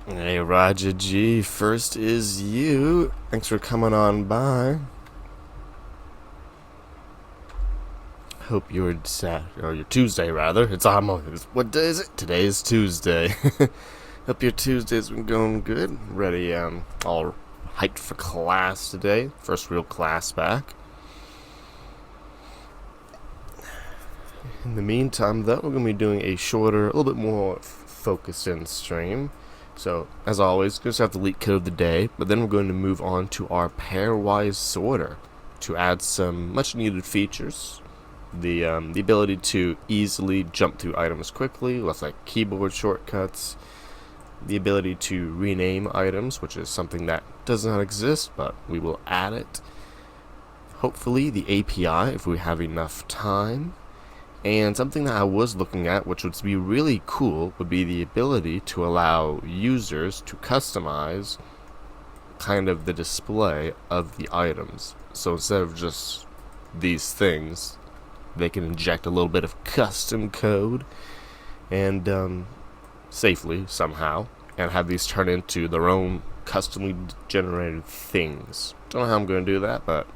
Hey, Roger G, first is you. Thanks for coming on by. Hope your or your Tuesday rather. It's almost, what day is it? Today is Tuesday. Hope your Tuesday's been going good. Ready, all hyped for class today. First real class back. In the meantime, though, we're going to be doing a shorter, a little bit more focused in stream. So, as always, just have the leak code of the day, but then we're going to move on to our Pairwise Sorter to add some much needed features. The ability to easily jump through items quickly, with like keyboard shortcuts. The ability to rename items, which is something that does not exist, but we will add it. Hopefully, the API, if we have enough time. And something that I was looking at, which would be really cool, would be the ability to allow users to customize kind of the display of the items. So instead of just these things, they can inject a little bit of custom code and safely somehow, and have these turn into their own customly generated things. Don't know how I'm going to do that, but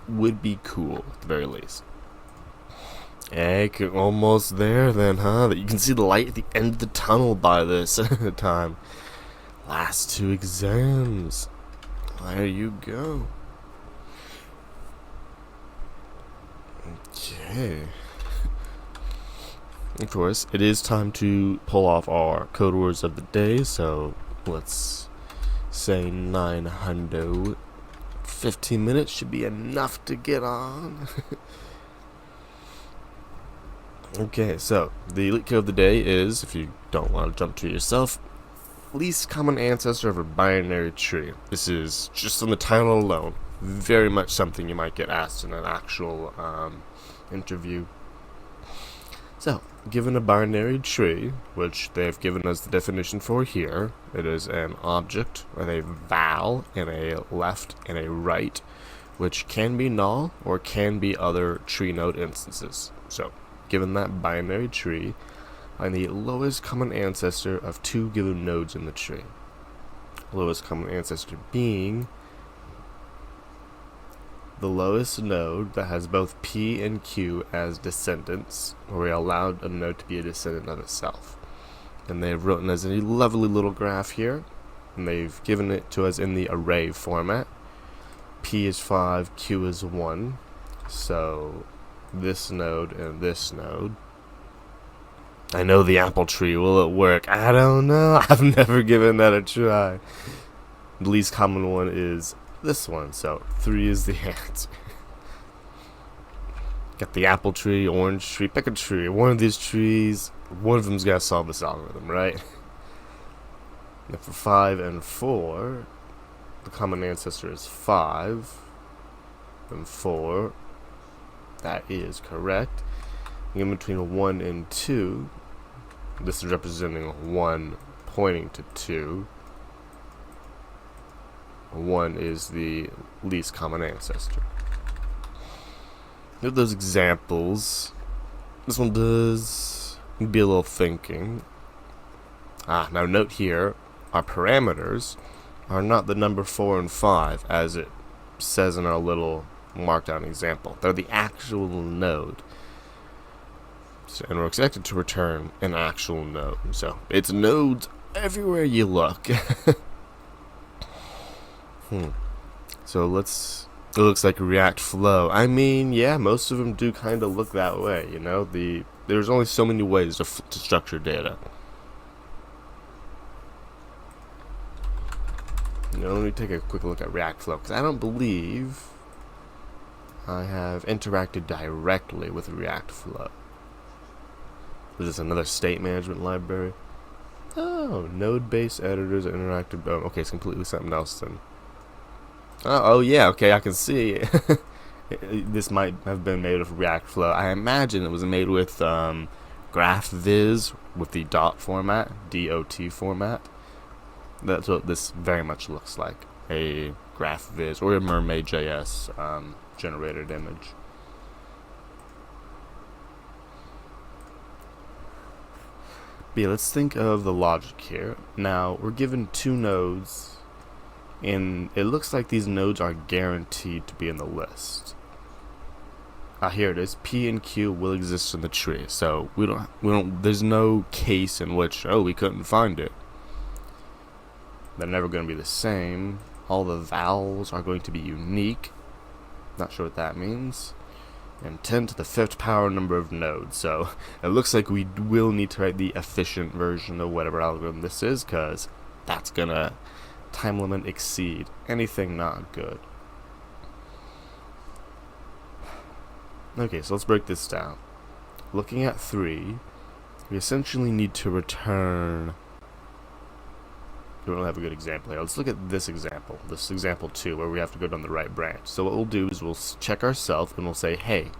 would be cool at the very least. Hey, almost there then, huh? You can see the light at the end of the tunnel by this time. Last two exams. There you go. Okay. Of course, it is time to pull off our code words of the day, so let's say 900. 15 minutes should be enough to get on. Okay, so the elite code of the day is, if you don't want to jump to it yourself, least common ancestor of a binary tree. This is just on the title alone, very much something you might get asked in an actual interview. So, given a binary tree, which they've given us the definition for here, it is an object with a val and a left and a right, which can be null or can be other tree node instances. So, given that binary tree, find the lowest common ancestor of two given nodes in the tree. Lowest common ancestor being the lowest node that has both P and Q as descendants, or we allowed a node to be a descendant of itself. And they've written as a lovely little graph here, and they've given it to us in the array format. P is 5, Q is 1, so this node and this node. I know the apple tree, will it work? I don't know, I've never given that a try. The least common one is this one, so 3 is the answer. Got the apple tree, orange tree, pick a tree. One of these trees, one of them's got to solve this algorithm, right? And for 5 and 4, the common ancestor is 5 and 4. That is correct. In between 1 and 2, this is representing 1 pointing to 2. 1 is the least common ancestor. With those examples, this one does be a little thinking. Now note here, our parameters are not the number 4 and 5 as it says in our little markdown example. They're the actual node. So, and we're expected to return an actual node. So it's nodes everywhere you look. So it looks like React Flow. I mean, yeah, most of them do kind of look that way, you know? There's only so many ways to structure data. Let me take a quick look at React Flow, because I don't believe I have interacted directly with React Flow. Is this another state management library? Oh, node-based editors and interactive. Oh, okay, it's completely something else then. Oh yeah, okay, I can see. This might have been made with React Flow. I imagine it was made with GraphViz with the dot format, DOT format. That's what this very much looks like. A GraphViz or a Mermaid.js generated image. But yeah, let's think of the logic here. Now, we're given two nodes, and it looks like these nodes are guaranteed to be in the list. Here it is. P and Q will exist in the tree, so we don't. There's no case in which we couldn't find it. They're never going to be the same. All the vowels are going to be unique. Not sure what that means. And 10 to the 5th power number of nodes. So it looks like we will need to write the efficient version of whatever algorithm this is, because that's gonna time limit exceed anything not good. Okay, so let's break this down. Looking at 3, we essentially need to return. We don't have a good example here. Let's look at this example 2, where we have to go down the right branch. So what we'll do is we'll check ourselves and we'll say, hey,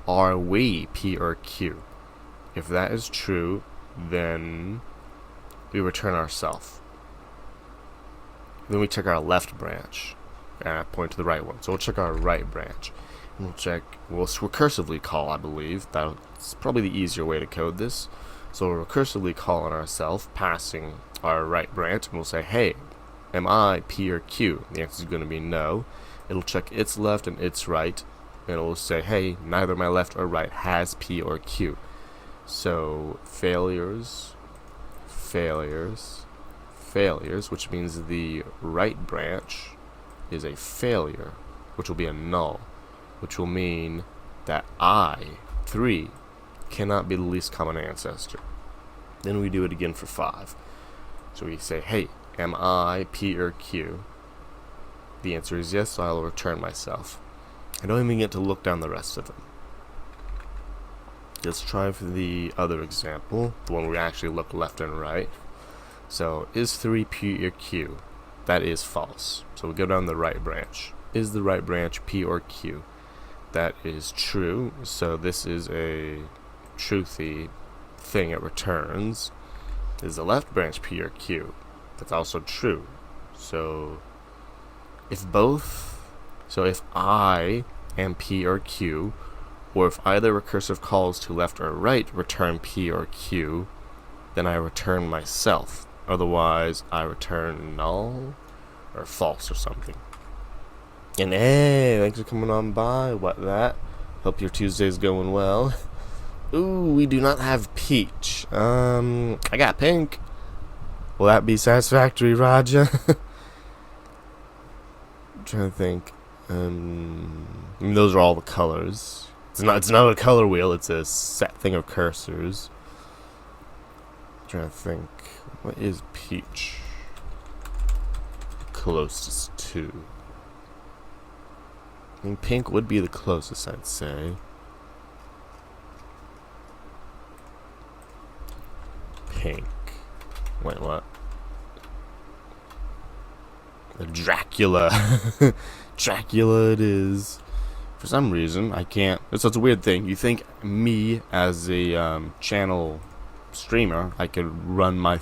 are we P or Q? If that is true, then we return ourself. Then we check our left branch and point to the right one. So we'll check our right branch. We'll recursively call, I believe. That's probably the easier way to code this. So we'll recursively call on ourselves, passing our right branch, and we'll say, hey, am I P or Q? The answer is going to be no. It'll check its left and its right, and it'll say, hey, neither my left or right has P or Q. So failures, which means the right branch is a failure, which will be a null, which will mean that I, 3, cannot be the least common ancestor. Then we do it again for 5. So we say, hey, am I P or Q? The answer is yes, so I'll return myself. I don't even get to look down the rest of them. Let's try for the other example, the one where we actually look left and right. So, is 3 P or Q? That is false. So we go down the right branch. Is the right branch P or Q? That is true, so this is a truthy thing it returns. Is the left branch P or Q? That's also true. So if I am P or Q, or if either recursive calls to left or right return P or Q, then I return myself. Otherwise, I return null or false or something. And hey, thanks for coming on by. What that? Hope your Tuesday's going well. Ooh, we do not have peach. I got pink. Will that be satisfactory, Raja? I'm trying to think. I mean, those are all the colors. It's not a color wheel. It's a set thing of cursors. I'm trying to think. What is peach closest to? I mean, pink would be the closest, I'd say. Pink. Wait, what? Dracula. Dracula it is. For some reason, I can't. It's such a weird thing. You think me, as a channel streamer, I could run my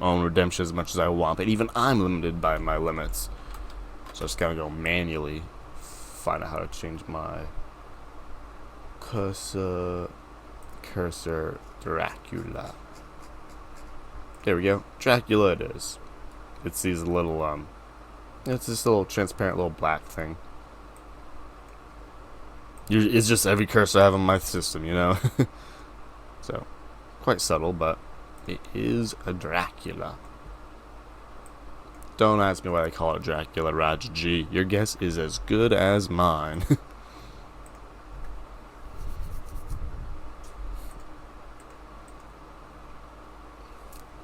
own redemption as much as I want, but even I'm limited by my limits. So I just gotta go manually find out how to change my cursor Dracula. There we go. Dracula it is. It's these little it's this little transparent little black thing. It's just every cursor I have on my system, you know. So quite subtle, but it is a Dracula. Don't ask me why they call it Dracula, Raj G. Your guess is as good as mine.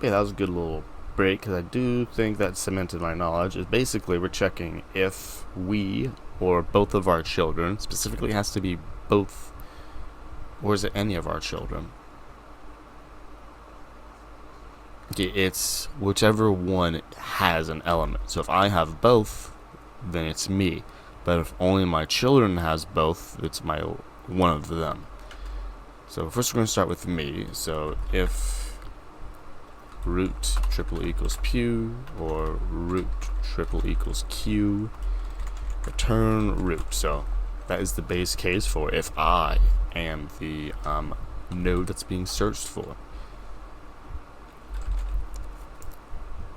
Yeah, that was a good little break, because I do think that cemented my knowledge. Is basically we're checking if we or both of our children, specifically has to be both, or is it any of our children? Okay, it's whichever one has an element. So if I have both, then it's me. But if only my children has both, it's one of them. So first we're going to start with me. So if root triple equals Q, or root triple equals Q, return root. So that is the base case for if I am the node that's being searched for.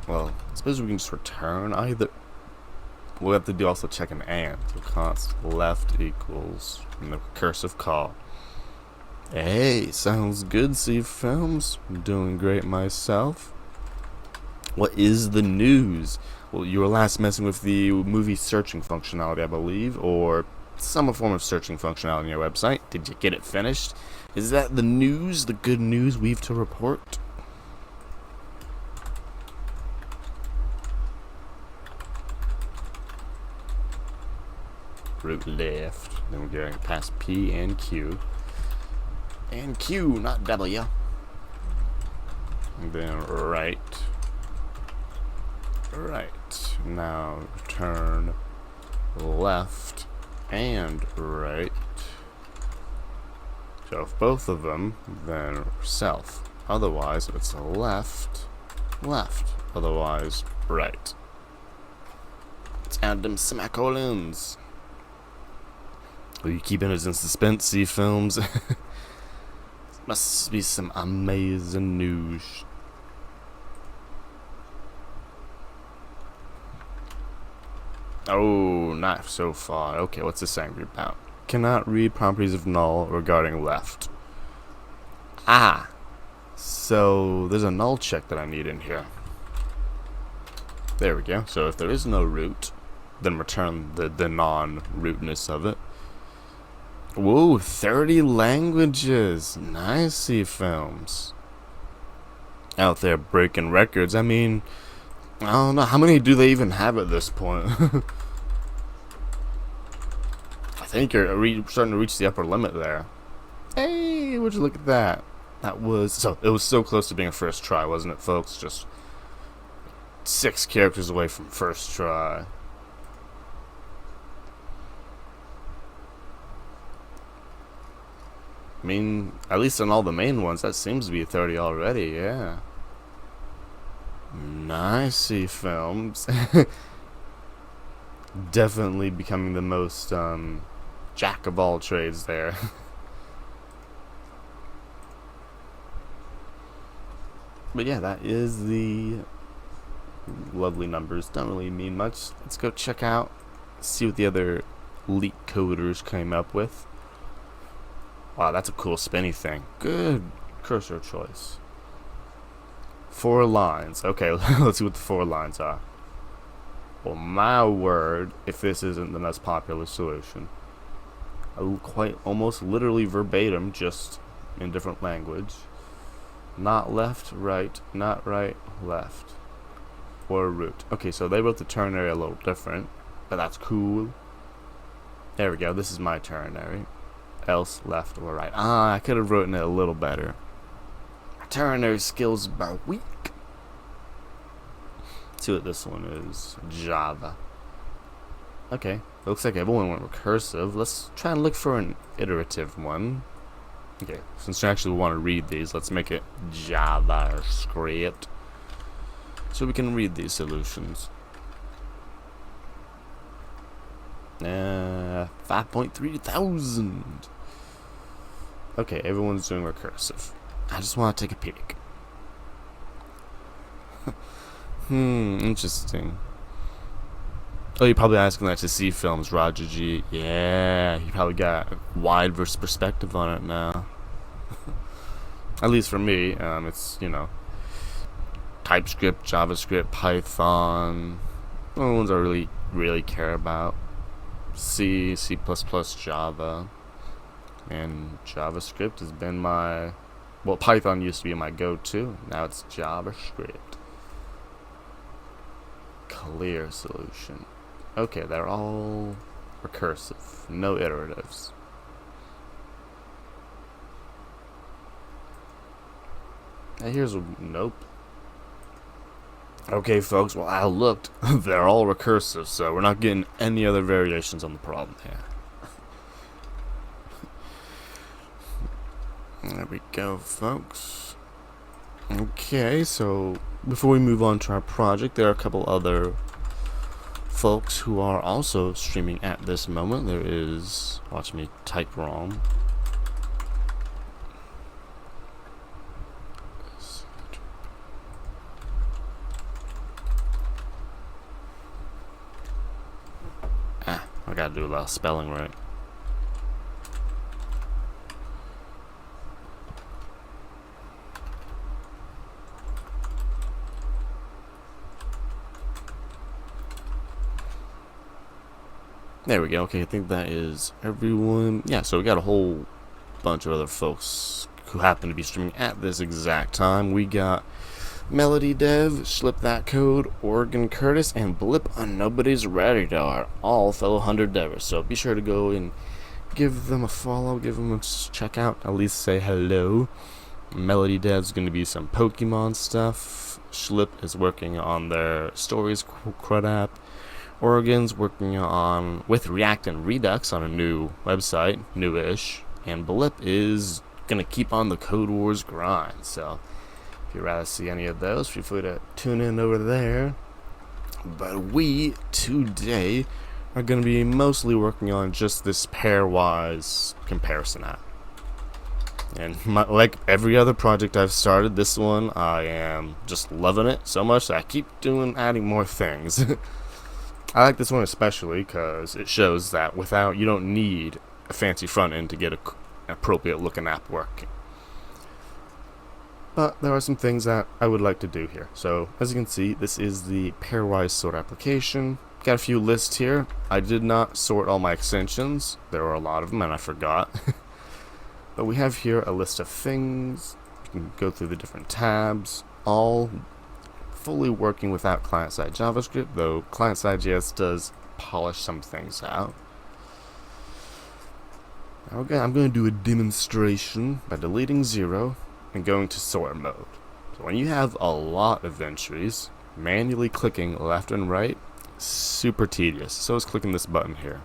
well, I suppose we can just return either. We'll have to do also check an and. So const left equals and the recursive call. Hey, sounds good, C Films. I'm doing great myself. What is the news? Well, you were last messing with the movie searching functionality, I believe, or some form of searching functionality on your website. Did you get it finished? Is that the news, the good news we've to report? Root left. Then we're going past P and Q. And Q, not W. And then right. Right. Now turn left and right. So if both of them, then self. Otherwise, it's left, left. Otherwise, right. Let's add them semicolons. Are you keeping us in suspense, C Films? Must be some amazing news. Oh, not so far. Okay, what's this angry about? Cannot read properties of null regarding left. Ah, so there's a null check that I need in here. There we go. So if there is no root, then return the non-rootness of it. Whoa, 30 languages. Nice, C Films. Out there breaking records. I mean, I don't know, how many do they even have at this point? I think you're starting to reach the upper limit there. Hey, would you look at that? It was so close to being a first try, wasn't it, folks? Just 6 characters away from first try. I mean, at least on all the main ones, that seems to be 30 already, yeah. Nice, C Films. Definitely becoming the most jack of all trades there. But yeah, that is the lovely numbers. Don't really mean much. Let's go check out, see what the other leak coders came up with. Wow, that's a cool spinny thing. Good cursor choice. 4 lines. Okay, let's see what the 4 lines are. Well, my word, if this isn't the most popular solution. Quite almost literally verbatim, just in different language. Not left, right, not right, left. Or root. Okay, so they wrote the ternary a little different, but that's cool. There we go, this is my ternary. Else, left, or right. I could have written it a little better. Ternary skills are weak. Let's see what this one is. Java. Okay, looks like everyone went recursive. Let's try and look for an iterative one. Okay, since we actually want to read these, let's make it JavaScript, so we can read these solutions. 5.3 thousand. Okay, everyone's doing recursive. I just want to take a peek. Interesting. Oh, you're probably asking that to C Films, Roger G. Yeah, you probably got a wide perspective on it now. At least for me, it's, you know, TypeScript, JavaScript, Python. The ones I really care about. C, C++, Java, and JavaScript has been my, well, Python used to be my go-to. Now it's JavaScript. Clear solution. Okay, they're all recursive, no iteratives. Now here's a nope. Okay, folks, well, I looked. They're all recursive, so we're not getting any other variations on the problem here. There we go, folks. Okay, so before we move on to our project, there are a couple other folks who are also streaming at this moment. There is, watch me type wrong. I gotta do a lot of spelling right. There we go. Okay, I think that is everyone. Yeah, so we got a whole bunch of other folks who happen to be streaming at this exact time. We got Melody Dev, Slip That Code, Oregon Curtis, and Blip on Nobody's Radar, all fellow 100 devers. So be sure to go and give them a follow, give them a check out, at least say hello. Melody Dev's going to be some Pokemon stuff. Slip is working on their Stories CRUD app. Oregon's working on with React and Redux on a new website, newish, and Blip is gonna keep on the Code Wars grind. So if you'd rather see any of those, feel free to tune in over there. But we today are gonna be mostly working on just this pairwise comparison app. And like every other project I've started, this one I am just loving it so much that I keep adding more things. I like this one especially because it shows that you don't need a fancy front end to get an appropriate looking app working. But there are some things that I would like to do here. So as you can see, this is the Pairwise Sorter application. Got a few lists here. I did not sort all my extensions. There were a lot of them and I forgot. But we have here a list of things. You can go through the different tabs, all fully working without client-side JavaScript, though client-side JS does polish some things out. Okay, I'm going to do a demonstration by deleting 0 and going to sorter mode. So when you have a lot of entries, manually clicking left and right, super tedious. So is clicking this button here.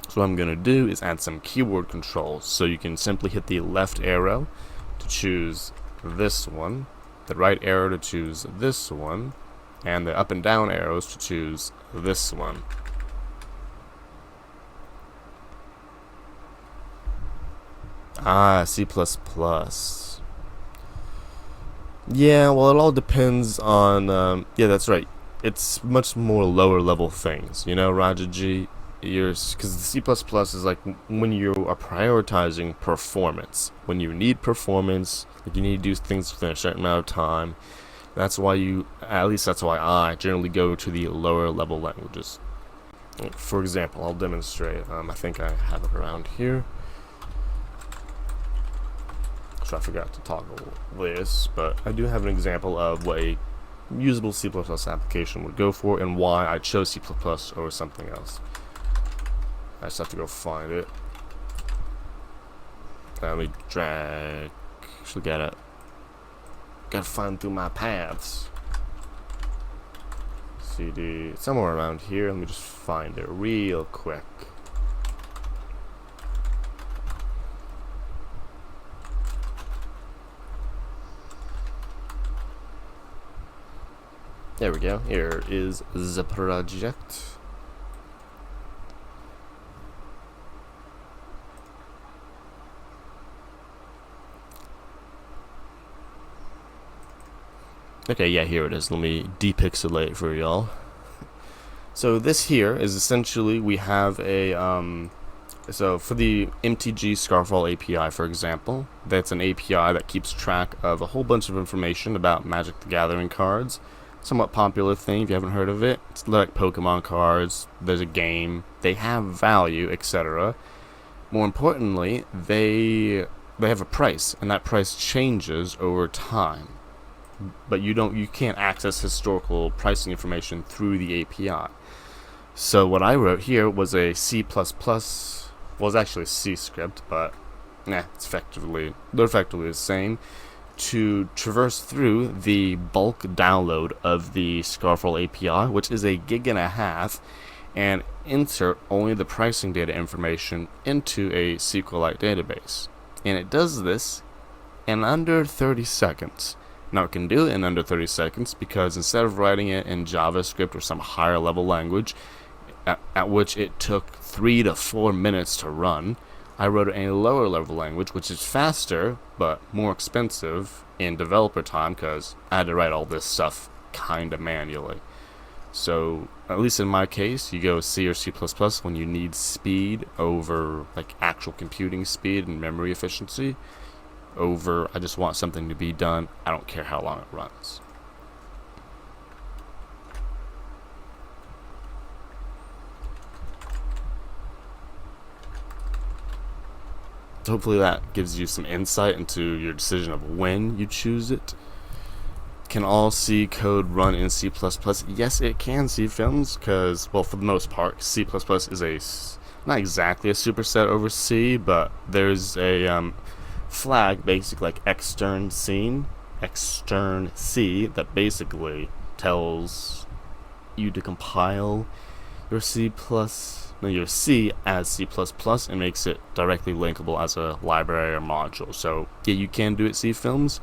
So what I'm going to do is add some keyboard controls. So you can simply hit the left arrow to choose this one, the right arrow to choose this one, and the up and down arrows to choose this one. C++. Yeah, well, it all depends on, yeah, that's right. It's much more lower level things, you know, Raja G? Because the C++ is like when you are prioritizing performance. When you need performance, like you need to do things within a certain amount of time. That's why at least that's why I generally go to the lower level languages. For example, I'll demonstrate. I think I have it around here. So I forgot to toggle this, but I do have an example of what a usable C++ application would go for and why I chose C++ over something else. I just have to go find it. Let me drag. Actually, gotta find through my paths. CD, it's somewhere around here. Let me just find it real quick. There we go. Here is the project. Okay, yeah, here it is. Let me depixelate for y'all. So this here is essentially we have a so for the MTG Scarfall API, for example, that's an API that keeps track of a whole bunch of information about Magic the Gathering cards. Somewhat popular thing if you haven't heard of it. It's like Pokemon cards. There's a game. They have value, etc. More importantly, they have a price, and that price changes over time. But you can't access historical pricing information through the API. So what I wrote here was a C++, was actually a C script, but they're effectively the same, to traverse through the bulk download of the Scarfall API, which is 1.5 GB, and insert only the pricing data information into a SQLite database. And it does this in under 30 seconds. Now it can do it in under 30 seconds because instead of writing it in JavaScript or some higher level language, at which it took 3 to 4 minutes to run, I wrote it in a lower level language, which is faster but more expensive in developer time because I had to write all this stuff kinda manually. So, at least in my case, you go C or C++ when you need speed over like actual computing speed and memory efficiency. Over, I just want something to be done. I don't care how long it runs. Hopefully that gives you some insight into your decision of when you choose it. Can all C code run in C++? Yes, it can, C films, because, well, for the most part, C++ is not exactly a superset over C, but there's a flag, basically like extern C, that basically tells you to compile your your C as C++ and makes it directly linkable as a library or module. So yeah, you can do it C films,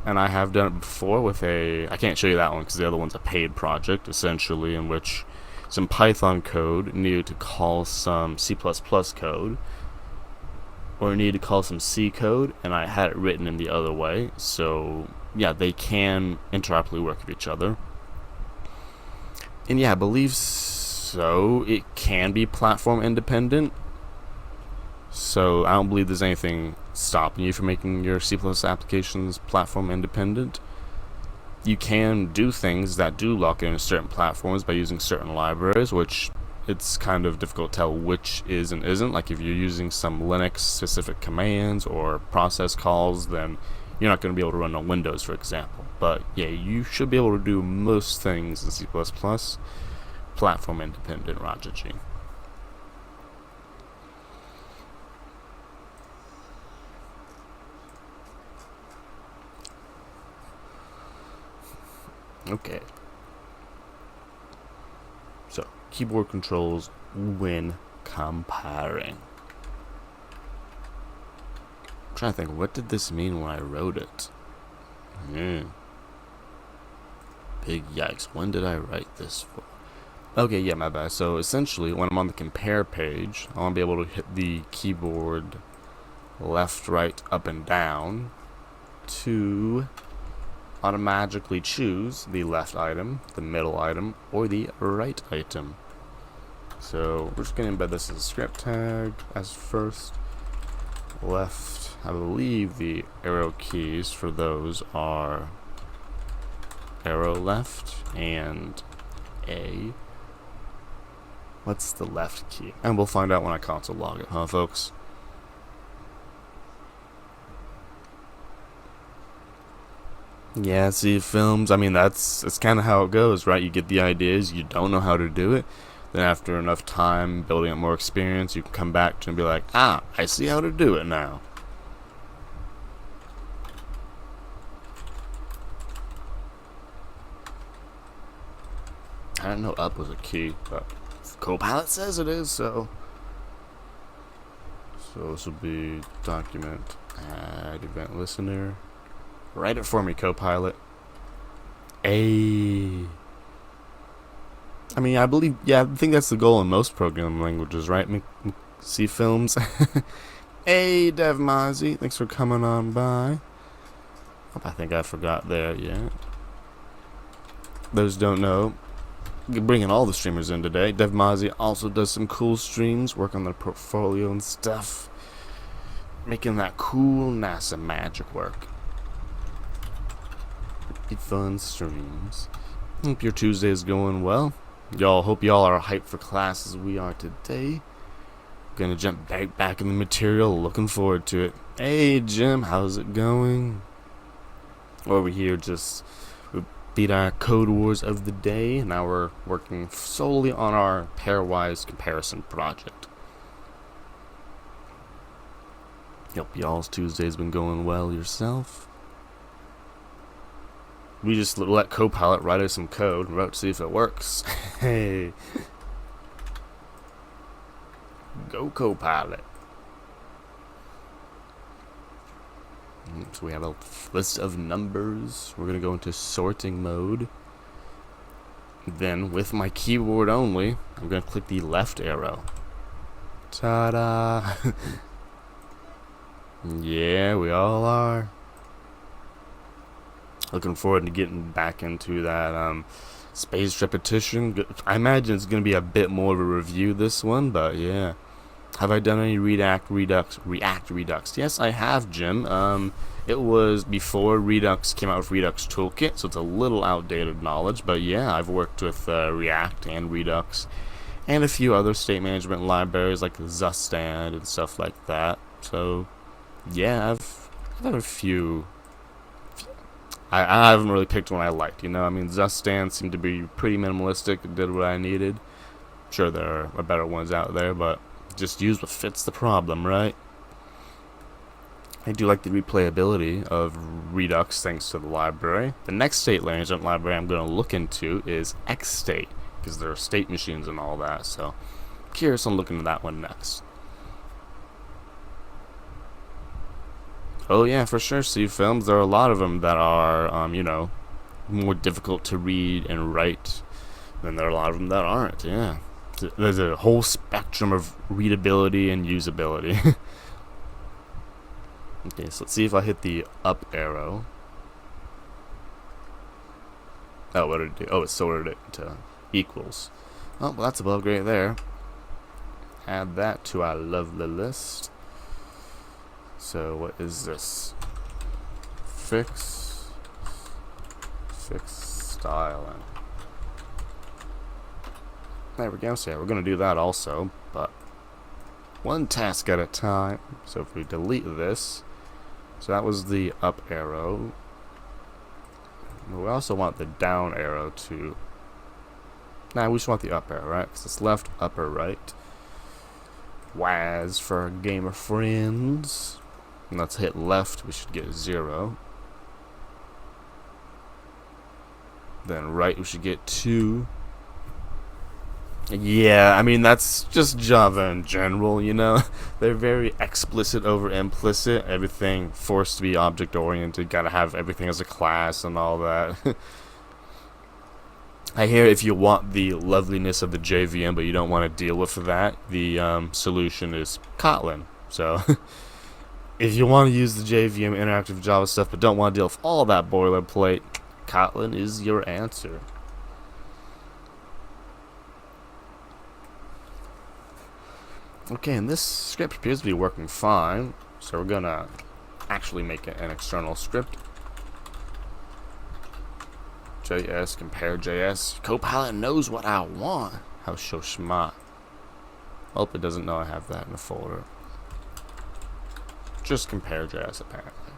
and I have done it before with I can't show you that one because the other one's a paid project, essentially, in which some Python code needed to call some C++ code, or needed to call some C code, and I had it written in the other way. So yeah, they can interoperably work with each other. And yeah, I believe so it can be platform independent. So I don't believe there's anything stopping you from making your C++ applications platform independent. You can do things that do lock in certain platforms by using certain libraries, which it's kind of difficult to tell which is and isn't. Like if you're using some Linux specific commands or process calls, then you're not going to be able to run on Windows, for example. But yeah, you should be able to do most things in C++ platform independent, Roger G. Okay. So, keyboard controls when comparing. I'm trying to think, what did this mean when I wrote it? Big yikes. When did I write this for? Okay, yeah, my bad. So essentially, when I'm on the compare page, I want to be able to hit the keyboard left, right, up, and down to automatically choose the left item, the middle item, or the right item. So we're just going to embed this as a script tag as first. Left, I believe the arrow keys for those are arrow left and A. What's the left key? And we'll find out when I console log it, huh, folks? Yeah, see, films, I mean, that's kind of how it goes, right? You get the ideas, you don't know how to do it. Then after enough time, building up more experience, you can come back to and be like, ah, I see how to do it now. I didn't know up was a key, but Copilot says it is, so this will be document, add event listener. Write it for me, Copilot. I mean, I believe, yeah, I think that's the goal in most programming languages, right? C films. Hey, Dev Mozzie, thanks for coming on by. I think I forgot there yet. Those don't know, bringing all the streamers in today. Dev Mozzie also does some cool streams, work on their portfolio and stuff, making that cool NASA magic work. Pretty fun streams. Hope your Tuesday is going well. Hope y'all are hyped for class as we are today. Gonna jump back in the material. Looking forward to it. Hey Jim, how's it going? Over here, we beat our code wars of the day. Now we're working solely on our pairwise comparison project. Hope y'all's Tuesday's been going well yourself. We just let Copilot write us some code and wrote to see if it works. Hey. Go Copilot. So we have a list of numbers. We're going to go into sorting mode. Then with my keyboard only, I'm going to click the left arrow. Ta-da! Yeah, we all are. Looking forward to getting back into that Spaced repetition. I imagine it's going to be a bit more of a review this one, but yeah. Have I done any React Redux? Yes, I have, Jim. It was before Redux came out with Redux Toolkit, so it's a little outdated knowledge, but yeah, I've worked with React and Redux and a few other state management libraries like Zustand and stuff like that. So yeah, I've had a few. I haven't really picked one I liked, you know. I mean, Zustand seemed to be pretty minimalistic. It did what I needed. Sure, there are better ones out there, but just use what fits the problem, right? I do like the replayability of Redux thanks to the library. The next state management library I'm going to look into is Xstate, because there are state machines and all that, so curious on looking at that one next. Oh yeah, for sure, C films. There are a lot of them that are, you know, more difficult to read and write. Then there are a lot of them that aren't, yeah. There's a whole spectrum of readability and usability. Okay, so let's see if I hit the up arrow. Oh, what did it do? Oh, it sorted it to equals. Oh, well, that's above grade there. Add that to our lovely list. So what is this? Fix styling. There we go. So yeah, we're gonna do that also, but one task at a time. So if we delete this, so that was the up arrow. We also want the down arrow to. Nah, we just want the up arrow, right? Because it's left, upper, right. WAS for our gamer friends. And let's hit left, we should get 0. Then right, we should get 2. Yeah, I mean, that's just Java in general, you know? They're very explicit over implicit. Everything forced to be object-oriented. Gotta have everything as a class and all that. I hear if you want the loveliness of the JVM, but you don't want to deal with that, the solution is Kotlin. So, if you want to use the JVM interactive Java stuff, but don't want to deal with all that boilerplate, Kotlin is your answer. Okay, and this script appears to be working fine, so we're gonna actually make it an external script. JS, compare JS. Copilot knows what I want. How so smart. Well, it doesn't know I have that in the folder. Just compare JS, apparently.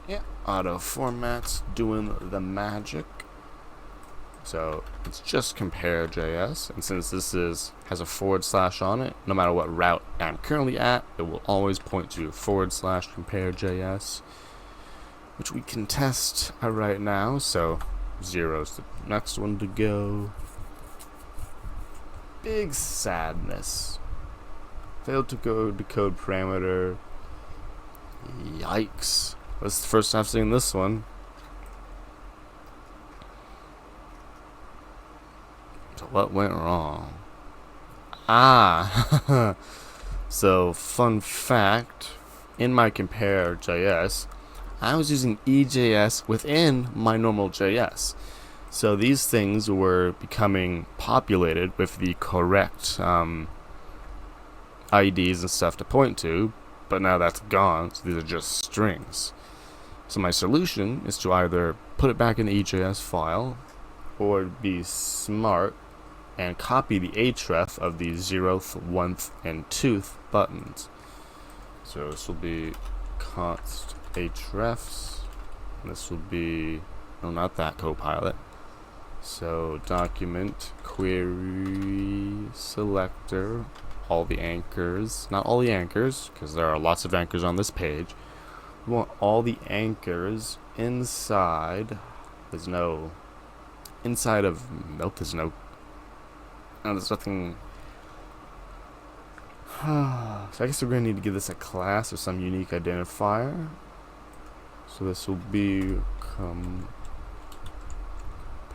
Yeah, auto formats doing the magic. So it's just compare JS, and since this has a / on it, no matter what route I'm currently at, it will always point to / compare JS, which we can test right now. So 0's the next one to go. Big sadness. Failed to go decode parameter. Yikes. That's the first time I've seen this one. So what went wrong? Ah! So, fun fact, in my compare JS, I was using EJS within my normal JS. So these things were becoming populated with the correct IDs and stuff to point to, but now that's gone, so these are just strings. So my solution is to either put it back in the EJS file, or be smart and copy the href of the 0th, 1th, and 2th buttons. So this will be const hrefs, and this will be, no, not that Copilot. So document query selector, all the anchors, not all the anchors, because there are lots of anchors on this page. We want all the anchors inside. There's no inside of nope. There's no. No, there's nothing. So I guess we're gonna need to give this a class or some unique identifier. So this will be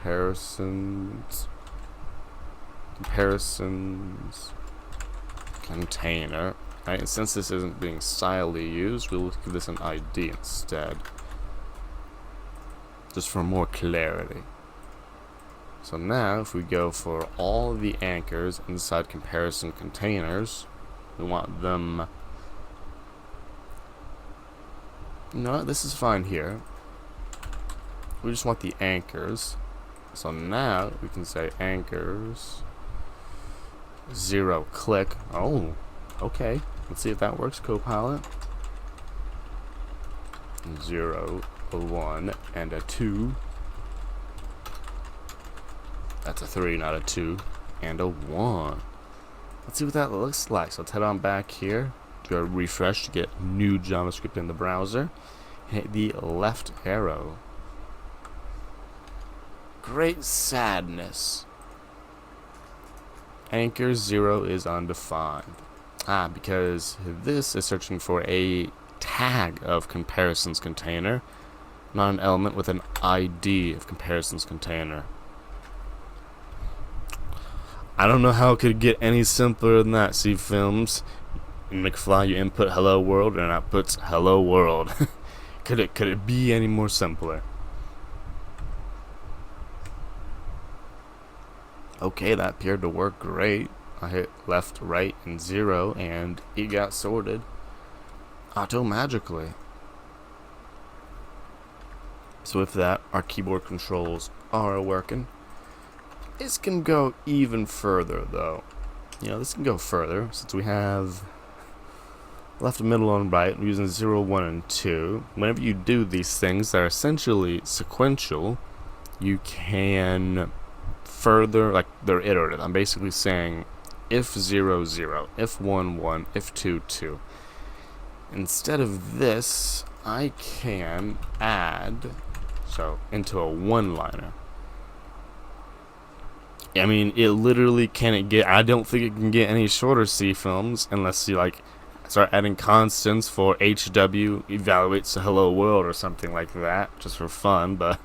comparisons container. Right, and since this isn't being stylely used, we'll give this an ID instead, just for more clarity. So now if we go for all the anchors inside comparison containers, we want them, you know what, this is fine here. We just want the anchors. So now we can say anchors 0 click. Oh, okay. Let's see if that works, Copilot. 0, a 1, and a 2. That's a 3, not a 2, and a 1. Let's see what that looks like. So let's head on back here. Do a refresh to get new JavaScript in the browser. Hit the left arrow. Great sadness. Anchor 0 is undefined. Because this is searching for a tag of comparisons container, not an element with an ID of comparisons container. I don't know how it could get any simpler than that. See films in McFly, you input hello world and it outputs hello world. Could it be any more simpler? Okay, that appeared to work great. I hit left, right, and 0, and it got sorted auto-magically. So with that, our keyboard controls are working. This can go even further, though. You know, this can go further, since we have left, middle, and right. We're using 0, 1, and 2. Whenever you do these things that are essentially sequential, you can further, like, they're iterative. I'm basically saying if 0, 0, if 1, 1, if 2, 2. Instead of this, I can add, so, into a one-liner. I mean, it literally can't get, I don't think it can get any shorter C films unless you, like, start adding constants for HW evaluates the hello world or something like that, just for fun, but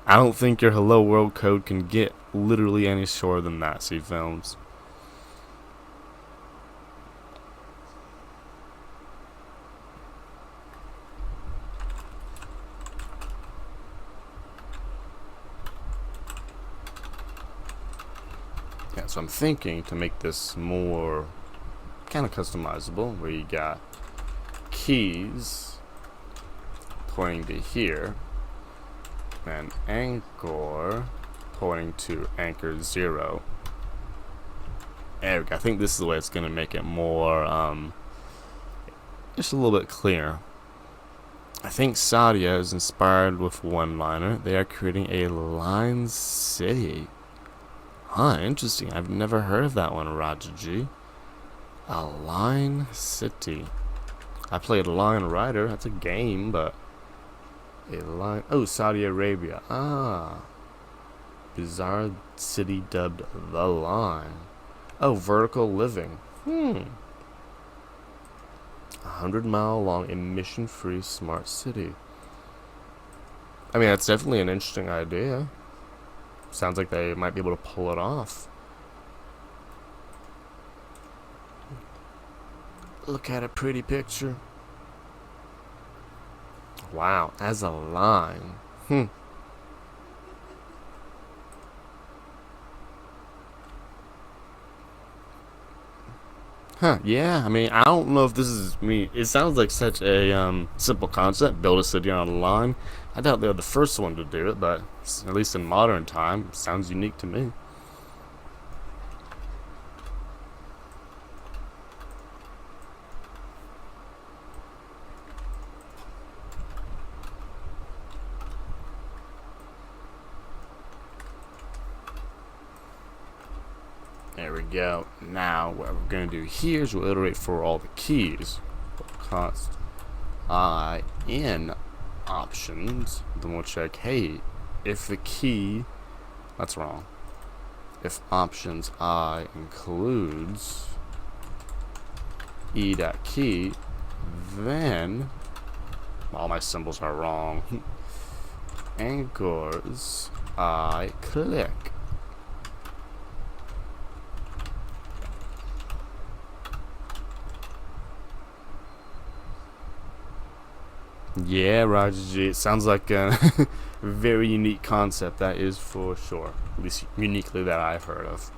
I don't think your hello world code can get literally any shorter than that, C films. Yeah, so I'm thinking to make this more kind of customizable, where you got keys pointing to here, and anchor pointing to anchor 0. There we go. I think this is the way it's going to make it more, just a little bit clearer. I think Sadia is inspired with one-liner. They are creating a line city. Huh, interesting. I've never heard of that one, Rajaji. A line city. I played Line Rider. That's a game, but a line. Oh, Saudi Arabia. Ah, bizarre city dubbed The Line. Oh, vertical living. 100-mile long emission-free smart city. I mean, that's definitely an interesting idea. Sounds like they might be able to pull it off. Look at a pretty picture. Wow, as a line. Huh, yeah, I mean, I don't know if this is me. It sounds like such a simple concept, build a city on a line. I doubt they're the first one to do it, but at least in modern time, it sounds unique to me. There we go. Now, what we're going to do here is we'll iterate for all the keys. Const I in options. Then we'll check, hey, if the key, that's wrong. If options I includes e.key, then all my symbols are wrong. Anchors I click. Yeah, Roger G. It sounds like a very unique concept, that is for sure. At least uniquely that I've heard of.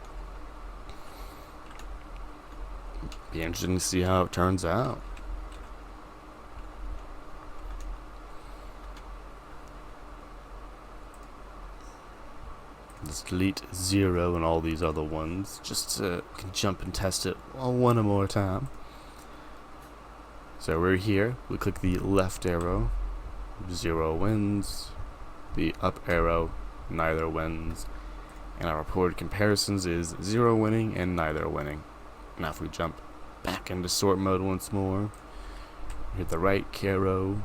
Be interesting to see how it turns out. Let's delete 0 and all these other ones, just so we can jump and test it one more time. So we're here, we click the left arrow, 0 wins, the up arrow, neither wins, and our reported comparisons is 0 winning and neither winning. Now if we jump back into sort mode once more, hit the right arrow,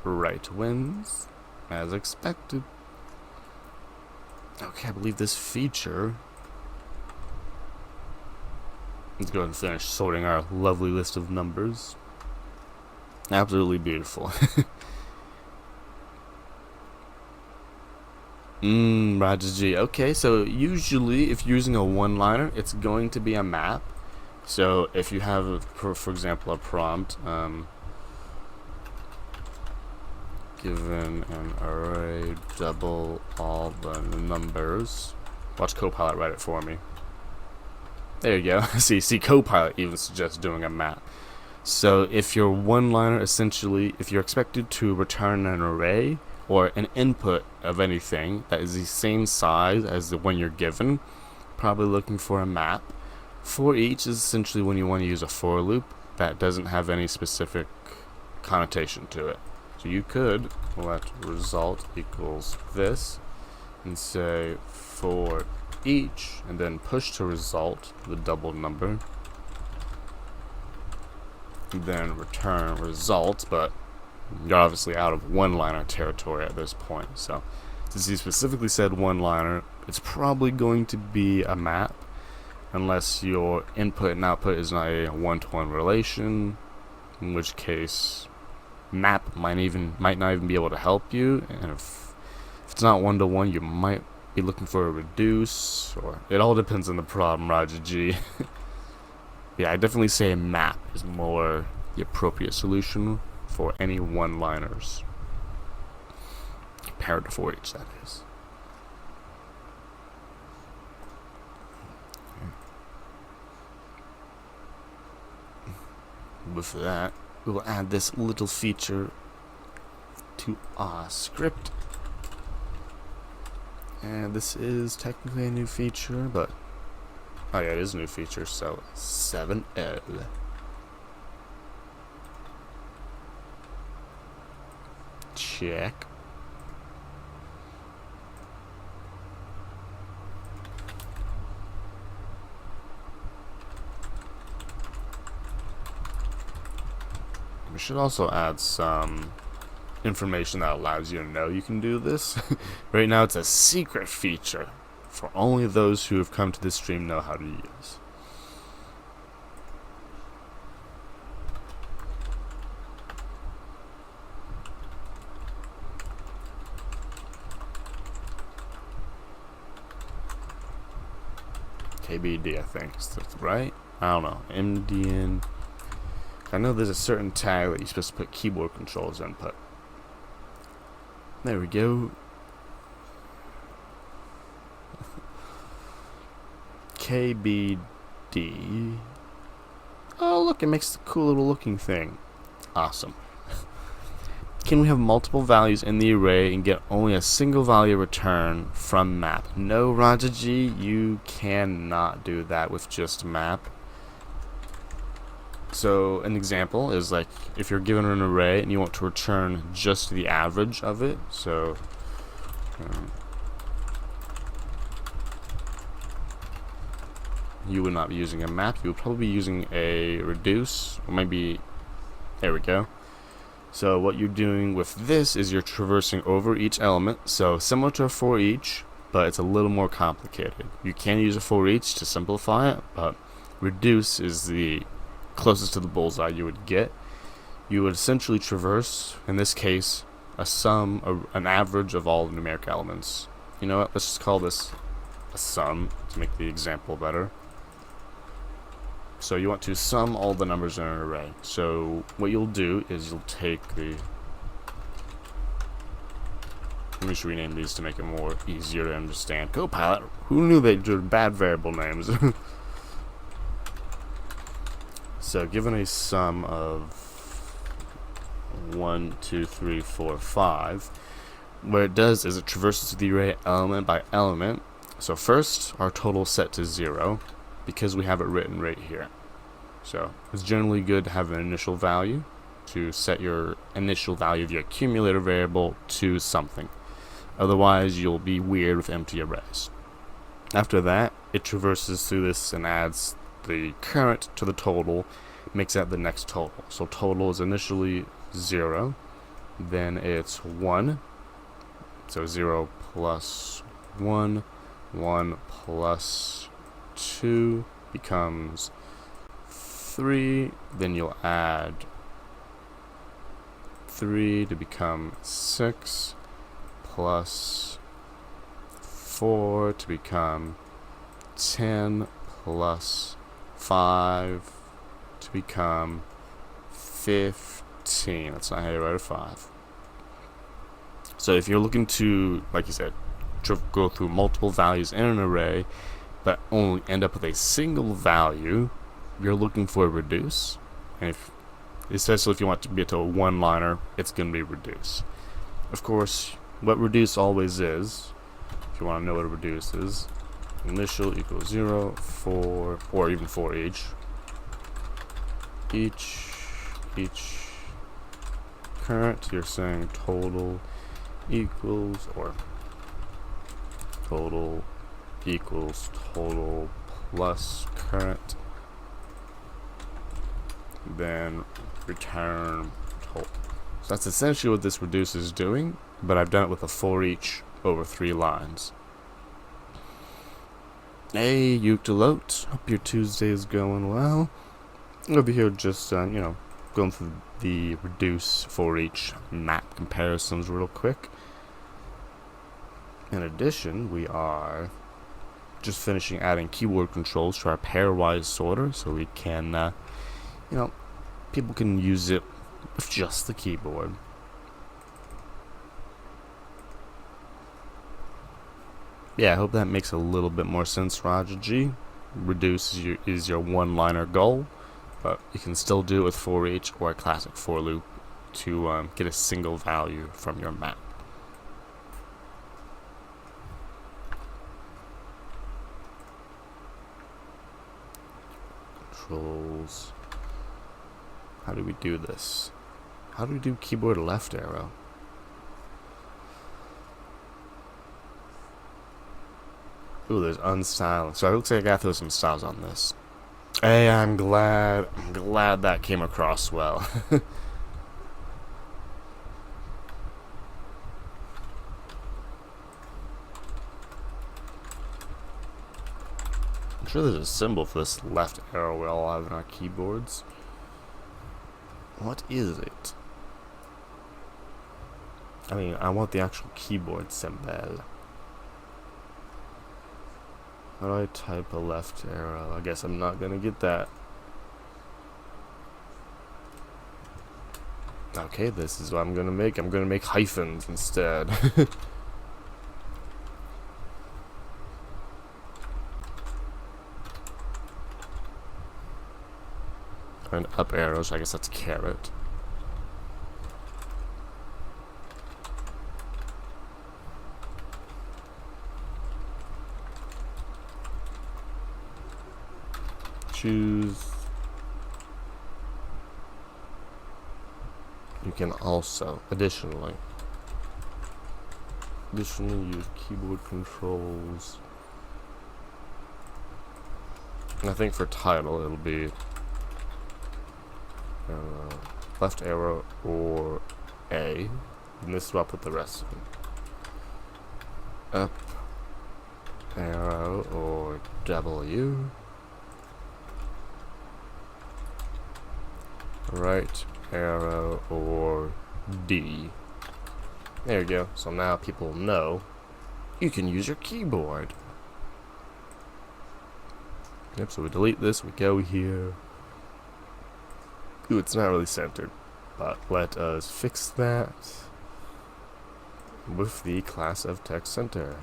right wins, as expected. Okay, I believe this feature. Let's go ahead and finish sorting our lovely list of numbers. Absolutely beautiful. Roger G. Okay, so usually if you're using a one-liner, it's going to be a map. So if you have, for example, a prompt, given an array, double all the numbers. Watch Copilot write it for me. There you go. see, Copilot even suggests doing a map. So if your one-liner, essentially, if you're expected to return an array or an input of anything that is the same size as the one you're given, probably looking for a map. For each is essentially when you want to use a for loop that doesn't have any specific connotation to it. So you could let result equals this and say for each, and then push to result the double number, and then return result, but you're obviously out of one-liner territory at this point. So since he specifically said one-liner, it's probably going to be a map, unless your input and output is not a one-to-one relation, in which case map might not even be able to help you, and if it's not one-to-one, you might be looking for a reduce, or it all depends on the problem, Roger G. Yeah, I definitely say a map is more the appropriate solution for any one-liners, compared to for each, that is. With that, we will add this little feature to our script. And this is technically a new feature, but oh yeah, it is a new feature, so 7L. Check. We should also add some information that allows you to know you can do this. Right now it's a secret feature for only those who have come to this stream know how to use. KBD, I think. That's right? I don't know. MDN. I know there's a certain tag that you're supposed to put keyboard controls input. There we go. KBD. Oh, look, it makes a cool little looking thing. Awesome. Can we have multiple values in the array and get only a single value return from map? No, Roger G, you cannot do that with just map. So an example is like if you're given an array and you want to return just the average of it. So you would not be using a map. You would probably be using a reduce, or maybe, there we go. So what you're doing with this is you're traversing over each element. So similar to a for each, but it's a little more complicated. You can use a for each to simplify it, but reduce is the closest to the bullseye you would get. You would essentially traverse, in this case, a sum, an average of all the numeric elements. You know what, let's just call this a sum to make the example better. So you want to sum all the numbers in an array. So what you'll do is you'll take the... Let me just rename these to make it more easier to understand. Copilot, who knew they did bad variable names? So given a sum of 1, 2, 3, 4, 5, what it does is it traverses the array element by element. So first, our total is set to 0 because we have it written right here. So it's generally good to have an initial value to set your initial value of your accumulator variable to something. Otherwise, you'll be weird with empty arrays. After that, it traverses through this and adds the current to the total, makes that the next total. So total is initially 0, then it's 1, so 0 plus 1, 1 plus 2 becomes 3, then you'll add 3 to become 6, plus 4 to become 10, plus 5 to become 15. That's not how you write a 5. So if you're looking to, like you said, go through multiple values in an array, but only end up with a single value, you're looking for a reduce. And especially if you want to get to a one-liner, it's going to be reduce. Of course, what reduce always is, if you want to know what a reduce is, initial equals 0, 4, or even for each current, you're saying total equals, or total equals total plus current, then return total. So that's essentially what this reduce is doing, but I've done it with a for each over 3 lines. Hey, Uktalote, hope your Tuesday is going well. Over here just, going through the reduce for each map comparisons real quick. In addition, we are just finishing adding keyboard controls to our pairwise sorter, so we can, people can use it with just the keyboard. Yeah, I hope that makes a little bit more sense, Roger G. Reduce is your one-liner goal, but you can still do it with for each or a classic for loop to get a single value from your map. Controls. How do we do this? How do we do keyboard left arrow? Ooh, there's unstyling. So it looks like I gotta throw some styles on this. Hey, I'm glad that came across well. I'm sure there's a symbol for this left arrow we all have in our keyboards. What is it? I mean, I want the actual keyboard symbol. How do I type a left arrow? I guess I'm not gonna get that. Okay, this is what I'm gonna make. I'm gonna make hyphens instead. And up arrows, I guess that's caret. Choose. You can also additionally use keyboard controls. And I think for title it'll be left arrow or A, and this is where I'll put the rest of them. Up arrow or W. Right arrow or D. There you go. So now people know you can use your keyboard. Yep, so we delete this, we go here. Ooh, it's not really centered, but let us fix that with the class of text center.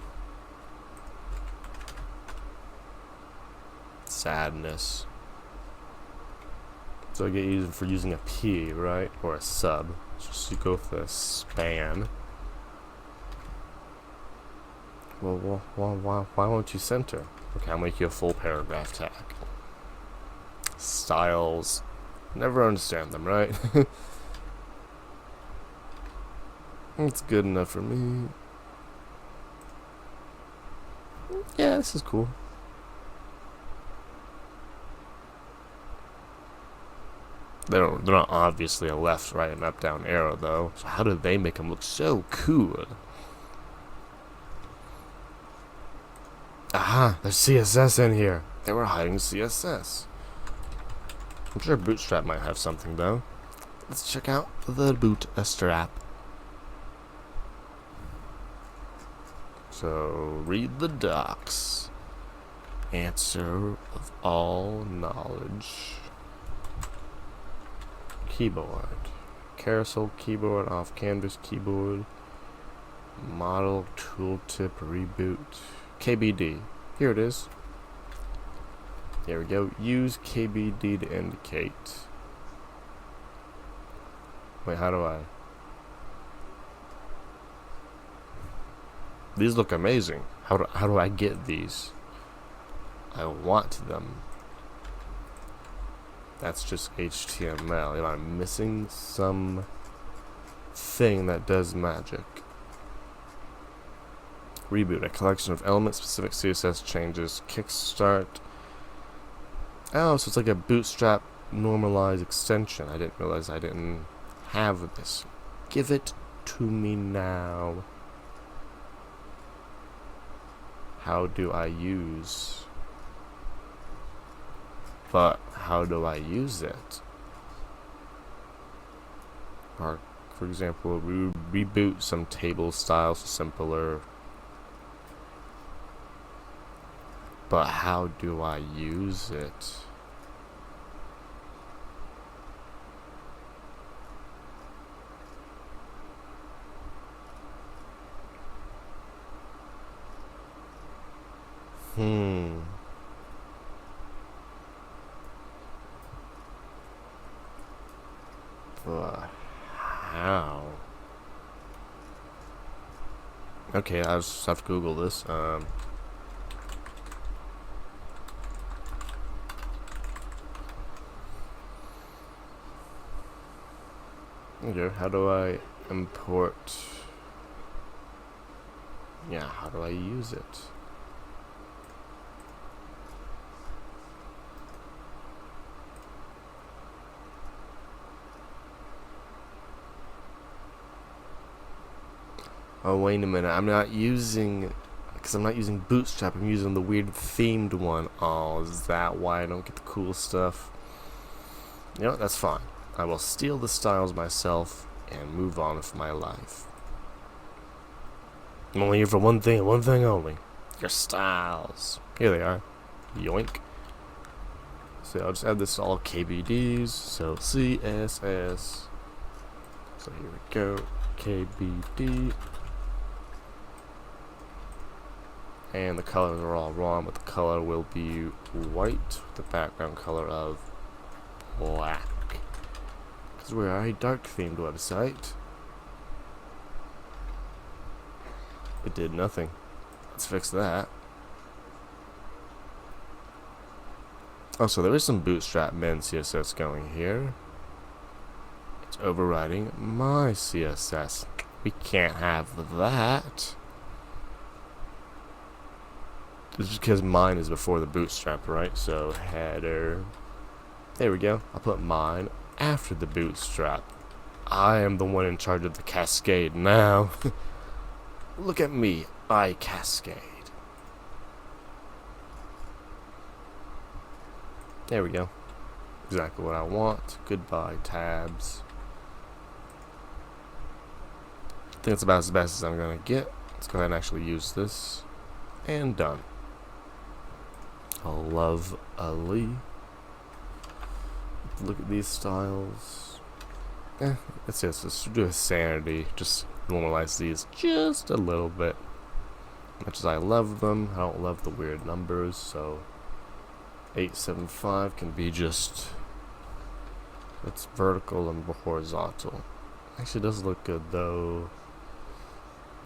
Sadness. So I get used for using a P, right? Or a sub. Just you go with a span. Well, why won't you center? Okay, I'll make you a full paragraph tag. Styles. Never understand them, right? It's good enough for me. Yeah, this is cool. They're not obviously a left, right, and up, down arrow, though. So how do they make them look so cool? Aha! There's CSS in here. They were hiding CSS. I'm sure Bootstrap might have something, though. Let's check out the Bootstrap. So, read the docs. Answer of all knowledge. Keyboard. Carousel keyboard, off canvas keyboard. Model tooltip reboot. KBD. Here it is. There we go. Use KBD to indicate. Wait, how do I? These look amazing. How do I get these? I want them. That's just HTML. Am I missing some thing that does magic? Reboot, a collection of element-specific CSS changes. Kickstart. Oh, so it's like a Bootstrap normalized extension. I didn't realize I didn't have this. Give it to me now. How do I use? But how do I use it? Or, for example, reboot some table styles simpler. But how do I use it? But how? Okay, I just have to Google this. Okay, how do I import? Yeah, how do I use it? Oh, wait a minute. I'm not using... Because I'm not using Bootstrap. I'm using the weird themed one. Oh, is that why I don't get the cool stuff? You know what? That's fine. I will steal the styles myself and move on with my life. I'm only here for one thing and one thing only. Your styles. Here they are. Yoink. So I'll just add this to all KBDs. So CSS. So here we go. KBD. And the colors are all wrong, but the color will be white with the background color of black. Because we're a dark themed website. It did nothing. Let's fix that. Oh, so there is some Bootstrap min CSS going here. It's overriding my CSS. We can't have that. This is because mine is before the Bootstrap, right? So header. There we go. I'll put mine after the Bootstrap. I am the one in charge of the cascade now. Look at me. I cascade. There we go. Exactly what I want. Goodbye, tabs. I think it's about as best as I'm going to get. Let's go ahead and actually use this. And done. Lovely. Look at these styles. Let's do a sanity. Just normalize these just a little bit. Much as I love them, I don't love the weird numbers, so 875 can be just, it's vertical and horizontal. Actually, it does look good though.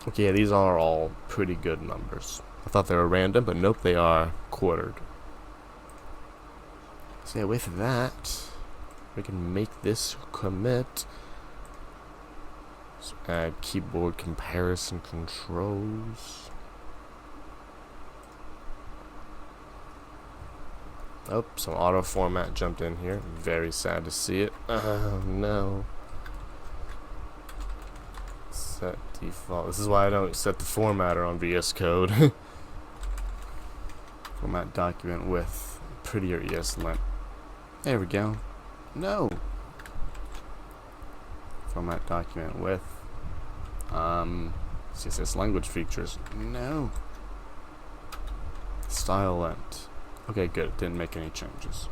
Okay, yeah, these are all pretty good numbers. I thought they were random, but nope, they are quartered. So yeah, with that, we can make this commit. So add keyboard comparison controls. Oh, some auto format jumped in here. Very sad to see it. Oh no. Set default. This is why I don't set the formatter on VS Code. Format document with prettier ESLint. There we go. No. Format document with CSS language features. No. Style lint. Okay, good. Didn't make any changes.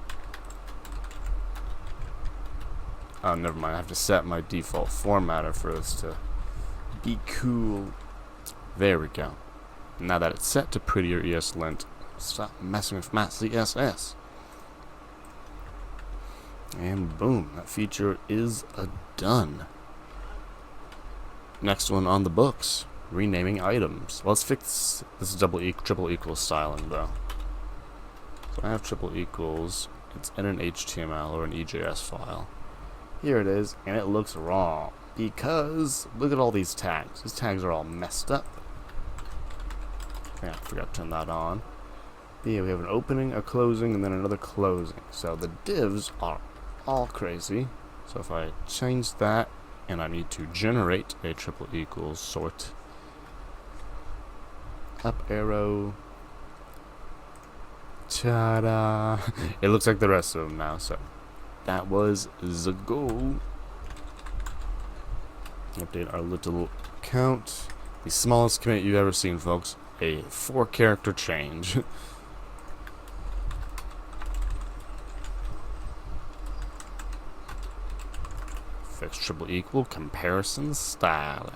Oh, never mind. I have to set my default formatter for this to be cool. There we go. Now that it's set to prettier ESLint, stop messing with my CSS. And boom, that feature is done. Next one on the books, renaming items. Let's fix this triple equals styling though. So I have triple equals. It's in an HTML or an EJS file. Here it is, and it looks wrong because look at all these tags. These tags are all messed up. I forgot to turn that on. But yeah, we have an opening, a closing, and then another closing. So the divs are all crazy. So if I change that, and I need to generate a triple equals sort, up arrow. Ta-da! It looks like the rest of them now, so that was the goal. Update our little count. The smallest commit you've ever seen, folks. A 4-character change. Fix triple equal comparison styling.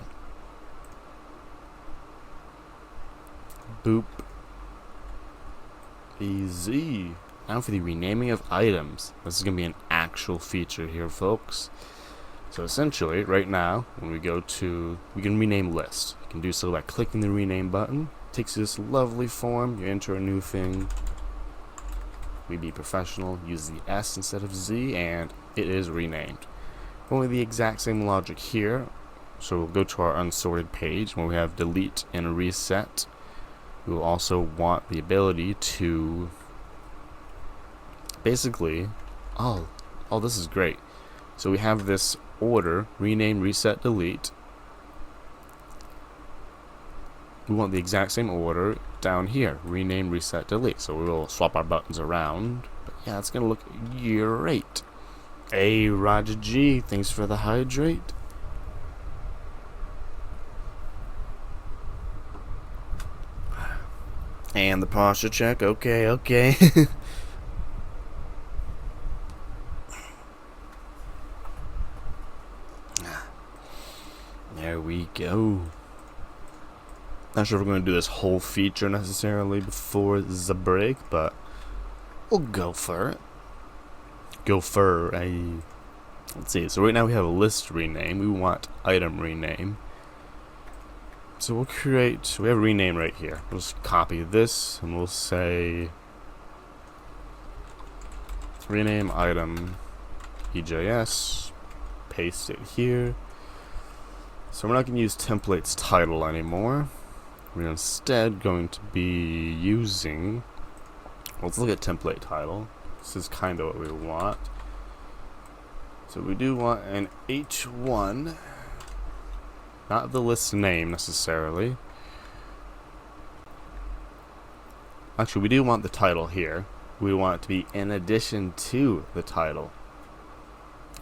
Boop. Easy. Now for the renaming of items. This is going to be an actual feature here, folks. So essentially, right now, when we go to, we can rename list. You can do so by clicking the rename button. It takes you to this lovely form. You enter a new thing. We be professional. Use the S instead of Z, and it is renamed. Only the exact same logic here. So we'll go to our unsorted page where we have delete and reset. We will also want the ability to basically, oh, this is great. So we have this order, rename, reset, delete. We want the exact same order down here, rename, reset, delete. So we will swap our buttons around. But yeah, it's going to look great. Hey, Roger G, thanks for the hydrate. And the posture check, okay. There we go. Not sure if we're going to do this whole feature necessarily before the break, but we'll go for it. Let's see, so right now we have a list rename. We want item rename. So we'll we have a rename right here. We'll just copy this and we'll say rename item EJS, paste it here. So we're not going to use templates title anymore. We're instead going to be using, let's look at template title. This is kind of what we want. So we do want an H1. Not the list name necessarily. Actually, we do want the title here. We want it to be in addition to the title.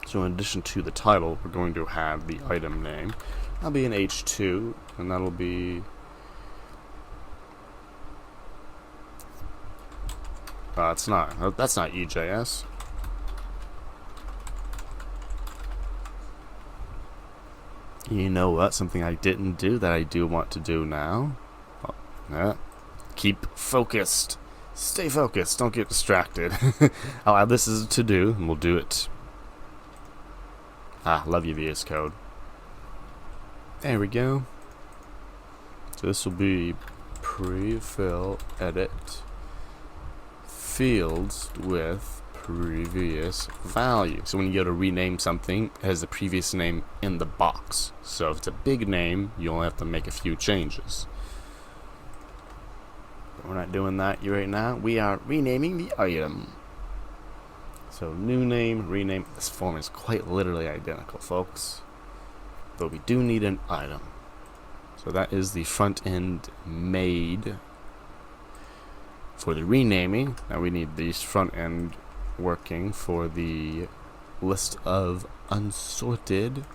So in addition to the title, we're going to have the item name. That'll be an H2, and that'll be It's not. That's not EJS. You know what? Something I didn't do that I do want to do now. Oh, yeah. Keep focused. Stay focused. Don't get distracted. I'll add this as a to-do, and we'll do it. Love you, VS Code. There we go. So this will be pre-fill edit fields with previous value. So when you go to rename something, it has the previous name in the box. So if it's a big name, you only have to make a few changes. But we're not doing that right now. We are renaming the item. So new name, rename. This form is quite literally identical, folks. But we do need an item. So that is the front end made for the renaming. Now we need these front end working for the list of unsorted.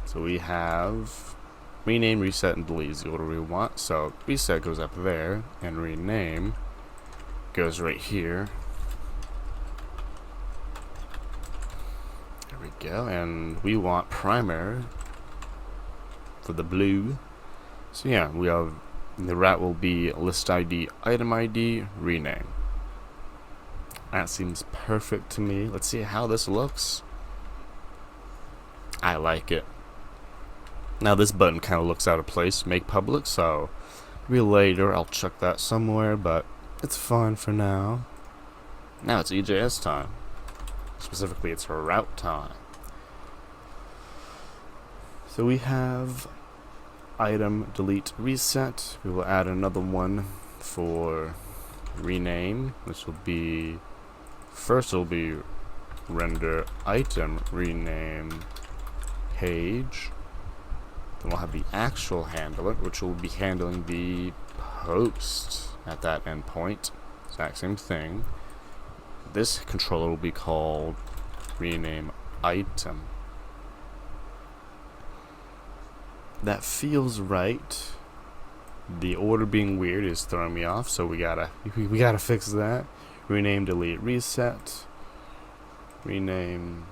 So we have rename, reset, and delete is the order we want. So reset goes up there, and rename goes right here. There we go, and we want primary for the blue. So yeah, we have the route will be list ID, item ID, rename. That seems perfect to me. Let's see how this looks. I like it. Now this button kind of looks out of place, make public, so maybe later I'll check that somewhere, but it's fine for now. Now it's EJS time. Specifically, it's route time. So we have item, delete, reset. We will add another one for rename. This will be, first will be render item rename page. Then we'll have the actual handler, which will be handling the post at that endpoint. Exact same thing. This controller will be called rename item. That feels right. The order being weird is throwing me off, so we gotta fix that. Rename, delete, reset. Rename,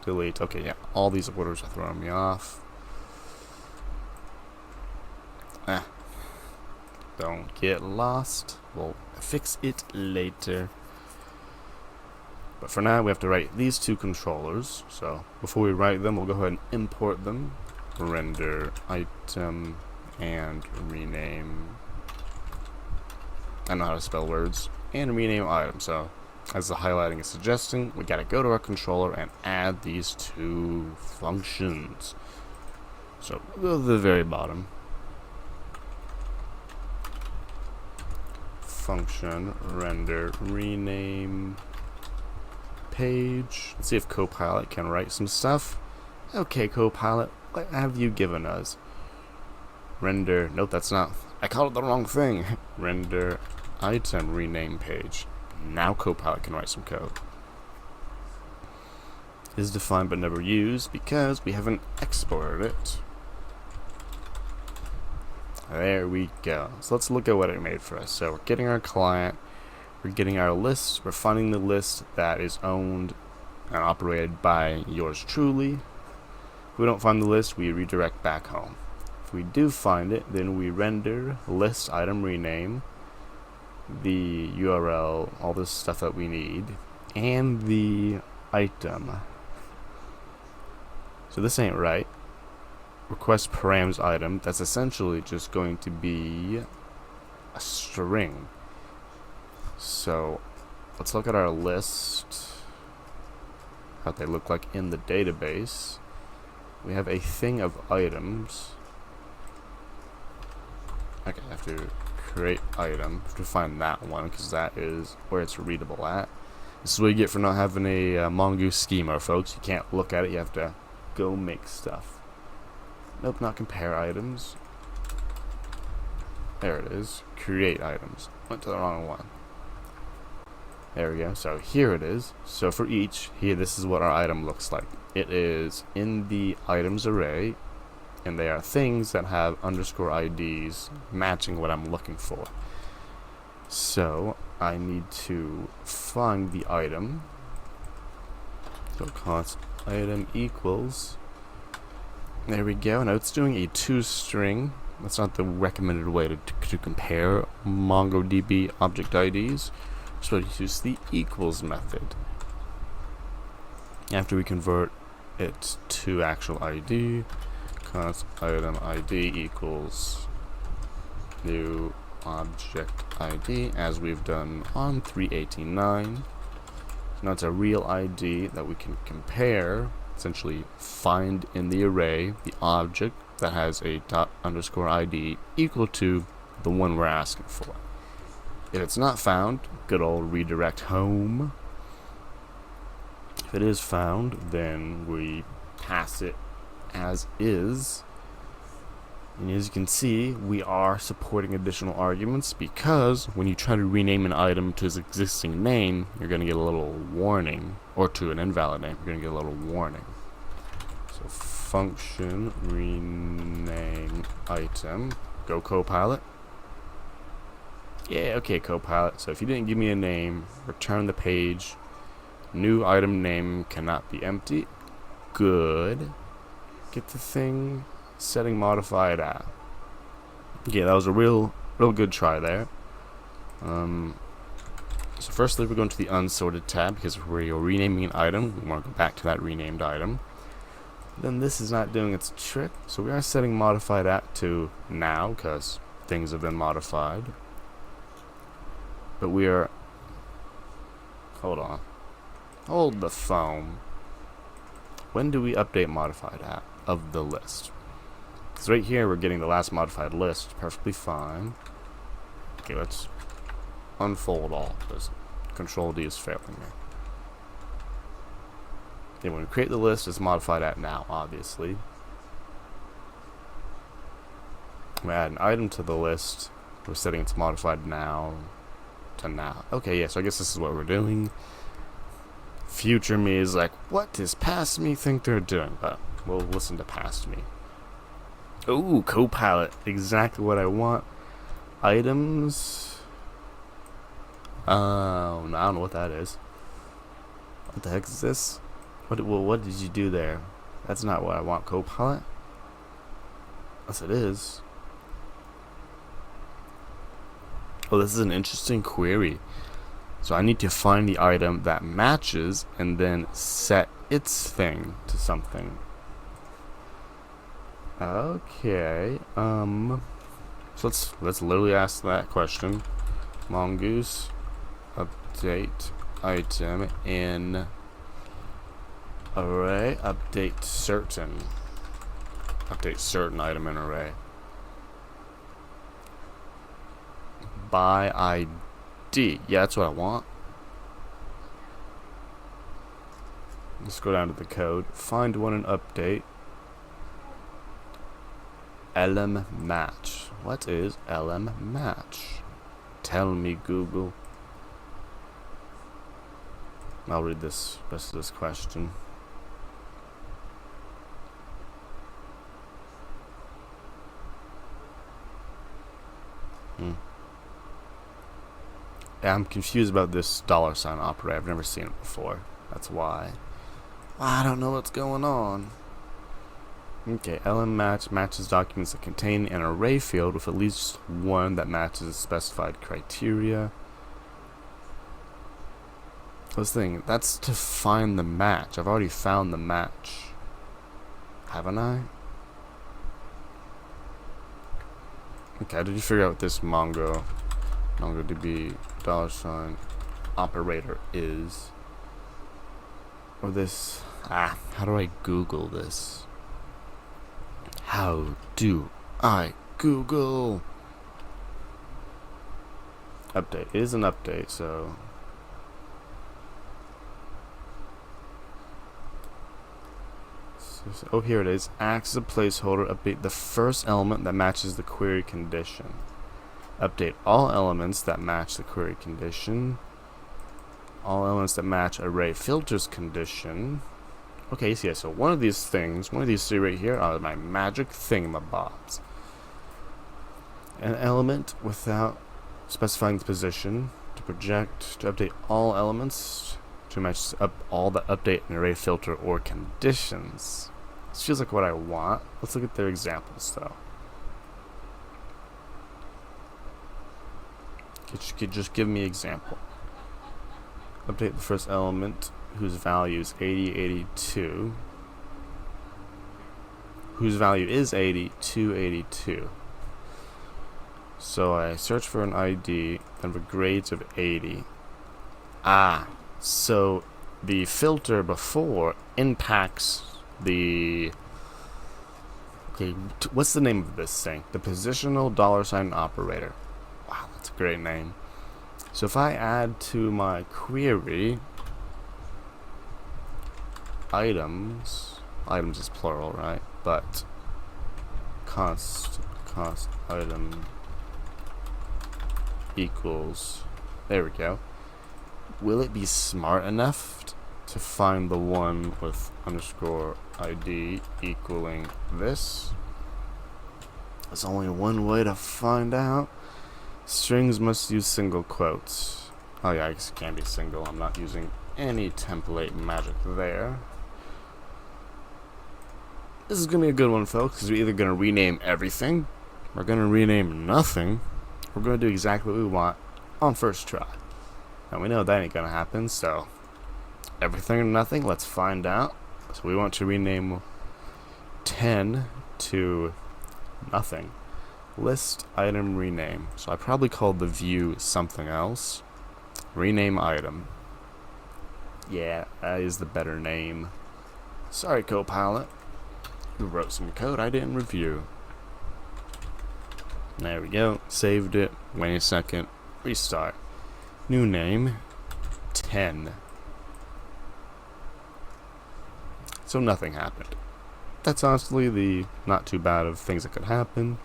delete. Okay, yeah, all these orders are throwing me off. Don't get lost. We'll fix it later. But for now, we have to write these two controllers. So before we write them, we'll go ahead and import them. Render item and rename. I know how to spell words. And rename item. So as the highlighting is suggesting, we gotta go to our controller and add these two functions. So we'll go to the very bottom. Function render rename page. Let's see if Copilot can write some stuff. Okay, Copilot, what have you given us? Render, nope, that's not, I called it the wrong thing. Render item rename page. Now Copilot can write some code. Is defined but never used because we haven't exported it. There we go. So let's look at what it made for us. So we're getting our client, we're getting our list, we're finding the list that is owned and operated by yours truly. If we don't find the list, we redirect back home. If we do find it, then we render list item rename, the URL, all this stuff that we need, and the item. So this ain't right. Request params item, that's essentially just going to be a string. So let's look at our list, how they look like in the database. We have a thing of items. Okay, I have to create item. I have to find that one because that is where it's readable at. This is what you get for not having a Mongoose schema, folks. You can't look at it, you have to go make stuff. Nope, not compare items. There it is. Create items. Went to the wrong one. There we go. So here it is. So for each, here this is what our item looks like. It is in the items array, and they are things that have underscore IDs matching what I'm looking for. So I need to find the item. So const item equals. There we go. Now it's doing a toString. That's not the recommended way to compare MongoDB object IDs. So we use the equals method. After we convert it to actual ID, const item ID equals new object ID, as we've done on 389. So now it's a real ID that we can compare, essentially find in the array the object that has a ._ID equal to the one we're asking for. If it's not found, good old redirect home. If it is found, then we pass it as is. And as you can see, we are supporting additional arguments, because when you try to rename an item to its existing name, you're going to get a little warning, or to an invalid name, you're going to get a little warning. So function rename item, go Copilot. Yeah, okay, Copilot. So if you didn't give me a name, return the page. New item name cannot be empty. Good. Get the thing. Setting modified at. Yeah, that was a real good try there. So firstly, we're going to the unsorted tab, because we're renaming an item. We want to go back to that renamed item. Then this is not doing its trick, so we are setting modified at to now, because things have been modified. But we are... Hold on. Hold the phone. When do we update modified at of the list? Because right here we're getting the last modified list perfectly fine. Okay, let's unfold all, because Control D is failing me. Okay, when we create the list, it's modified at now, obviously. We add an item to the list. We're setting its modified now to now. Okay, yeah, so I guess this is what we're doing. Future me is like, what does past me think they're doing? But we'll listen to past me. Ooh, Copilot. Exactly what I want. Items. Oh, no, I don't know what that is. What the heck is this? What did you do there? That's not what I want, Copilot. Yes, it is. Oh, this is an interesting query. So I need to find the item that matches and then set its thing to something. Okay. So let's literally ask that question. Mongoose update item in array, update certain item in array by ID. Yeah, that's what I want. Let's go down to the code, find one and update lm match. What is lm match? Tell me, Google. I'll read this rest of this question. Yeah, I'm confused about this $sign operator. I've never seen it before. That's why. I don't know what's going on. Okay, lm match matches documents that contain an array field with at least one that matches specified criteria. I was thinking, that's to find the match. I've already found the match. Haven't I? Okay, did you figure out what this MongoDB $sign operator is? Or this... how do I Google this? How do I Google? Update. It is an update, so... Oh, here it is. Acts as a placeholder. Update the first element that matches the query condition. Update all elements that match the query condition. All elements that match array filters condition. Okay, so yeah, so one of these things, one of these three right here are my magic thingamabobs. An element without specifying the position to project to update all elements to match up all the update and array filter or conditions. This feels like what I want. Let's look at their examples though. Could just give me an example. Update the first element whose value is 80, 82. Whose value is 80 to 82. So I search for an ID, then for grades of 80. So the filter before impacts the... Okay, what's the name of this thing? The positional $ operator. Wow, that's a great name. So if I add to my query items is plural, right? But cost item equals, there we go. Will it be smart enough to find the one with underscore ID equaling this? There's only one way to find out. Strings must use single quotes. Oh yeah, I guess it can be single. I'm not using any template magic there. This is going to be a good one, folks, because we're either going to rename everything, we're going to rename nothing, we're going to do exactly what we want on first try. And we know that ain't going to happen, so everything or nothing, let's find out. So we want to rename 10 to nothing. List item rename. So I probably called the view something else. Rename item. Yeah, that is the better name. Sorry, Copilot. You wrote some code I didn't review. There we go. Saved it. Wait a second. Restart. New name. 10. So nothing happened. That's honestly the not too bad of things that could happen.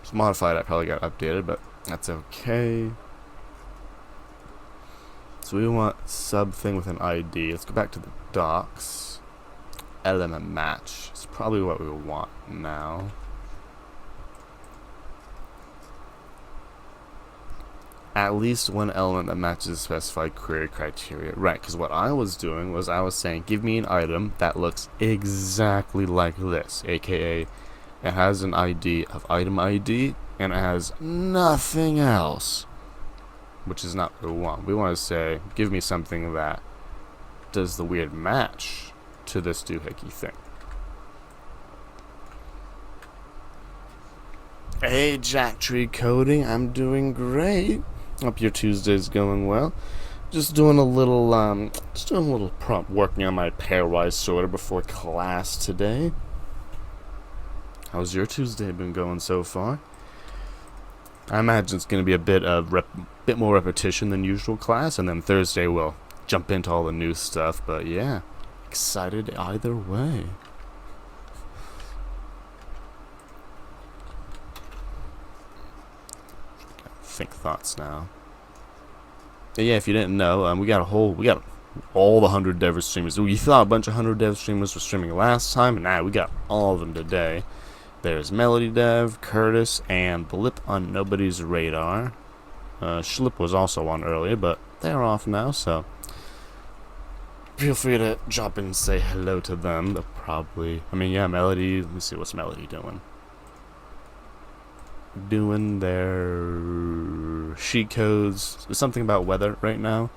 It's modified, I probably got updated, but that's okay. So we want sub thing with an ID. Let's go back to the docs. Element match. It's probably what we want now. At least one element that matches specified query criteria. Right, because what I was doing was I was saying, give me an item that looks exactly like this, aka it has an ID of item ID and it has nothing else, which is not what we want. We want to say, give me something that does the weird match to this doohickey thing. Hey, Jack Tree Coding, I'm doing great. Hope your Tuesday's going well. Just doing a little prompt working on my Pairwise Sorter before class today. How's your Tuesday been going so far? I imagine it's going to be a bit more repetition than usual class, and then Thursday we'll jump into all the new stuff. But yeah, excited either way. Think thoughts now. Yeah, if you didn't know, we got all the 100 dev streamers. We thought a bunch of 100 dev streamers were streaming last time, and now we got all of them today. There's Melody Dev, Curtis, and Blip on nobody's radar. Schlip was also on earlier, but they're off now, so feel free to drop in and say hello to them. They'll probably, Melody, let me see, what's Melody doing? Doing their sheet codes, something about weather right now.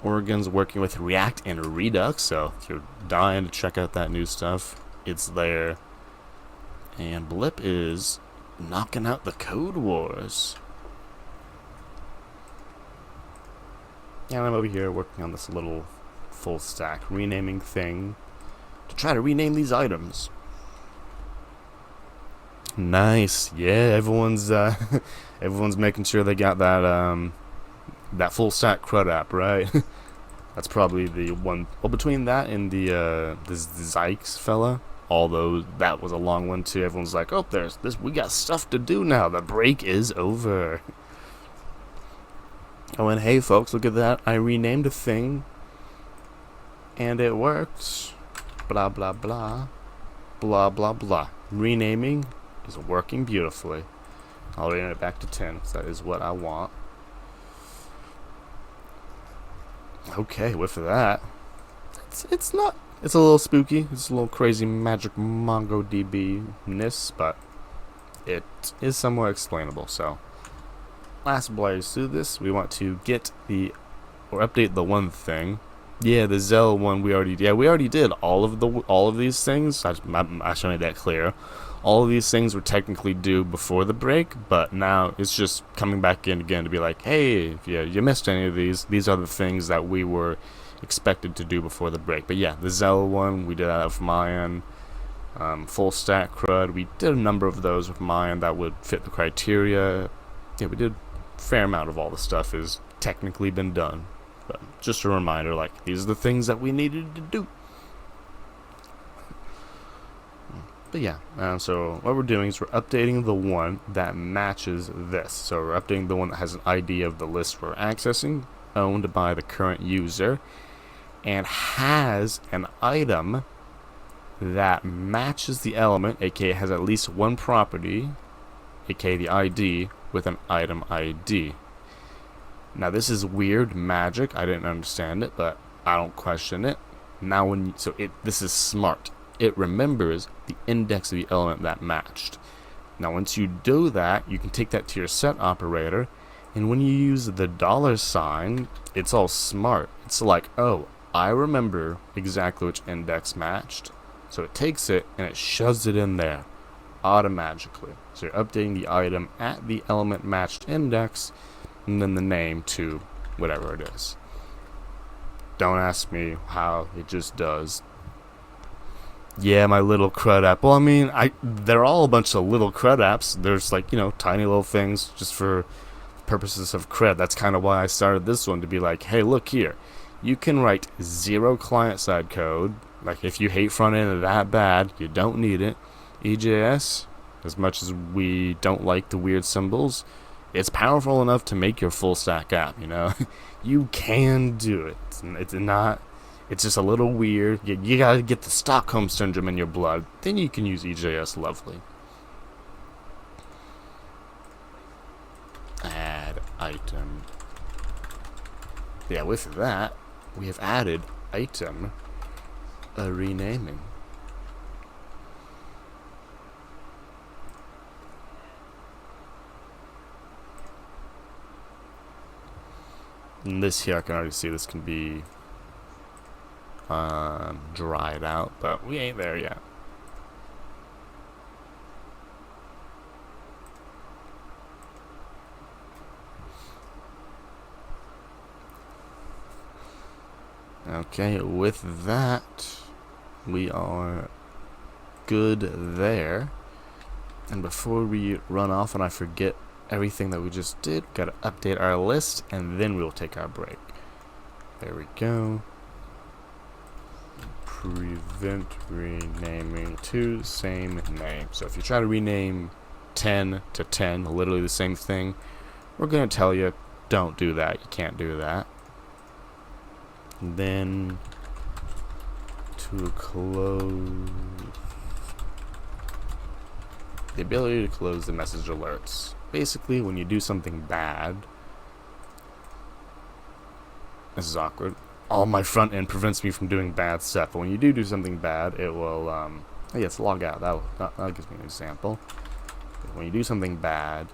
Oregon's working with React and Redux, so if you're dying to check out that new stuff, it's there. And Blip is knocking out the code wars. And I'm over here working on this little full stack renaming thing to try to rename these items. Nice, yeah. Everyone's making sure they got that full stack CRUD app, right? That's probably the one. Well, between that and the Zykes fella, although that was a long one too. Everyone's like, "Oh, there's this. We got stuff to do now. The break is over." Oh, and hey, folks, look at that! I renamed a thing, and it worked. blah blah blah, blah blah blah. Renaming is working beautifully. I'll rename it back to 10 because that is what I want. Okay, with that, it's not. It's a little spooky. It's a little crazy magic MongoDB-ness, but it is somewhat explainable. So, last blaze through this, we want to get the or update the one thing. Yeah, the Zell one we already did all of these things. I should make that clear. All of these things were technically due before the break, but now it's just coming back in again to be like, hey, if you missed any of these are the things that we were expected to do before the break. But yeah, the Zell one, we did that with Mayan. Full stack CRUD, we did a number of those with Mayan that would fit the criteria. Yeah, we did a fair amount of all the stuff is technically been done. But just a reminder, like, these are the things that we needed to do. But yeah, so what we're doing is we're updating the one that matches this. So we're updating the one that has an ID of the list we're accessing, owned by the current user, and has an item that matches the element, aka has at least one property, aka the ID, with an item ID. Now this is weird magic. I didn't understand it, but I don't question it. Now this is smart. It remembers the index of the element that matched. Now once you do that, you can take that to your set operator, and when you use the $, it's all smart. It's like, oh, I remember exactly which index matched. So it takes it and it shoves it in there automatically. So you're updating the item at the element matched index, and then the name to whatever it is. Don't ask me how, it just does. Yeah, my little CRUD app. Well, I mean, they're all a bunch of little CRUD apps. There's like, tiny little things just for purposes of CRUD. That's kind of why I started this one, to be like, hey, look here. You can write 0 client-side code. Like, if you hate front end that bad, you don't need it. EJS, as much as we don't like the weird symbols, it's powerful enough to make your full stack app, You can do it. It's just a little weird. You gotta get the Stockholm Syndrome in your blood. Then you can use EJS lovely. Add item. Yeah, with that, we have added item renaming. And this here, I can already see this can be dried out, but we ain't there yet. Okay, with that, we are good there. And before we run off and I forget everything that we just did, gotta update our list, and then we'll take our break. There we go. Prevent renaming to same name. So if you try to rename 10 to 10, literally the same thing, we're gonna tell you, don't do that. You can't do that. And then to close, the ability to close the message alerts. Basically, when you do something bad, this is awkward. All my front end prevents me from doing bad stuff, but when you do something bad, it will, yes, log out. That gives me an example. When you do something bad,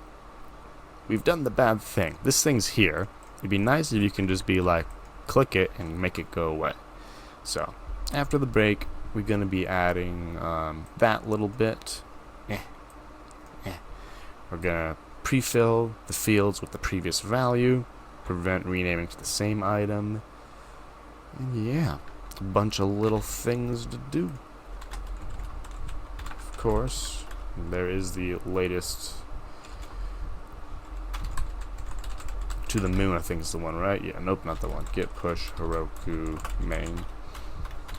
we've done the bad thing. This thing's here. It'd be nice if you can just be like, click it and make it go away. So, after the break, we're going to be adding that little bit. We're going to pre-fill the fields with the previous value, prevent renaming to the same item, and yeah, a bunch of little things to do. Of course, there is the latest to the moon, I think is the one, right? Yeah, nope, not the one. Git push Heroku main.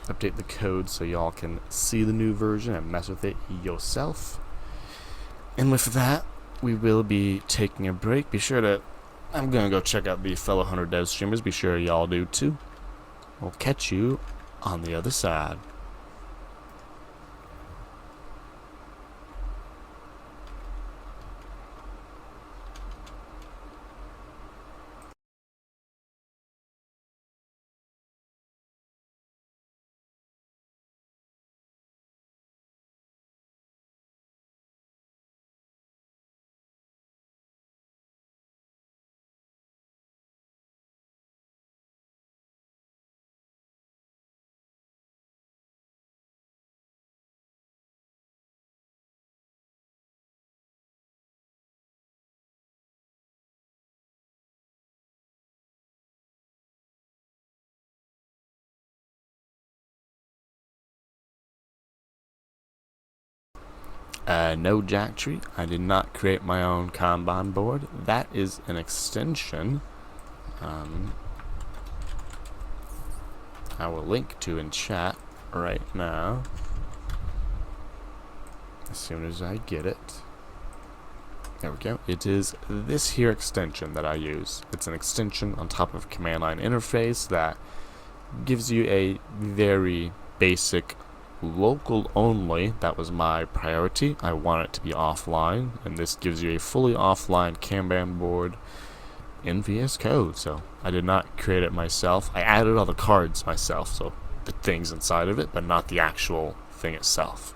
Update the code so y'all can see the new version and mess with it yourself. And with that, we will be taking a break. Be sure to, I'm gonna go check out the fellow 100 Dev streamers. Be sure y'all do too. We'll catch you on the other side. No, Jack Tree, I did not create my own Kanban board. That is an extension I will link to in chat right now as soon as I get it. There we go. It is this here extension that I use. It's an extension on top of a command line interface that gives you a very basic local only. That was my priority. I want it to be offline, and this gives you a fully offline Kanban board in VS Code. So I did not create it myself. I added all the cards myself, so the things inside of it, but not the actual thing itself.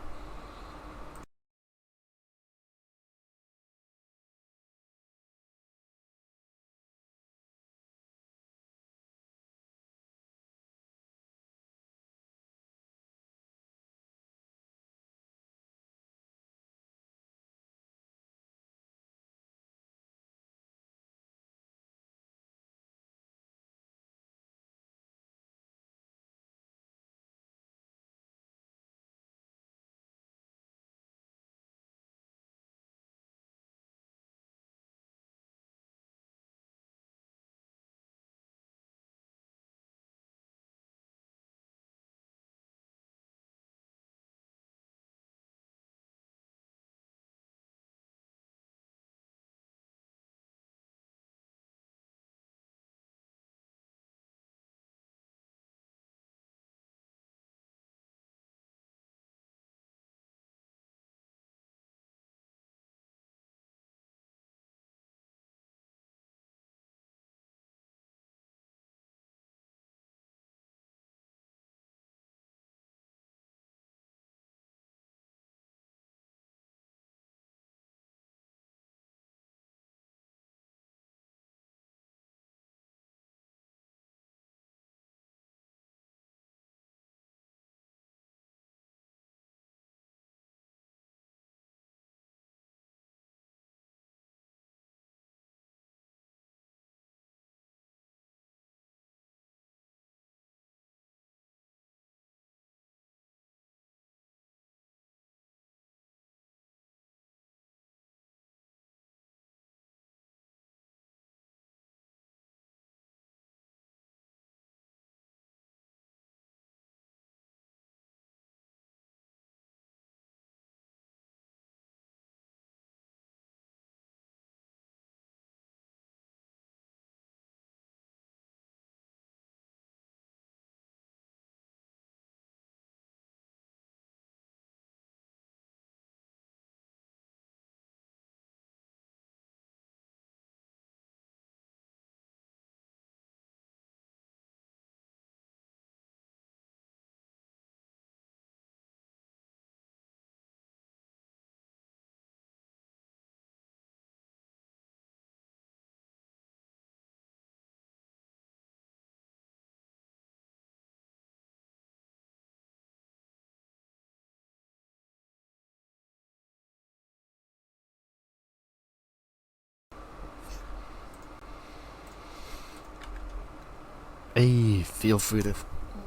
Hey, feel free to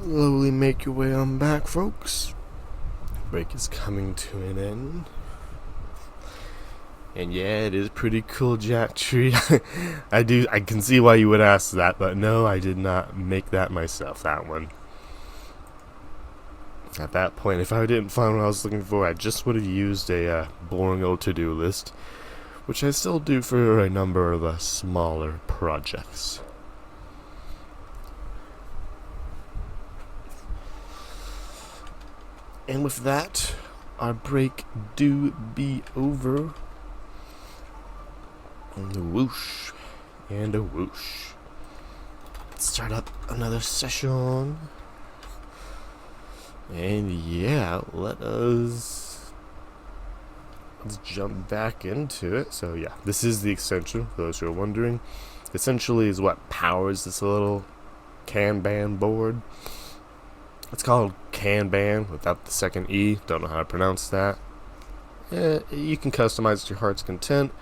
slowly make your way on back, folks. Break is coming to an end. And yeah, it is pretty cool, Jack Tree. I can see why you would ask that, but no, I did not make that myself, that one. At that point, if I didn't find what I was looking for, I just would have used a boring old to-do list, which I still do for a number of smaller projects. And with that, our break do be over. And a whoosh. And a whoosh. Let's start up another session. And yeah, let's jump back into it. So yeah, this is the extension, for those who are wondering. Essentially is what powers this little Kanban board. It's called Kanban without the second E. Don't know how to pronounce that. You can customize it to your heart's content.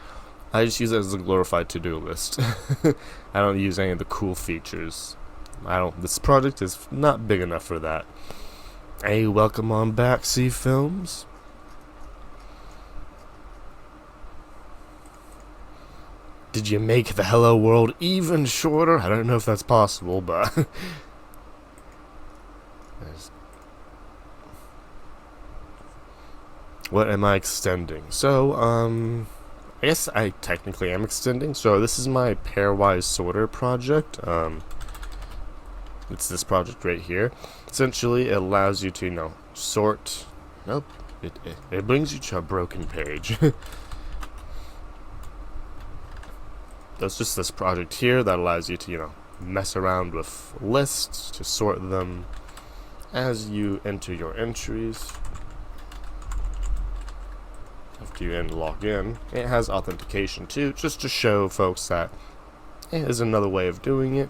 I just use it as a glorified to-do list. I don't use any of the cool features. This project is not big enough for that. Hey, welcome on back, C Films. Did you make the hello world even shorter? I don't know if that's possible, but what am I extending? So, I guess I technically am extending. So this is my Pairwise Sorter project. It's this project right here. Essentially, it allows you to, sort. Nope. It brings you to a broken page. That's just this project here that allows you to, mess around with lists, to sort them as you enter your entries. After you log in, it has authentication too, just to show folks that it is another way of doing it.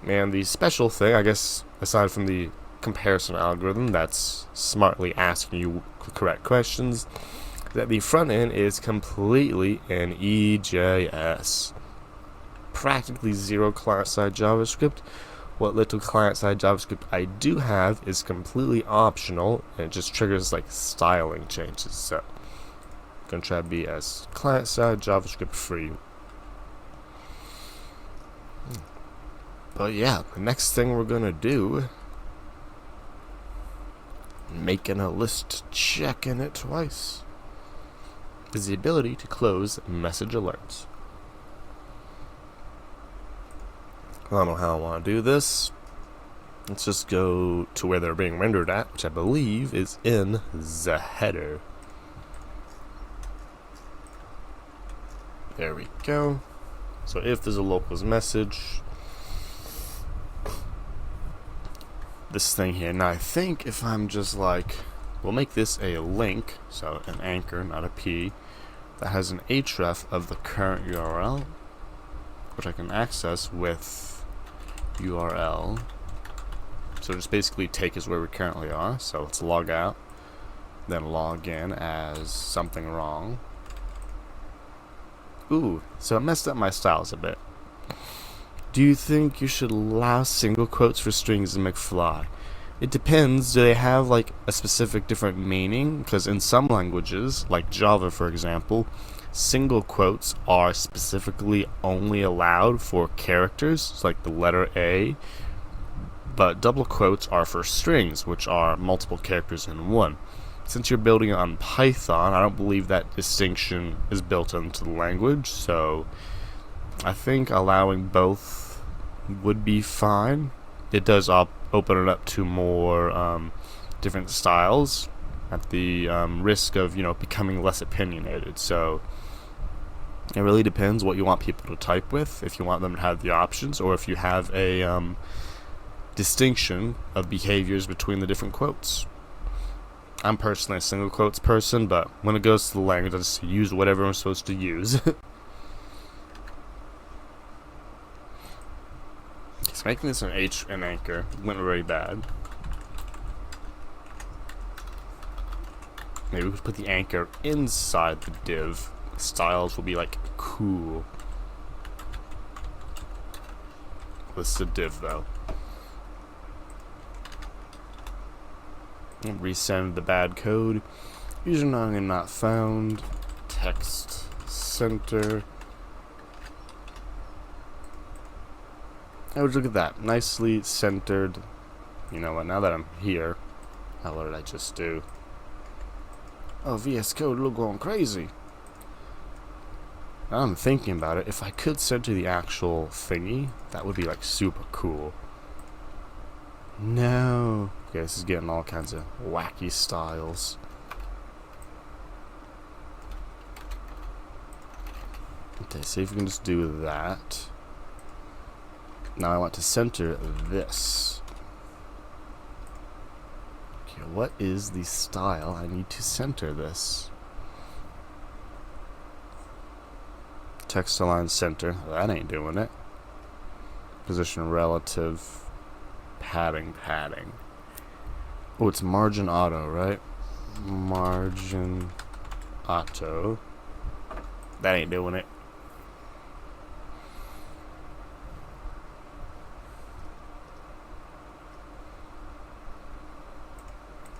And the special thing, I guess, aside from the comparison algorithm that's smartly asking you correct questions, that the front end is completely in EJS. Practically zero client-side JavaScript. What little client-side JavaScript I do have is completely optional, and it just triggers like styling changes. So I'm gonna try to be as client-side JavaScript free. But yeah, the next thing we're gonna do, making a list, checking it twice, is the ability to close message alerts. I don't know how I want to do this. Let's just go to where they're being rendered at, which I believe is in the header. There we go. So if there's a locals message, this thing here. Now I think if I'm just like, we'll make this a link, so an anchor, not a P, that has an href of the current URL, which I can access with URL. So just basically take us where we currently are. So let's log out, then log in as something wrong. Ooh, so it messed up my styles a bit. Do you think you should allow single quotes for strings in McFly? It depends. Do they have like a specific different meaning? Because in some languages, like Java for example, single quotes are specifically only allowed for characters, like the letter A, but double quotes are for strings, which are multiple characters in one. Since you're building it on Python, I don't believe that distinction is built into the language, so I think allowing both would be fine. It does open it up to more different styles at the risk of, becoming less opinionated. So it really depends what you want people to type with, if you want them to have the options, or if you have a distinction of behaviors between the different quotes. I'm personally a single quotes person, but when it goes to the language, I just use whatever I'm supposed to use. So making this an anchor went really bad. Maybe we could put the anchor inside the div. Styles will be like cool. This is a div though. And resend the bad code. Username not found. Text center. Oh, look at that. Nicely centered. You know what? Now that I'm here, what did I just do? Oh, VS Code, look, going crazy. Now I'm thinking about it. If I could center the actual thingy, that would be like super cool. No. Okay, this is getting all kinds of wacky styles. Okay, see if we can just do that. Now I want to center this. Okay, what is the style I need to center this? Text align center. That ain't doing it. Position relative. Padding. Oh, it's margin auto, right? Margin auto. That ain't doing it.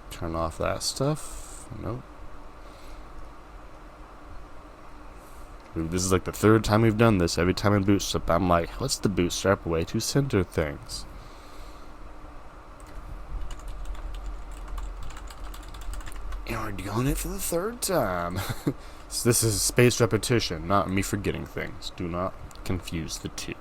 Turn off that stuff. Nope. This is like the third time we've done this. Every time in Bootstrap, I'm like, what's the Bootstrap way to center things? And we're doing it for the third time. So this is spaced repetition, not me forgetting things. Do not confuse the two.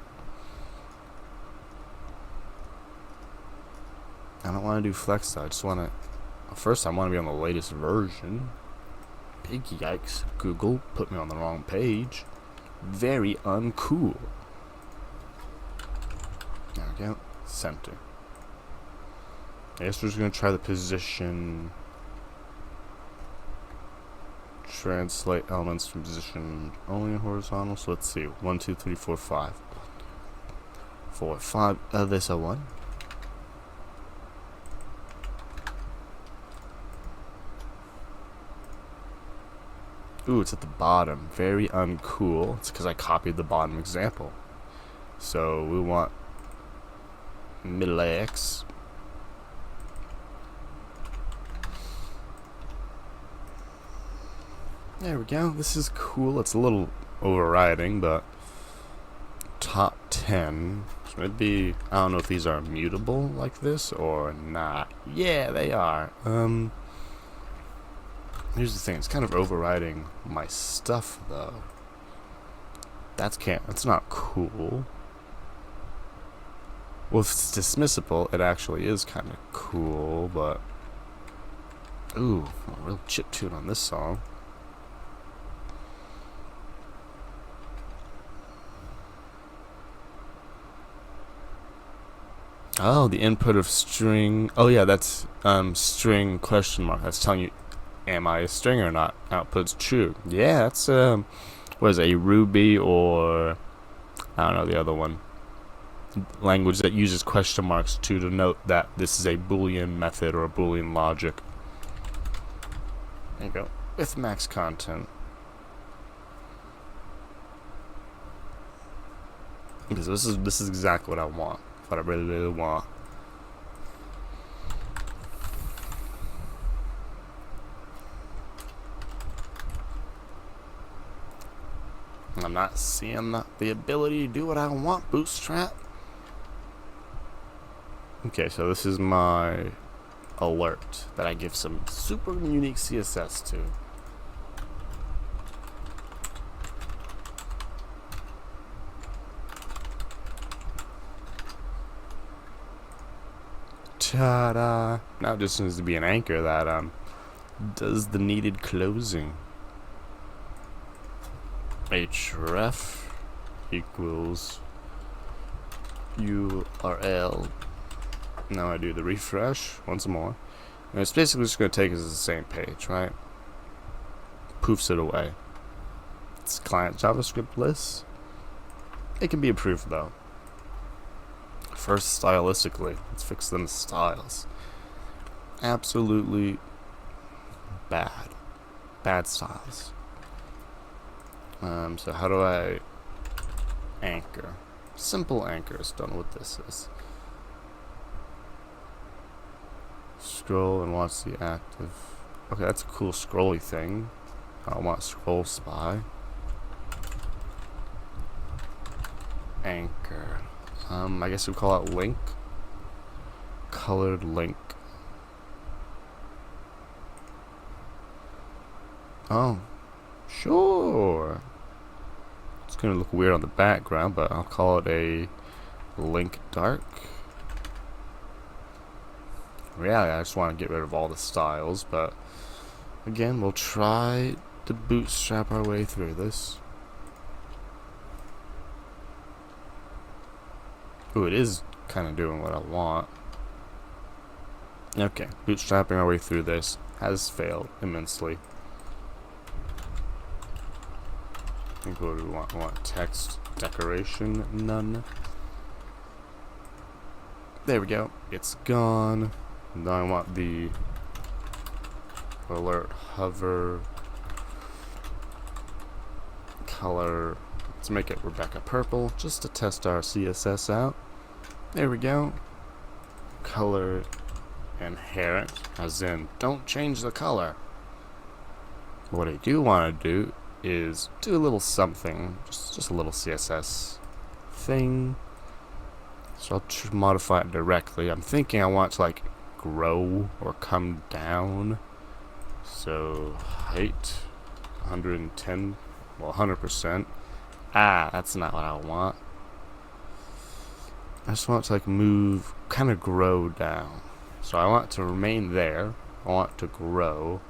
I don't want to do flex though. I just want to... First, I want to be on the latest version. Big yikes. Google put me on the wrong page. Very uncool. There we go. Center. I guess we're just going to try the position. Translate elements from position only horizontal. So let's see. 1, 2, 3, 4, 5. 4, 5. This a 1. Ooh, it's at the bottom. Very uncool. It's because I copied the bottom example. So we want middle X. There we go. This is cool. It's a little overriding, but top 10. So it'd be, I don't know if these are mutable like this or not. Yeah, they are. Here's the thing. It's kind of overriding my stuff, though. That's not cool. Well, if it's dismissible, it actually is kind of cool, but... Ooh, a real chiptune on this song. Oh, the input of string... Oh, yeah, that's string question mark. That's telling you, am I a string or not? Output's true. Yeah, that's, what is it, a Ruby or... I don't know, the other one. Language that uses question marks to denote that this is a Boolean method or a Boolean logic. There you go. With max content. Because this is exactly what I want. What I really, really want. I'm not seeing the ability to do what I want, Bootstrap. Okay, so this is my alert that I give some super unique CSS to. Ta-da! Now it just needs to be an anchor that does the needed closing. href equals URL. Now I do the refresh once more. And it's basically just going to take us to the same page, right? Poofs it away. It's client JavaScript list. It can be improved though. First, stylistically, let's fix them styles. Absolutely bad styles. So how do I anchor? Simple anchors. Don't know what this is. Scroll and watch the active. Okay, that's a cool scrolly thing. I want scroll spy. Anchor. I guess we call it link. Colored link. Oh, sure. It's gonna look weird on the background, but I'll call it a link dark. Really, I just want to get rid of all the styles, but again, we'll try to bootstrap our way through this. Ooh, it is kind of doing what I want. Okay, bootstrapping our way through this has failed immensely. I think what do we want? We want text decoration, none. There we go. It's gone. Now I want the alert hover color. Let's make it Rebecca purple just to test our CSS out. There we go. Color inherent, as in don't change the color. What I do want to do is do a little something, just a little CSS thing. So I'll modify it directly. I'm thinking I want to like grow or come down. So height 110, well 100%. That's not what I want. I just want to like move, kind of grow down. So I want it to remain there. I want it to grow.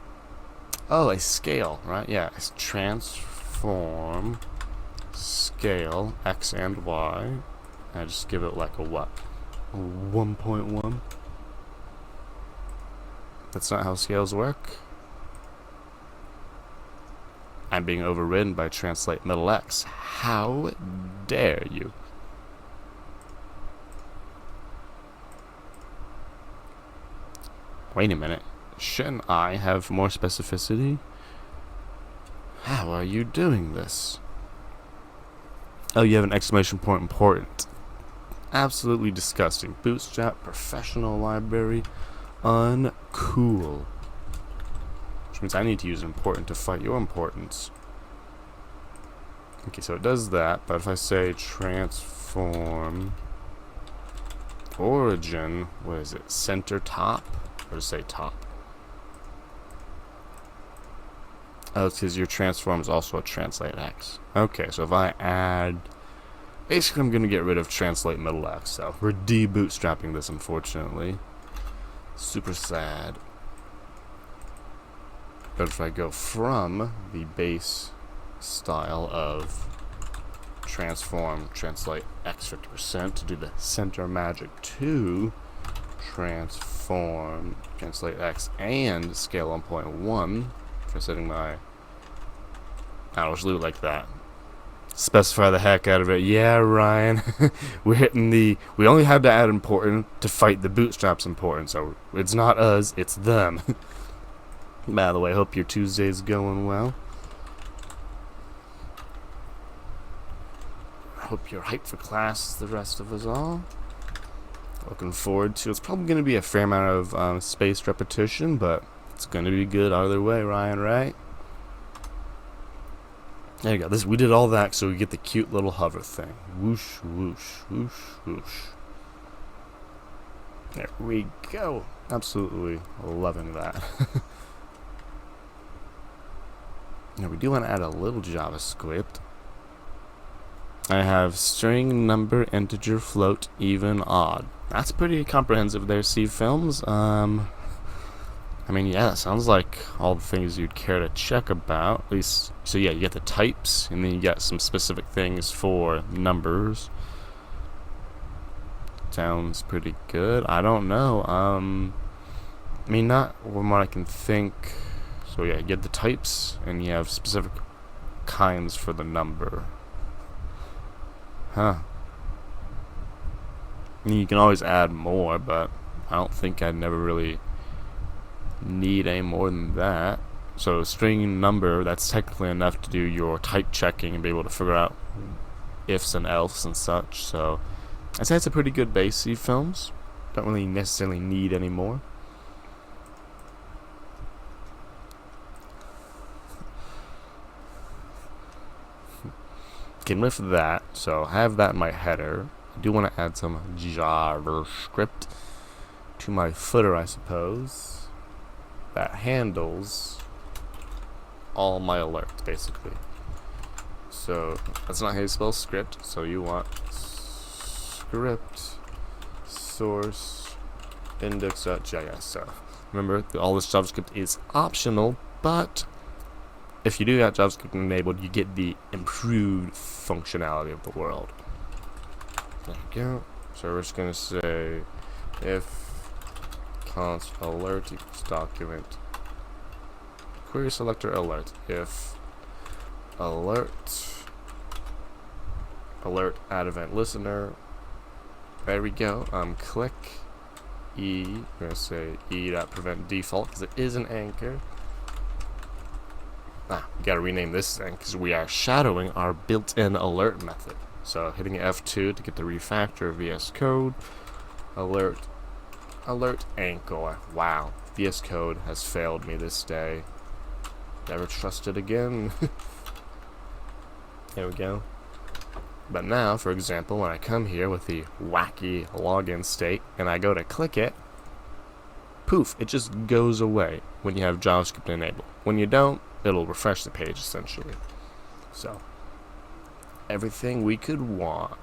Oh, a scale, right? Yeah, it's transform scale X and Y. I just give it like a what? 1.1. That's not how scales work. I'm being overridden by translate middle X. How dare you? Wait a minute. Shouldn't I have more specificity? How are you doing this? Oh, you have an exclamation point important. Absolutely disgusting. Bootstrap professional library. Uncool. Which means I need to use important to fight your importance. Okay, so it does that, but if I say transform origin, what is it? Center top? Or just say top? Oh, it's because your transform is also a translate X. Okay, so if I add... Basically, I'm going to get rid of translate middle X, so we're de-bootstrapping this, unfortunately. Super sad. But if I go from the base style of transform, translate X 50% to do the center magic to transform, translate X, and scale 1.1 for setting my... I don't know, just leave it like that. Specify the heck out of it. Yeah, Ryan. We're hitting the... We only had to add important to fight the bootstraps important, so it's not us, it's them. By the way, hope your Tuesday's going well. I hope you're hyped for class, the rest of us all. Looking forward to... It's probably going to be a fair amount of spaced repetition, but it's going to be good either way, Ryan, right? There you go. We did all that so we get the cute little hover thing. Whoosh, whoosh, whoosh, whoosh. There we go. Absolutely loving that. Now we do want to add a little JavaScript. I have string, number, integer, float, even, odd. That's pretty comprehensive there, C Films. I mean, yeah, that sounds like all the things you'd care to check about. At least, so yeah, you get the types, and then you get some specific things for numbers. Sounds pretty good. I don't know. I mean, not from what I can think. So yeah, you get the types, and you have specific kinds for the number. Huh. I mean, you can always add more, but I don't think I'd never really need any more than that. So string number, that's technically enough to do your type checking and be able to figure out ifs and else and such. So I'd say it's a pretty good base, C Films. Don't really necessarily need any more. Getting rid of that, so I have that in my header. I do want to add some JavaScript to my footer, I suppose, that handles all my alerts, basically. So that's not how you spell script, so you want script source index.js. So remember, all this JavaScript is optional, but if you do got JavaScript enabled, you get the improved functionality of the world. There you go. So we're just going to say if const alert equals document query selector alert, if alert add event listener. There we go. Click E. We're going to say e.prevent default because it is an anchor. We gotta rename this thing because we are shadowing our built-in alert method. So hitting F2 to get the refactor VS Code. Alert anchor. Wow, VS Code has failed me this day. Never trust it again. There we go. But now, for example, when I come here with the wacky login state and I go to click it, poof, it just goes away when you have JavaScript enabled. When you don't, it'll refresh the page essentially. So, everything we could want.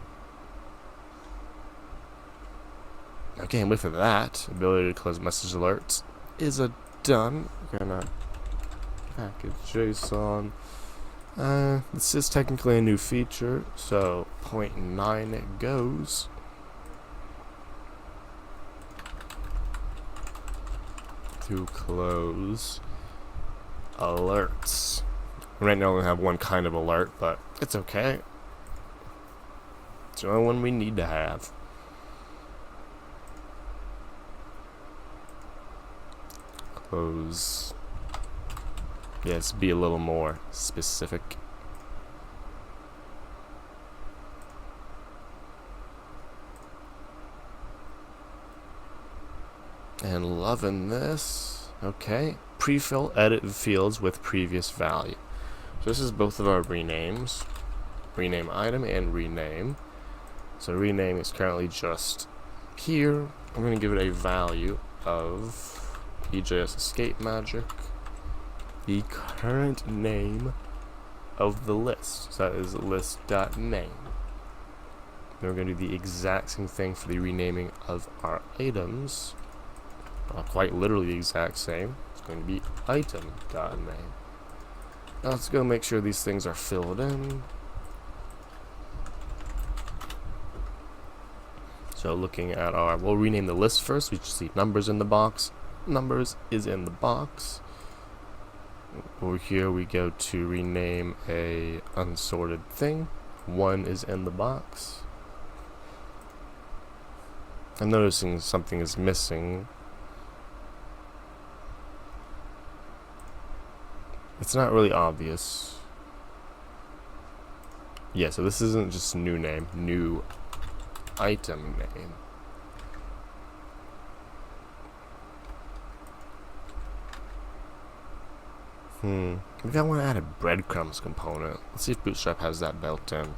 Okay, and with that, ability to close message alerts is a done. We're gonna package JSON. This is technically a new feature, so 0.9 it goes. To close alerts. Right now we have one kind of alert, but it's okay. It's the only one we need to have. Close. Yes, be a little more specific. And loving this. Okay. Pre-fill edit fields with previous value. So this is both of our renames. Rename item and rename. So rename is currently just here. I'm going to give it a value of EJS Escape Magic, the current name of the list. So that is list.name. Then we're going to do the exact same thing for the renaming of our items. Quite literally the exact same. It's going to be item.name. Now let's go make sure these things are filled in. So looking at our, we'll rename the list first. We just see numbers in the box. Numbers is in the box. Over here we go to rename a unsorted thing. 1 is in the box. I'm noticing something is missing. It's not really obvious. Yeah, so this isn't just new name, new item name. Maybe I want to add a breadcrumbs component. Let's see if Bootstrap has that built in.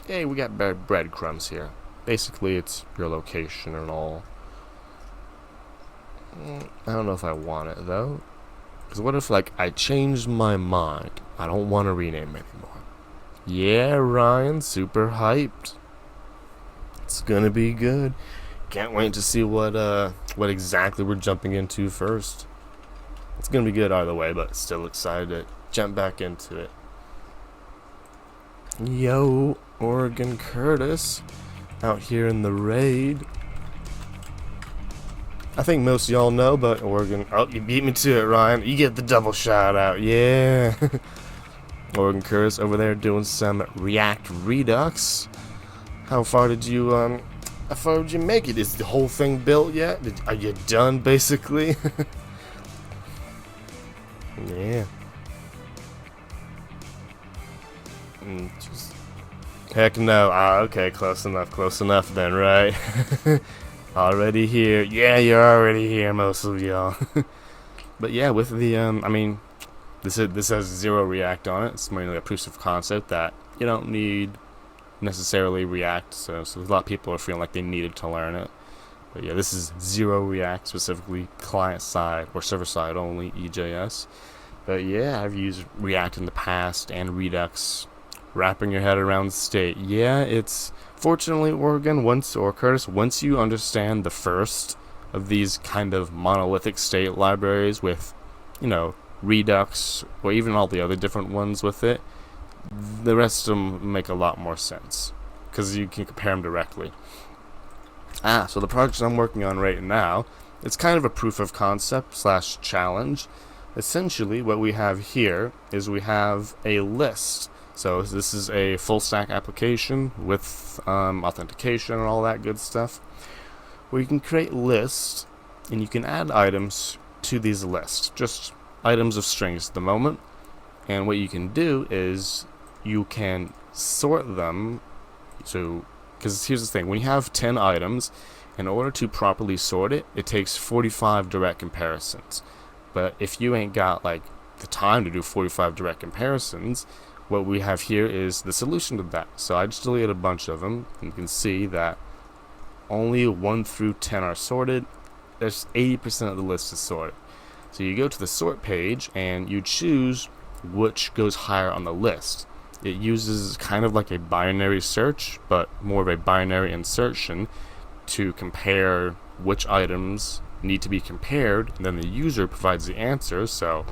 Hey, we got breadcrumbs here. Basically, it's your location and all. I don't know if I want it though. Because what if, like, I changed my mind? I don't want to rename anymore. Yeah, Ryan, super hyped. It's gonna be good. Can't wait to see what exactly we're jumping into first. It's gonna be good either way, but still excited to jump back into it. Yo, Oregon Curtis, out here in the raid. I think most of y'all know, but Oregon. Oh, you beat me to it, Ryan. You get the double shout out, yeah. Oregon Curtis over there doing some React Redux. How far did you make it? Is the whole thing built yet? Are you done, basically? Yeah. Heck no. Okay, close enough then, right? Already here. Yeah, you're already here, most of y'all. But yeah, with the, I mean, this has 0 React on it. It's mainly a proof of concept that you don't need necessarily React, so a lot of people are feeling like they needed to learn it. But yeah, this is 0 React, specifically client side or server side only, EJS. But yeah, I've used React in the past and Redux. Wrapping your head around the state. Yeah, it's fortunately Oregon Curtis, once you understand the first of these kind of monolithic state libraries with, you know, Redux or even all the other different ones with it, the rest of them make a lot more sense because you can compare them directly. So the project I'm working on right now, it's kind of a proof of concept / challenge. Essentially, what we have here is we have a list. So this is a full stack application with authentication and all that good stuff, where you can create lists and you can add items to these lists, just items of strings at the moment. And what you can do is you can sort them. So, because here's the thing, when you have 10 items, in order to properly sort it, it takes 45 direct comparisons. But if you ain't got like the time to do 45 direct comparisons, what we have here is the solution to that. So I just deleted a bunch of them. You can see that only 1 through 10 are sorted. There's 80% of the list is sorted. So you go to the sort page and you choose which goes higher on the list. It uses kind of like a binary search, but more of a binary insertion to compare which items need to be compared, and then the user provides the answer. So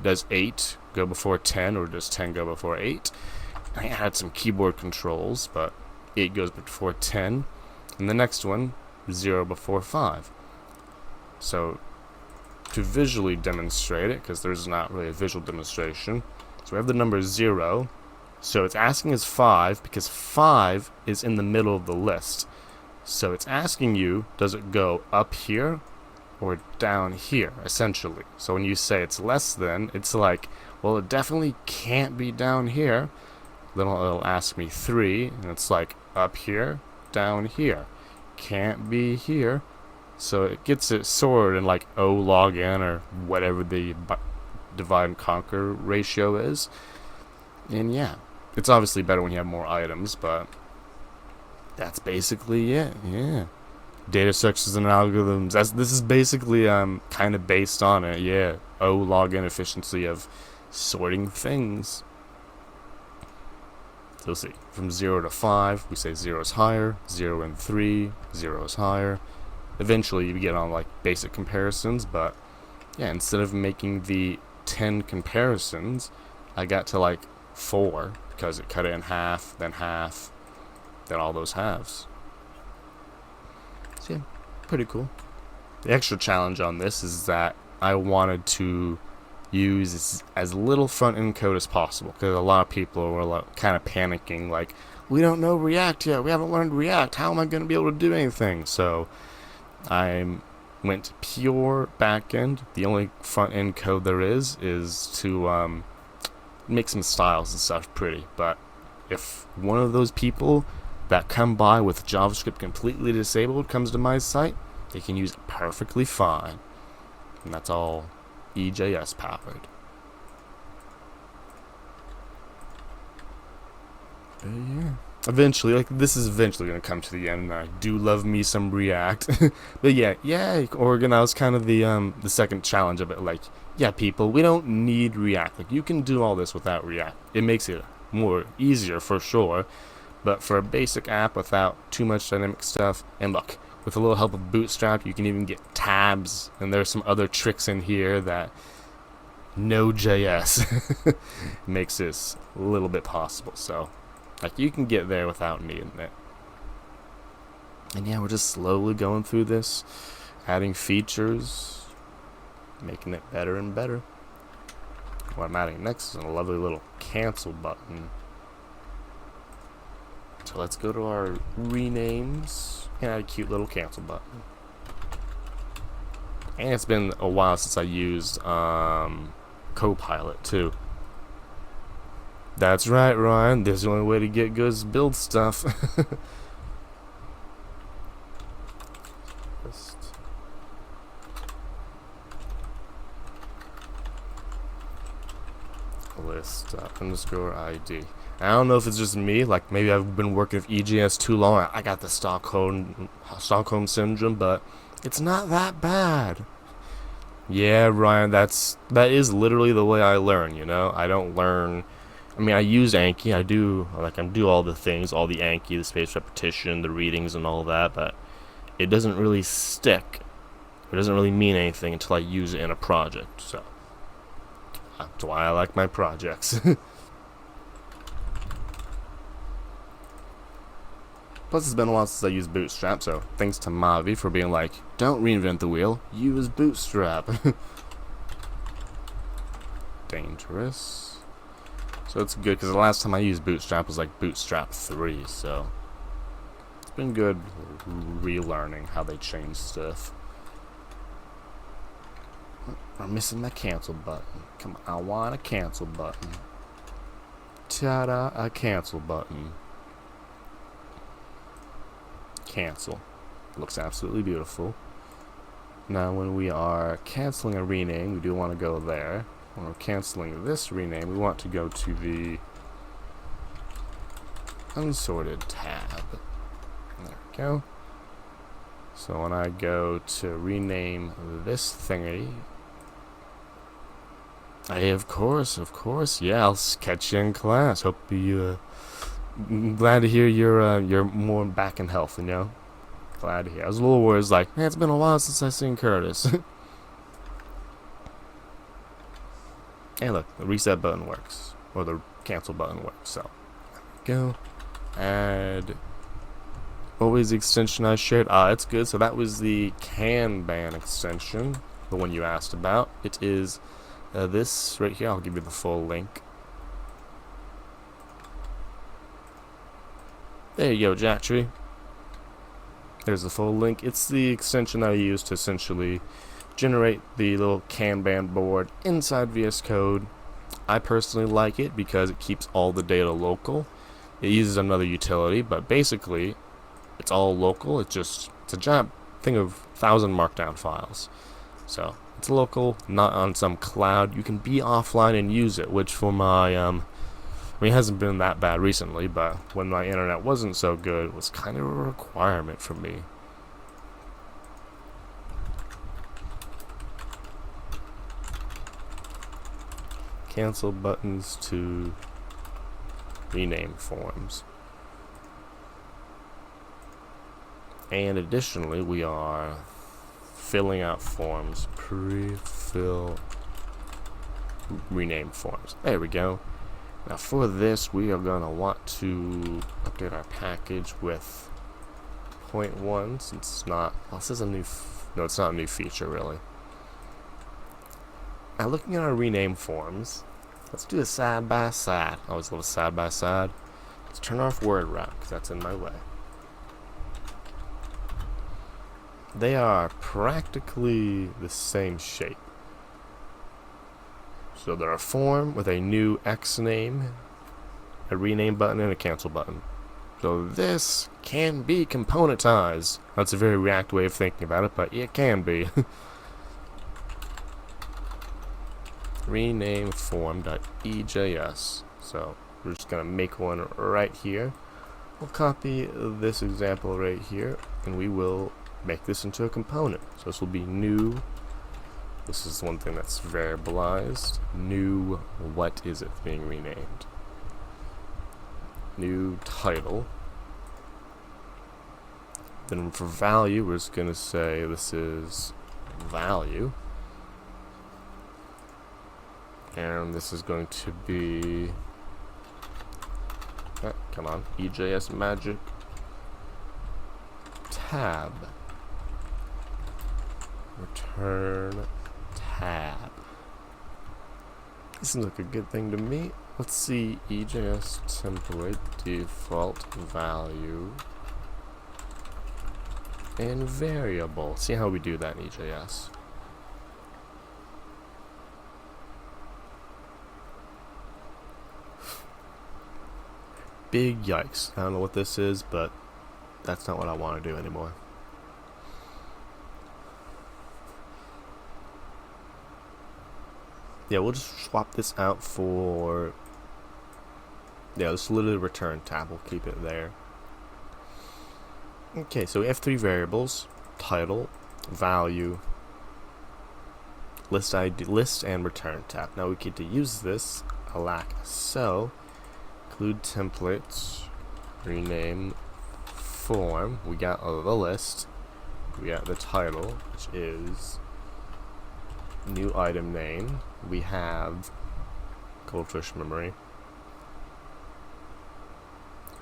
does 8 go before 10, or does 10 go before 8? I added some keyboard controls, but 8 goes before 10, and the next one, 0 before 5. So to visually demonstrate it, because there's not really a visual demonstration, so we have the number 0, so it's asking us 5 because 5 is in the middle of the list. So it's asking you, does it go up here or down here, essentially. So when you say it's less than, it's like, well, it definitely can't be down here. Then it'll ask me 3, and it's like up here, down here. Can't be here. So it gets it sorted in like O log n, or whatever the divide and conquer ratio is. And yeah, it's obviously better when you have more items, but that's basically it. Yeah, data structures and algorithms. This is basically kind of based on it. Yeah, O log n efficiency of sorting things. So we'll see, from 0 to 5, we say 0 is higher, 0 and 3, 0 is higher. Eventually you get on like basic comparisons, but yeah, instead of making the 10 comparisons, I got to like 4 because it cut it in half, then all those halves. So yeah, pretty cool. The extra challenge on this is that I wanted to use as little front-end code as possible, because a lot of people were kind of panicking, like, we don't know React yet, we haven't learned React, how am I going to be able to do anything? So I went to pure backend. The only front-end code there is to make some styles and stuff pretty. But if one of those people that come by with JavaScript completely disabled comes to my site, they can use it perfectly fine. And that's all EJS powered. But yeah, eventually, like, this is eventually going to come to the end, and I do love me some React. But yeah, Oregon, that was kind of the second challenge of it. Like, yeah, people, we don't need React. Like, you can do all this without React. It makes it more easier for sure, but for a basic app without too much dynamic stuff, and look, with a little help of Bootstrap, you can even get tabs, and there's some other tricks in here that Node.js makes this a little bit possible. So, like, you can get there without needing it. And yeah, we're just slowly going through this, adding features, making it better and better. What I'm adding next is a lovely little cancel button. So let's go to our renames and add a cute little cancel button. And it's been a while since I used Copilot too. That's right, Ryan. There's the only way to get good is build stuff. List underscore ID. I don't know if it's just me, like maybe I've been working with EJS too long. I got the Stockholm syndrome, but it's not that bad. Yeah, Ryan, that is literally the way I learn, you know? I don't learn, I mean, I use Anki, I do all the things, all the Anki, the spaced repetition, the readings and all that, but it doesn't really stick. It doesn't really mean anything until I use it in a project, so that's why I like my projects. Plus, it's been a while since I used Bootstrap, so thanks to Mavi for being like, don't reinvent the wheel, use Bootstrap. Dangerous. So it's good, because the last time I used Bootstrap was like Bootstrap 3, so it's been good relearning how they change stuff. I'm missing my cancel button. Come on, I want a cancel button. Ta-da, a cancel button. Cancel. Looks absolutely beautiful. Now when we are canceling a rename, we do want to go there. When we're canceling this rename, we want to go to the unsorted tab. There we go. So when I go to rename this thingy, hey, of course, yeah, I'll catch you in class. Hope you, glad to hear you're more back in health, you know? Glad to hear. I was a little worried, like, man, it's been a while since I seen Curtis. Hey, look, the reset button works, or the cancel button works, so, go, add, what was the extension I shared? It's good, so that was the Kanban extension, the one you asked about. It is this right here. I'll give you the full link. There you go, Jatry. There's the full link. It's the extension I use to essentially generate the little Kanban board inside VS Code. I personally like it because it keeps all the data local. It uses another utility, but basically it's all local. It's a giant thing of 1,000 markdown files. So it's local, not on some cloud. You can be offline and use it, which for my I mean, it hasn't been that bad recently, but when my internet wasn't so good, it was kind of a requirement for me. Cancel buttons to rename forms. And additionally, we are filling out forms. Pre-fill rename forms. There we go. Now for this, we are going to want to update our package with 0.1 since it's not, well, this is a new, no, it's not a new feature really. Now looking at our rename forms, let's do a side by side. I always love a side by side. Let's turn off word wrap because that's in my way. They are practically the same shape. So they're a form with a new X name, a rename button, and a cancel button. So this can be componentized. That's a very React way of thinking about it, but it can be. Rename form.ejs. So we're just going to make one right here. We'll copy this example right here, and we will make this into a component. So this will be new. This is one thing that's variablized. New, what is it being renamed? New title. Then for value, we're just going to say this is value. And this is going to be, come on, EJS magic tab. Return tab. This seems like a good thing to me. Let's see, EJS template default value and variable. See how we do that in EJS. Big yikes. I don't know what this is, but that's not what I want to do anymore. Yeah, we'll just swap this out for, yeah, this literally return tab. We'll keep it there. Okay, so we have three variables: title, value, list ID, list, and return tab. Now we get to use this like so. Include templates, rename form. We got the list. We got the title, which is new item name. We have goldfish memory.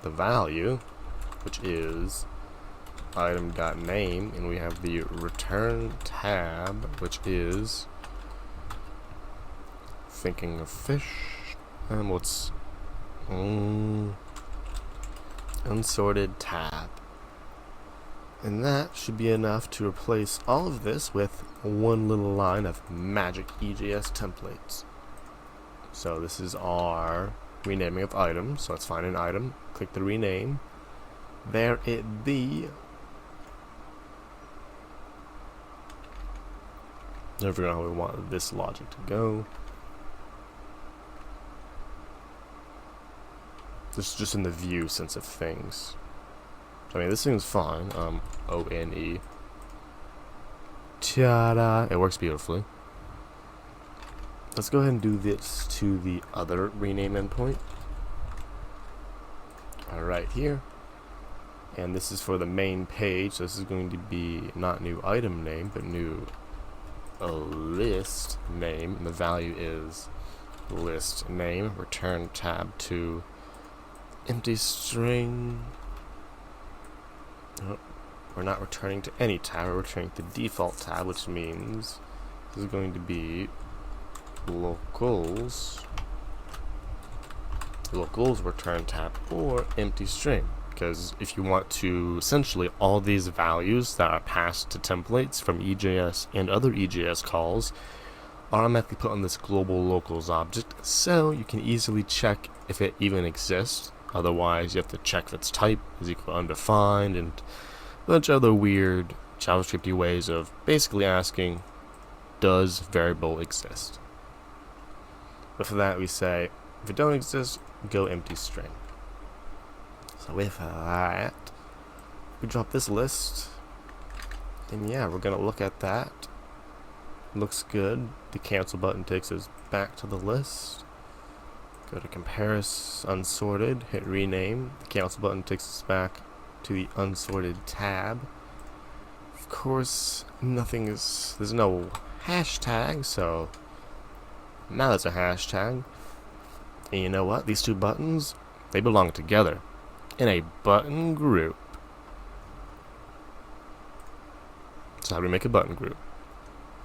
The value, which is item.name, and we have the return tab, which is thinking of fish. And what's unsorted tab. And that should be enough to replace all of this with one little line of magic EJS templates. So this is our renaming of items. So let's find an item, click the rename. There it be. Now figure out how we want this logic to go. This is just in the view sense of things. I mean, this thing's fine. O-N-E. Ta-da! It works beautifully. Let's go ahead and do this to the other rename endpoint. Right here. And this is for the main page. So this is going to be not new item name, but new list name. And the value is list name. Return tab to empty string. Oh, we're not returning to any tab. We're returning to default tab, which means this is going to be locals return tab or empty string, because if you want to essentially all these values that are passed to templates from EJS and other EJS calls are automatically put on this global locals object, so you can easily check if it even exists. Otherwise you have to check if its type is equal to undefined and a bunch of other weird JavaScripty ways of basically asking, does variable exist? But for that we say, if it don't exist, go empty string. So with that, we drop this list, and yeah, we're gonna look at that. Looks good. The cancel button takes us back to the list. Go to comparison unsorted, hit rename. The cancel button takes us back to the unsorted tab. Of course, there's no hashtag, so now there's a hashtag. And you know what? These two buttons, they belong together in a button group. So how do we make a button group?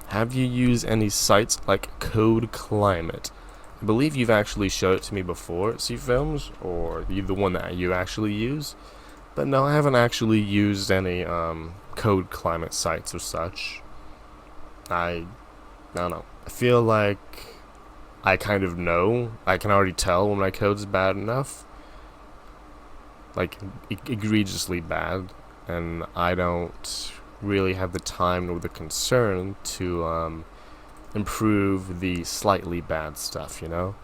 Have you used any sites like Code Climate? I believe you've actually showed it to me before, C-Films, or the one that you actually use. But no, I haven't actually used any Code Climate sites or such. I don't know. I feel like I kind of know. I can already tell when my code's bad enough. Like, egregiously bad. And I don't really have the time nor the concern to improve the slightly bad stuff, you know?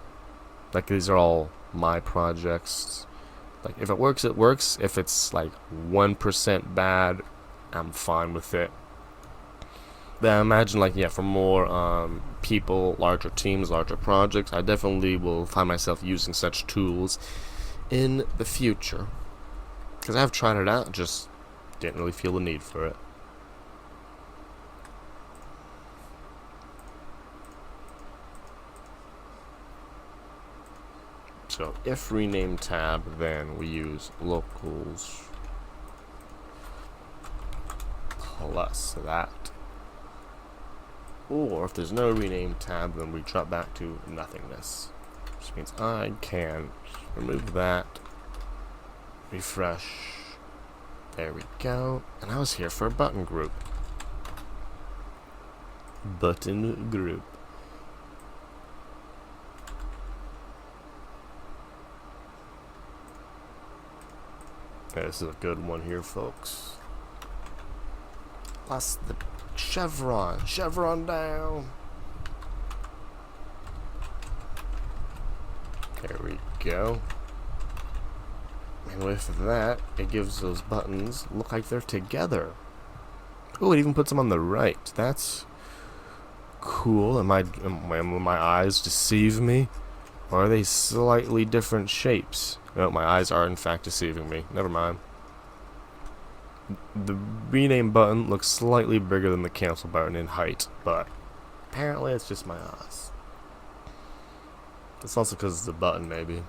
Like, these are all my projects. Like, if it works, it works. If it's like 1% bad, I'm fine with it. But I imagine, like, yeah, for more people, larger teams, larger projects, I definitely will find myself using such tools in the future. Because I've tried it out, just didn't really feel the need for it. So if rename tab, then we use locals plus that. Or if there's no rename tab, then we drop back to nothingness. Which means I can remove that, refresh, there we go, and I was here for a button group. Button group. Okay, this is a good one here, folks. Plus the chevron down. There we go. And with that, it gives those buttons look like they're together. Oh, it even puts them on the right. That's cool. Am my eyes deceive me? Or are they slightly different shapes? No, my eyes are in fact deceiving me. Never mind. The rename button looks slightly bigger than the cancel button in height, but apparently it's just my eyes. It's also because it's the button, maybe.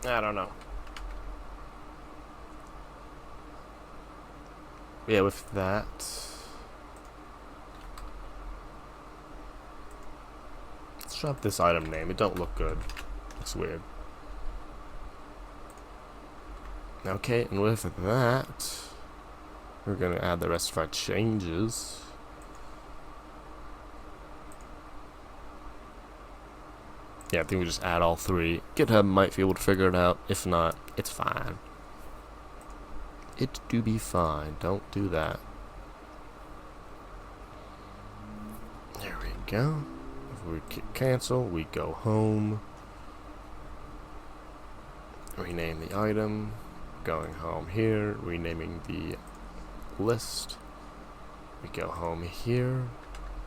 I don't know. Yeah, with that, let's drop this item name. It don't look good. Looks weird. Okay, and with that, we're gonna add the rest of our changes. Yeah, I think we just add all three. GitHub might be able to figure it out. If not, it's fine. It do be fine. Don't do that. There we go. If we cancel, we go home. Rename the item. Going home here. Renaming the list. We go home here.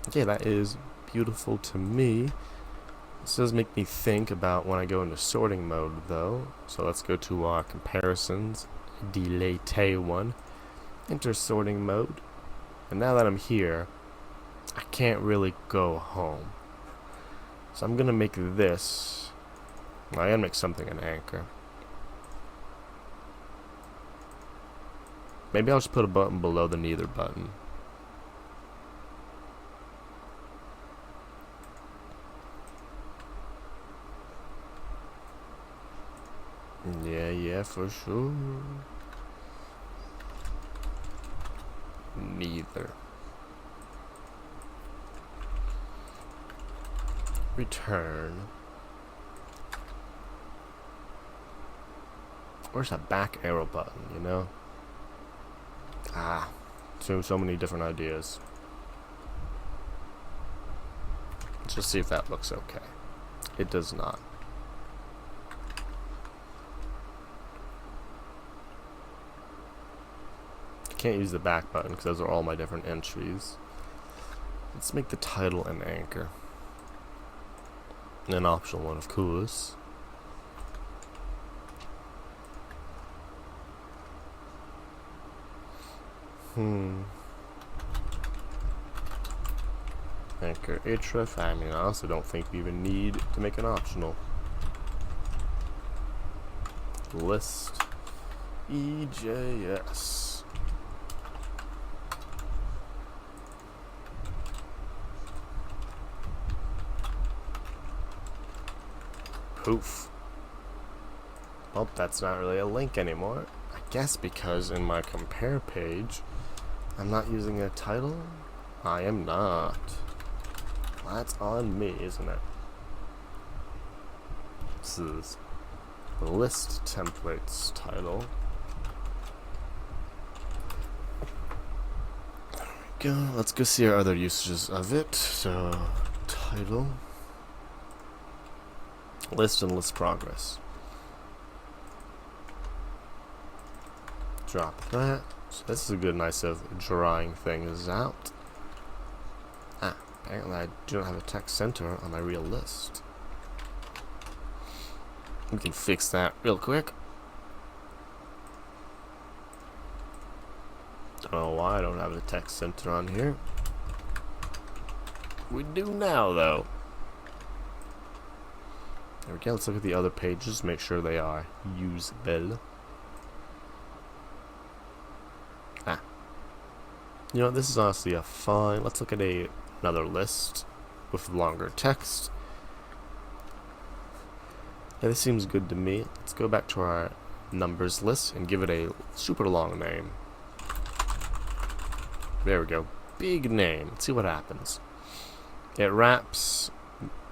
Okay, that is beautiful to me. This does make me think about when I go into sorting mode though. So let's go to our comparisons. Delete one. Enter sorting mode. And now that I'm here, I can't really go home. So I'm gonna make this. Well, I gotta make something an anchor. Maybe I'll just put a button below the neither button. Yeah, for sure. Neither. Return. Where's that back arrow button, you know? So many different ideas. Let's just see if that looks okay. It does not. Can't use the back button because those are all my different entries. Let's make the title an anchor. An optional one, of course. Anchor href. I mean, I also don't think we even need to make an optional. List EJS. Poof. Oh, that's not really a link anymore. I guess because in my compare page, I'm not using a title. I am not. That's on me, isn't it? This is list templates title. There we go. Let's go see our other usages of it. So, title. List and list progress. Drop that. So this is a good nice of drawing things out. Apparently I do not have a text center on my real list. We can fix that real quick. Don't know why I don't have a text center on here. We do now though. There we go. Let's look at the other pages, make sure they are usable. You know, this is honestly a fine. Let's look at another list with longer text. Yeah, this seems good to me. Let's go back to our numbers list and give it a super long name. There we go. Big name. Let's see what happens. It wraps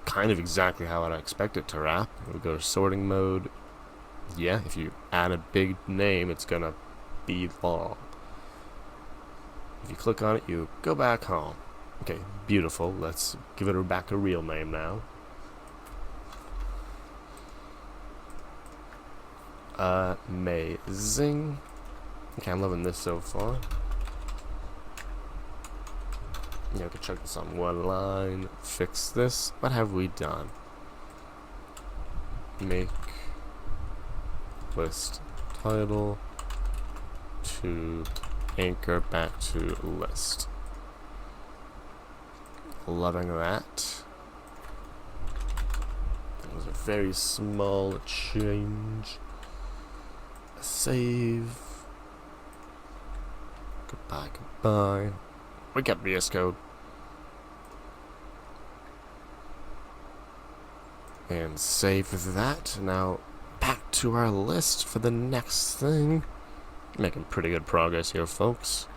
kind of exactly how I'd expect it to wrap. We go to sorting mode. Yeah, if you add a big name, it's gonna be long. If you click on it, you go back home. Okay, beautiful. Let's give it back a real name now. Amazing. Okay, I'm loving this so far. Yeah, we can check this on one line. Fix this. What have we done? Make list title to anchor back to list. Loving that. That was a very small change. Save. Goodbye. We got VS Code. And save that. Now back to our list for the next thing. Making pretty good progress here, folks.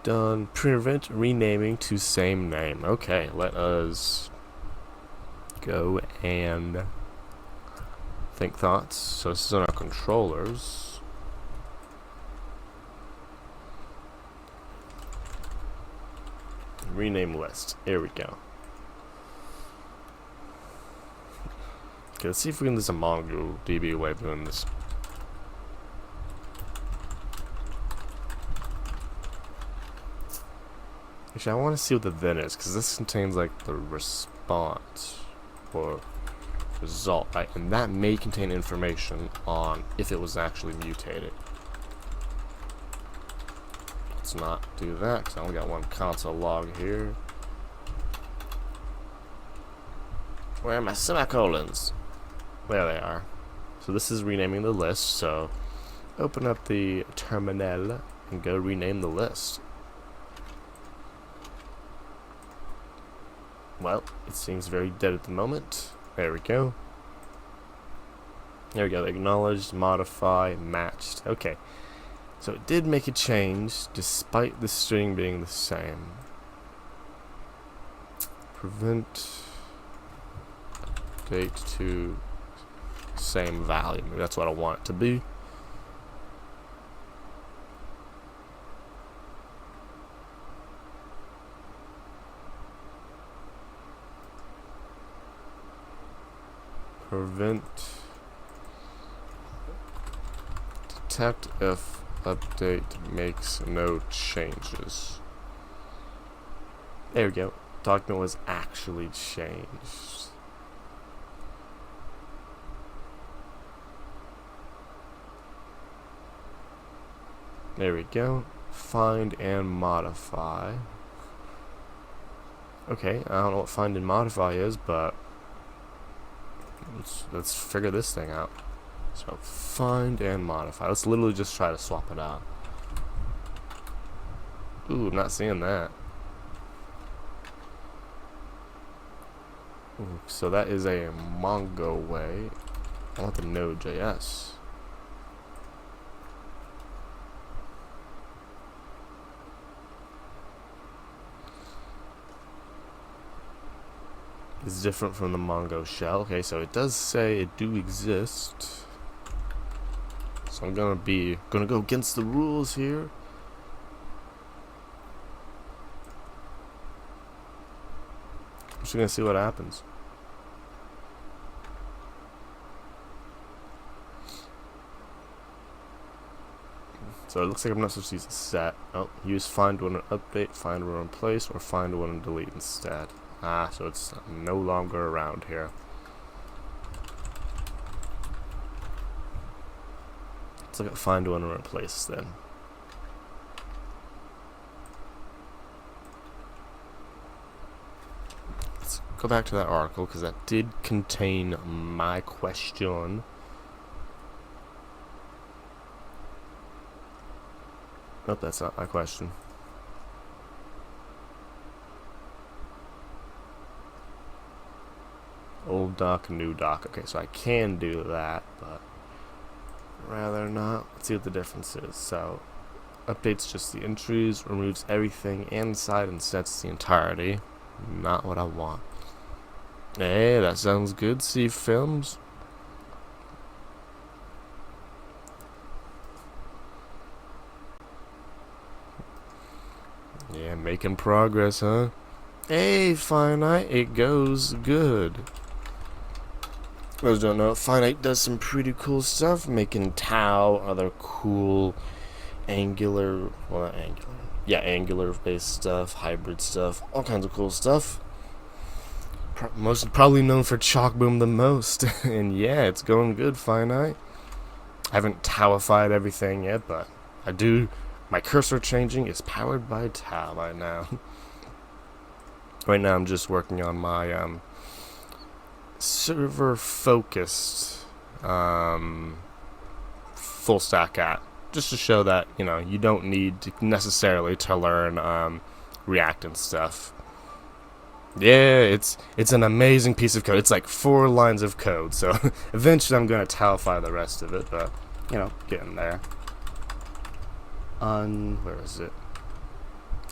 Done. Prevent renaming to same name. Okay, let us go and think thoughts. So this is on our controllers. Rename list. Here we go. Okay, let's see if we can do some MongoDB way of doing this. Actually, I want to see what the then is, because this contains like the response or result, right? And that may contain information on if it was actually mutated. Let's not do that, because I only got one console log here. Where are my semicolons? There they are. So this is renaming the list, so open up the terminal and go rename the list. Well, it seems very dead at the moment. There we go. There we go. Acknowledged, modify, matched. Okay. So it did make a change despite the string being the same. Prevent date to same value. Maybe that's what I want it to be. Prevent detect if update makes no changes. There we go. Document was actually changed. There we go. Find and modify. Okay, I don't know what find and modify is, but let's figure this thing out. So find and modify. Let's literally just try to swap it out. Ooh, I'm not seeing that. Ooh, so that is a Mongo way. I want the Node.js. It's different from the Mongo shell. Okay, so it does say it do exist. So I'm gonna go against the rules here. I'm just gonna see what happens. So it looks like I'm not supposed to use a set. Oh, use find one and update, find one and replace, or find one and delete instead. Ah, so it's no longer around here. Let's look at find one and replace then. Let's go back to that article because that did contain my question. Nope, that's not my question. Old doc, new doc. Okay, so I can do that, but rather not. Let's see what the difference is. So, updates just the entries, removes everything inside and sets the entirety. Not what I want. Hey, that sounds good. See films. Yeah, making progress, huh? Hey, Finite, it goes good. Those don't know, Finite does some pretty cool stuff, making Tau, other cool Angular, well not Angular, yeah, Angular based stuff, hybrid stuff, all kinds of cool stuff. Probably known for Chalkboom the most, and yeah, it's going good, Finite. I haven't Tauified everything yet, but I do. My cursor changing is powered by Tau right now. Right now I'm just working on my server focused full stack app, just to show that you don't need necessarily to learn React and stuff. Yeah, it's an amazing piece of code. It's like 4 lines of code, so eventually I'm gonna Tauify the rest of it, but getting there. Where is it?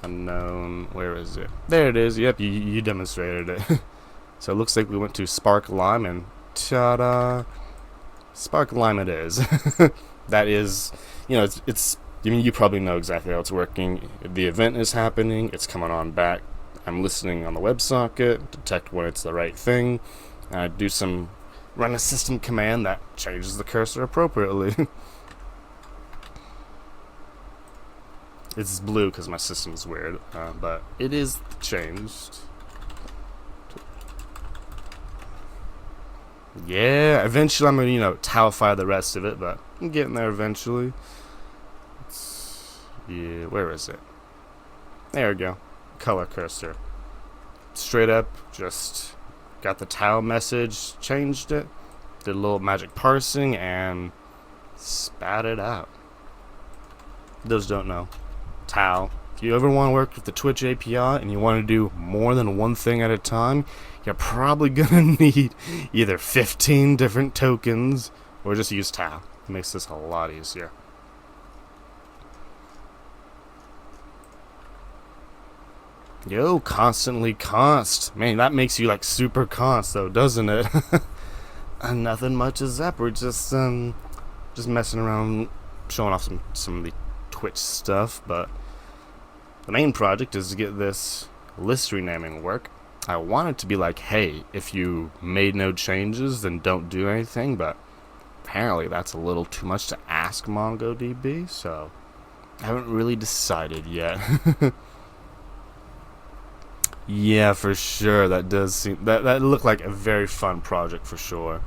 Unknown, where is it? There it is. Yep, you demonstrated it. So it looks like we went to Spark Lime and ta-da! Spark Lime it is. That is, it's I mean, you probably know exactly how it's working. The event is happening, it's coming on back. I'm listening on the WebSocket, detect when it's the right thing. Do some run a system command that changes the cursor appropriately. It's blue because my system's weird, but it is changed. Yeah, eventually I'm gonna, talify the rest of it, but I'm getting there eventually. Yeah, where is it? There we go. Color cursor. Straight up, just got the tile message, changed it, did a little magic parsing, and spat it out. Those don't know. Tile. If you ever want to work with the Twitch API and you want to do more than one thing at a time, you're probably gonna need either 15 different tokens or just use tile. It makes this a lot easier. Yo, constantly const. Man, that makes you like super const though, doesn't it? And nothing much is up. We're just messing around, showing off some of the Twitch stuff, but the main project is to get this list renaming work. I want it to be like, hey, if you made no changes, then don't do anything, but apparently that's a little too much to ask MongoDB, so I haven't really decided yet. Yeah, for sure. That does seem that looked like a very fun project for sure.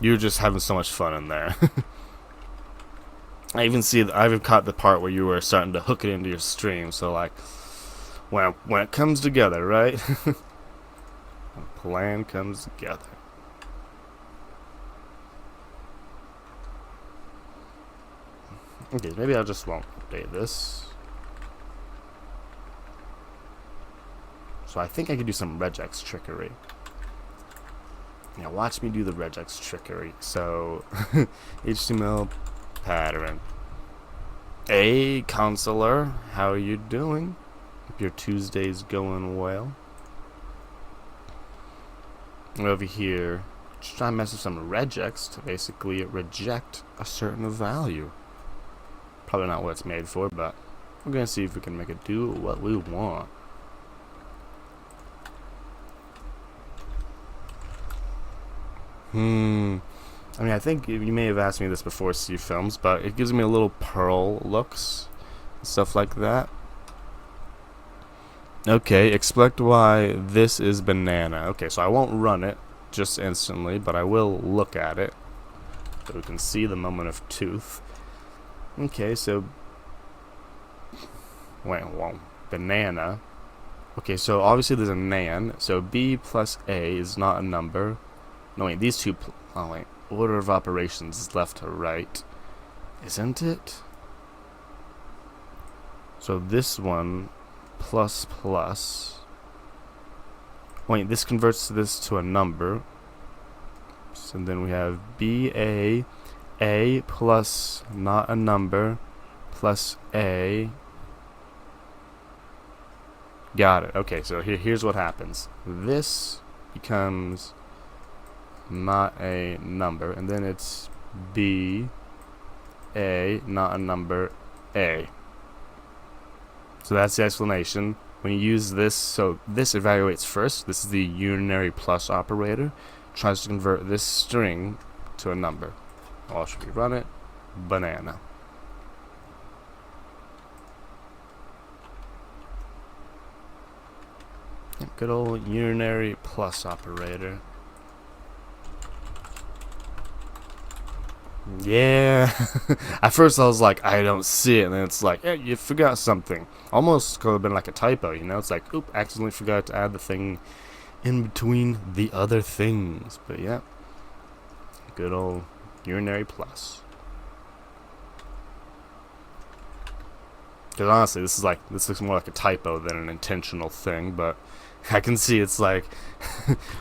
You're just having so much fun in there. I even caught the part where you were starting to hook it into your stream. So like, when it comes together, right? When a plan comes together. Okay, maybe I just won't update this. So I think I could do some regex trickery. Now watch me do the regex trickery. So HTML pattern. Hey, counselor, how are you doing? Hope your Tuesday's going well. Over here, just try to mess with some regex to basically reject a certain value. Probably not what it's made for, but we're gonna see if we can make it do what we want. I mean, I think you may have asked me this before, C Films, but it gives me a little Perl looks, stuff like that. Okay, expect why this is banana. Okay, so I won't run it just instantly, but I will look at it so we can see the moment of truth. Okay, so banana. Okay, so obviously there's a nan, so B plus A is not a number. No, wait, these two, order of operations is left to right, isn't it? So this one, plus plus, wait, this converts this to a number, so then we have A plus not a number, plus A, got it. Okay, so here's what happens. This becomes not a number, and then it's B A, not a number, A. So that's the explanation. When you use this, so this evaluates first. This is the unary plus operator. Tries to convert this string to a number. Well, should we run it? Banana. Good old unary plus operator. Yeah. At first I was like, I don't see it, and then it's like, yeah, you forgot something. Almost could have been like a typo, you know? It's like, oop, accidentally forgot to add the thing in between the other things. But yeah, good old unary plus. Because honestly, this looks more like a typo than an intentional thing, but I can see it's like,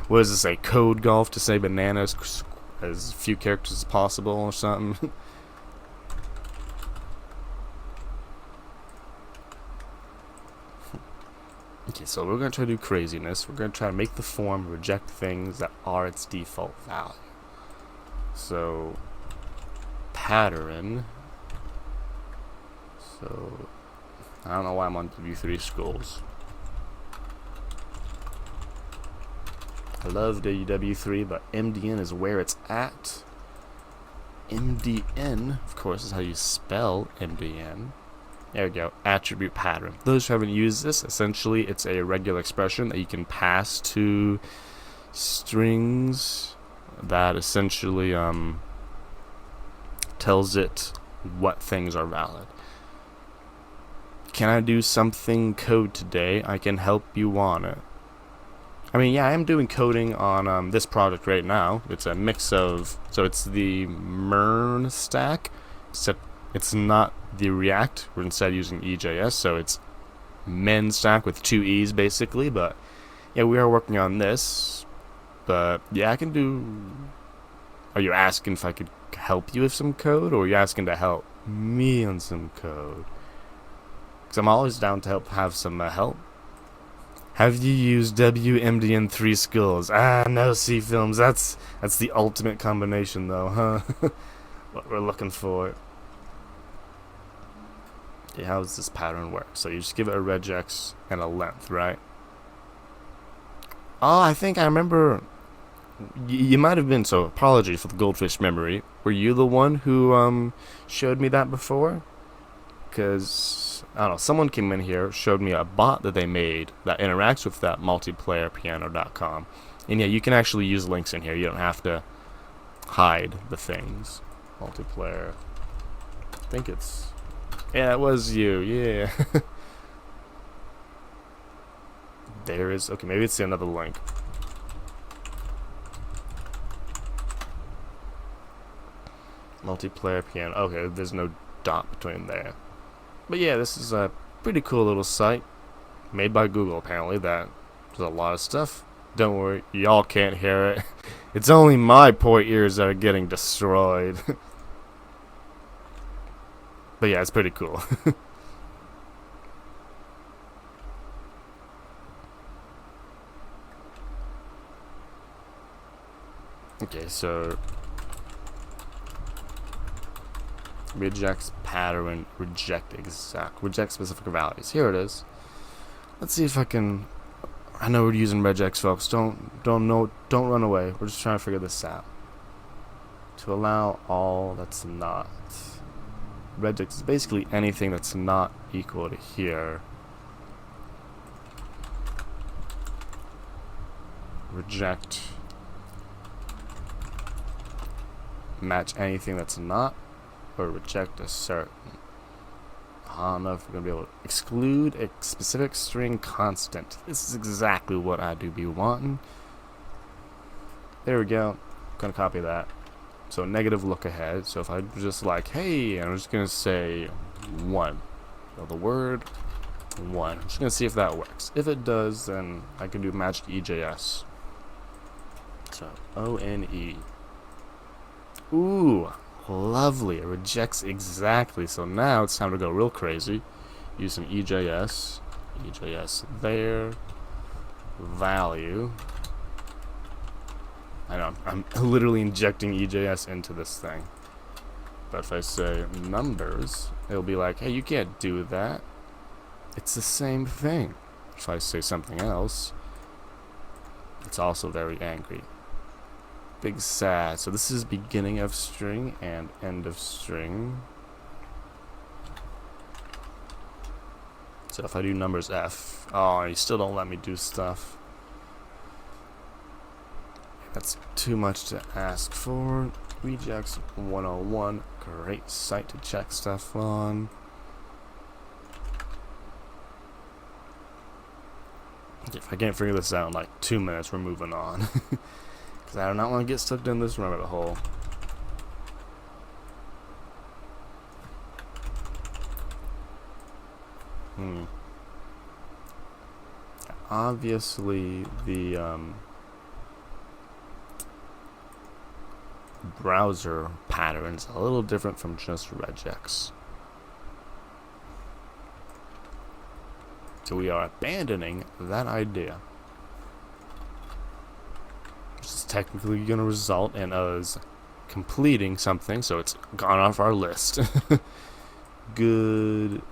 what does it say, code golf to say bananas as few characters as possible or something. Okay, so we're going to try to do craziness. We're going to try to make the form reject things that are its default value. So, pattern. So, I don't know why I'm on W3 schools. I love WW3, but MDN is where it's at. MDN, of course, is how you spell MDN. There we go, attribute pattern. Those who haven't used this, essentially it's a regular expression that you can pass to strings that essentially tells it what things are valid. Can I do something code today? I can help you on it. I mean, yeah, I am doing coding on this project right now. It's a mix of, so it's the MERN stack, except it's not the React. We're instead using EJS, so it's MEN stack with 2 E's basically. But yeah, we are working on this. But yeah, I can do. Are you asking if I could help you with some code, or are you asking to help me on some code? Because I'm always down to have some help. Have you used WMDN3 skills? No, C-films. That's the ultimate combination, though, huh? What we're looking for. Okay, how does this pattern work? So you just give it a regex and a length, right? Oh, I think I remember. You might have been. So apologies for the goldfish memory. Were you the one who showed me that before? Because I don't know, someone came in here, showed me a bot that they made that interacts with that multiplayerpiano.com. And yeah, you can actually use links in here. You don't have to hide the things. Multiplayer. I think it's. Yeah, it was you. Yeah. There is. Okay, maybe it's another link. Multiplayer piano. Okay, there's no dot between there. But yeah, this is a pretty cool little site made by Google, apparently. That does a lot of stuff. Don't worry, y'all can't hear it. It's only my poor ears that are getting destroyed. But yeah, it's pretty cool. Okay, so rejects pattern, reject specific values. Here it is. Let's see if I can. I know we're using regex, folks. Don't run away. We're just trying to figure this out. To allow all that's not. Regex is basically anything that's not equal to here. Reject. Match anything that's not. Or reject a certain. I don't know if we're going to be able to exclude a specific string constant. This is exactly what I do be wanting. There we go. I'm going to copy that. So negative look ahead. So if I just like, hey, I'm just going to say 1. So the word 1. I'm just going to see if that works. If it does, then I can do matched EJS. So O-N-E. Ooh. Lovely. It rejects exactly. So now it's time to go real crazy. Use some EJS. EJS there. Value. I know. I'm literally injecting EJS into this thing. But if I say numbers, it'll be like, hey, you can't do that. It's the same thing. If I say something else, it's also very angry. Big sad. So this is beginning of string and end of string. So if I do numbers F, oh, you still don't let me do stuff. That's too much to ask for. Regex 101, great site to check stuff on. If I can't figure this out in like 2 minutes, we're moving on. Because I do not want to get stuck in this rabbit hole. Obviously, the browser pattern's a little different from just regex. So we are abandoning that idea. Which is technically going to result in us completing something, so it's gone off our list. Goodbye.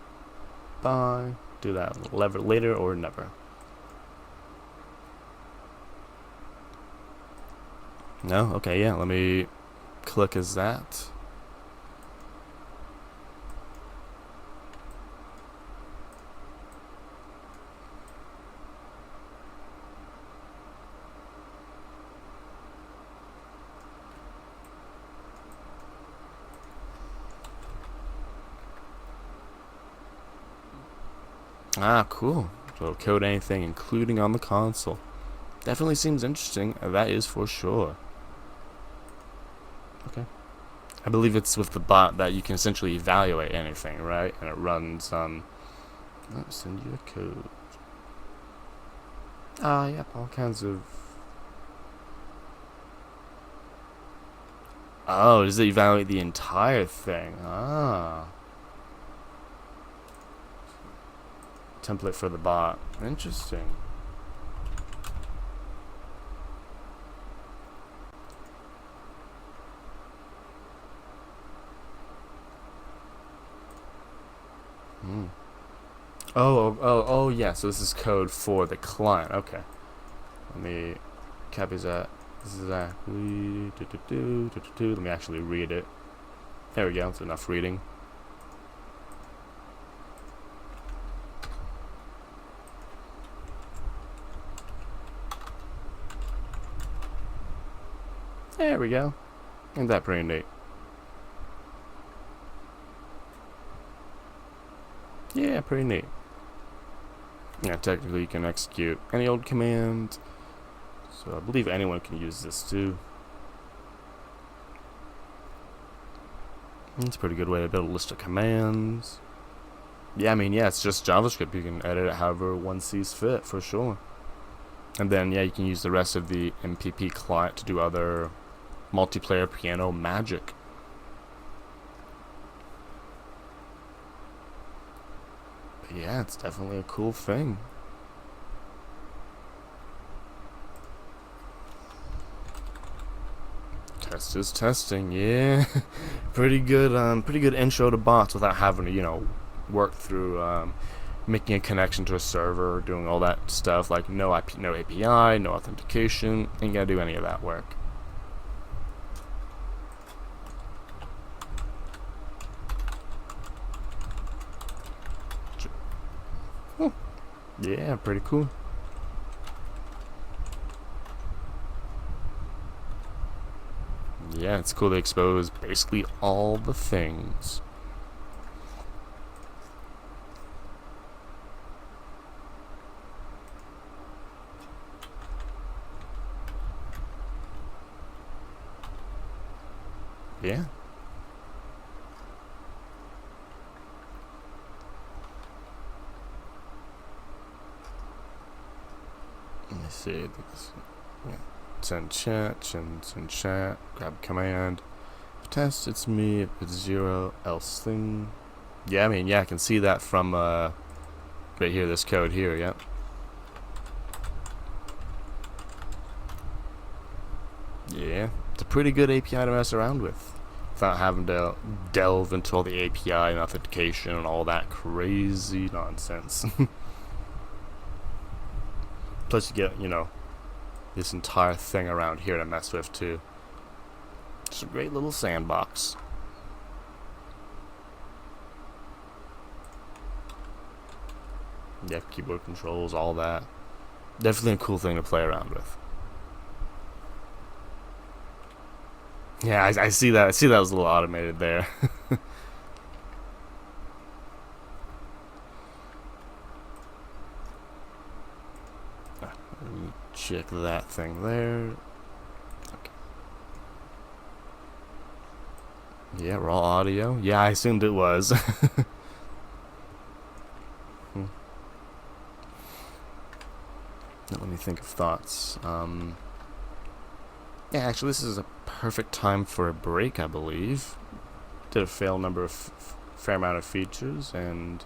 Do that later or never. No? Okay, yeah, let me click as that. Ah, cool. So code anything, including on the console. Definitely seems interesting. That is for sure. Okay. I believe it's with the bot that you can essentially evaluate anything, right? And it runs, I'll send you a code. Yep, all kinds of... Oh, does it evaluate the entire thing? Ah. Template for the bot. Interesting. Hmm. Oh, yeah, so this is code for the client. Okay. Let me copy that. Exactly. Let me actually read it. There we go. It's enough reading. There we go. Isn't that pretty neat? Yeah, pretty neat. Yeah, technically you can execute any old command. So I believe anyone can use this too. It's a pretty good way to build a list of commands. Yeah, I mean, yeah, it's just JavaScript. You can edit it however one sees fit, for sure. And then, yeah, you can use the rest of the MPP client to do other multiplayer piano magic. But yeah, it's definitely a cool thing. Test is testing, yeah. Pretty good intro to bots without having to, work through making a connection to a server, doing all that stuff like no API, no authentication. Ain't gotta do any of that work. Yeah, pretty cool. Yeah, it's cool to expose basically all the things. Yeah. Let me see. Yeah. Send chat, grab command. If test, it's me. If it's 0, else thing. Yeah, I mean, yeah, I can see that from right here, this code here, yeah. Yeah, it's a pretty good API to mess around with without having to delve into all the API and authentication and all that crazy nonsense. Plus you get, this entire thing around here to mess with too. It's a great little sandbox. Yeah, keyboard controls, all that. Definitely a cool thing to play around with. Yeah, I see that. I see that was a little automated there. Check that thing there. Okay. Yeah, raw audio. Yeah, I assumed it was. Let me think of thoughts. Yeah, actually, this is a perfect time for a break, I believe. Did a fair amount of features, and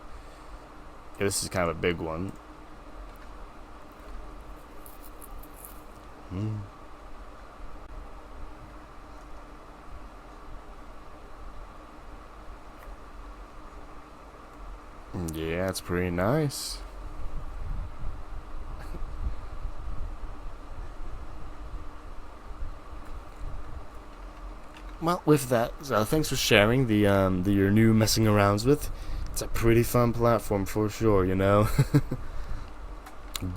yeah, this is kind of a big one. Yeah, it's pretty nice. Well, with that, thanks for sharing your new messing arounds with. It's a pretty fun platform for sure, you know.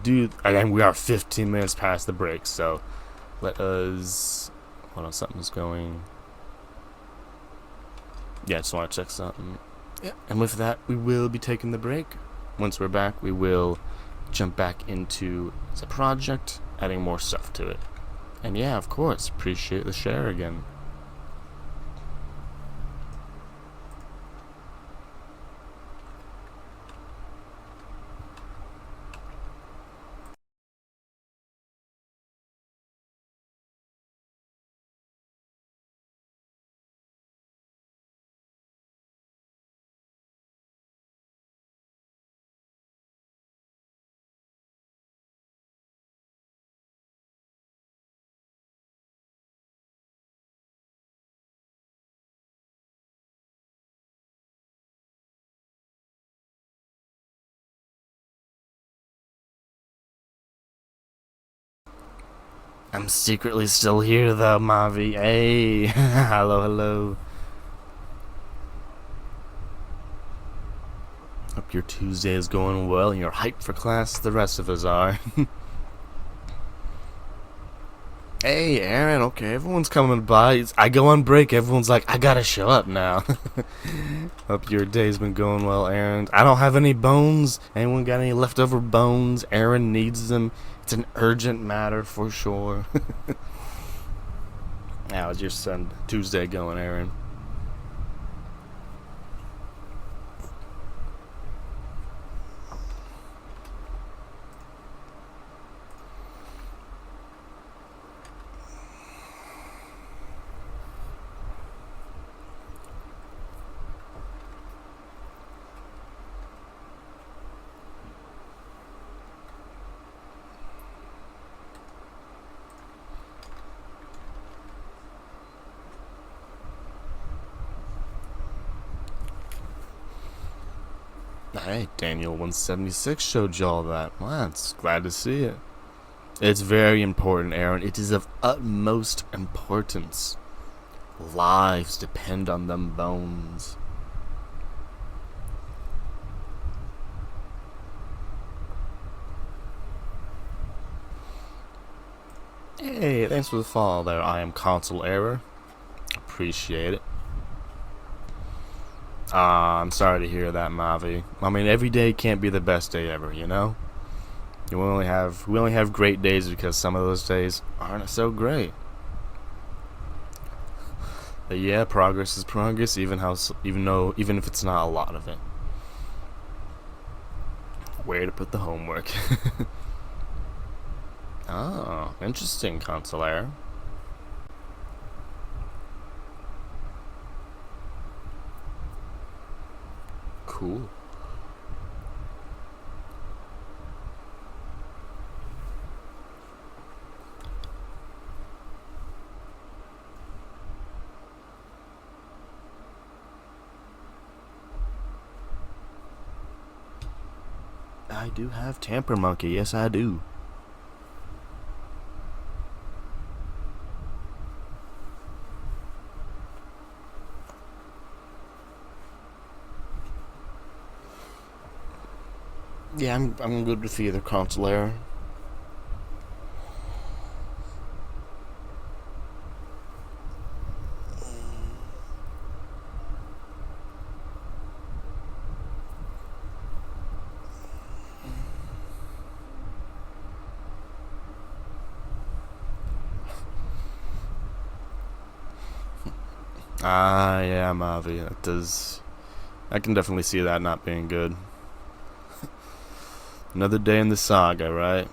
Dude, and we are 15 minutes past the break, so let us. Hold on, something's going. Yeah, I just want to check something. Yeah, and with that, we will be taking the break. Once we're back, we will jump back into the project, adding more stuff to it. And yeah, of course, appreciate the share again. I'm secretly still here though, Mavi. Hey, hello, hello. Hope your Tuesday is going well and you're hyped for class. The rest of us are. Hey, Aaron. Okay, everyone's coming by. I go on break. Everyone's like, I gotta show up now. Hope your day's been going well, Aaron. I don't have any bones. Anyone got any leftover bones? Aaron needs them. It's an urgent matter for sure. How's your Tuesday going, Aaron? Hey, Daniel 176 showed you all that. Well, it's glad to see it. It's very important, Aaron. It is of utmost importance. Lives depend on them bones. Hey, thanks for the follow there. I am Console Error. Appreciate it. I'm sorry to hear that, Mavi. I mean, every day can't be the best day ever, you know? We only have great days because some of those days aren't so great. But yeah, progress is progress, even if it's not a lot of it. Where to put the homework? Oh, interesting, Consular. Cool. I do have Tamper Monkey, yes I do. Yeah, I'm good with either Consular. Ah, yeah, Mavi. That does. I can definitely see that not being good. Another day in the saga, right?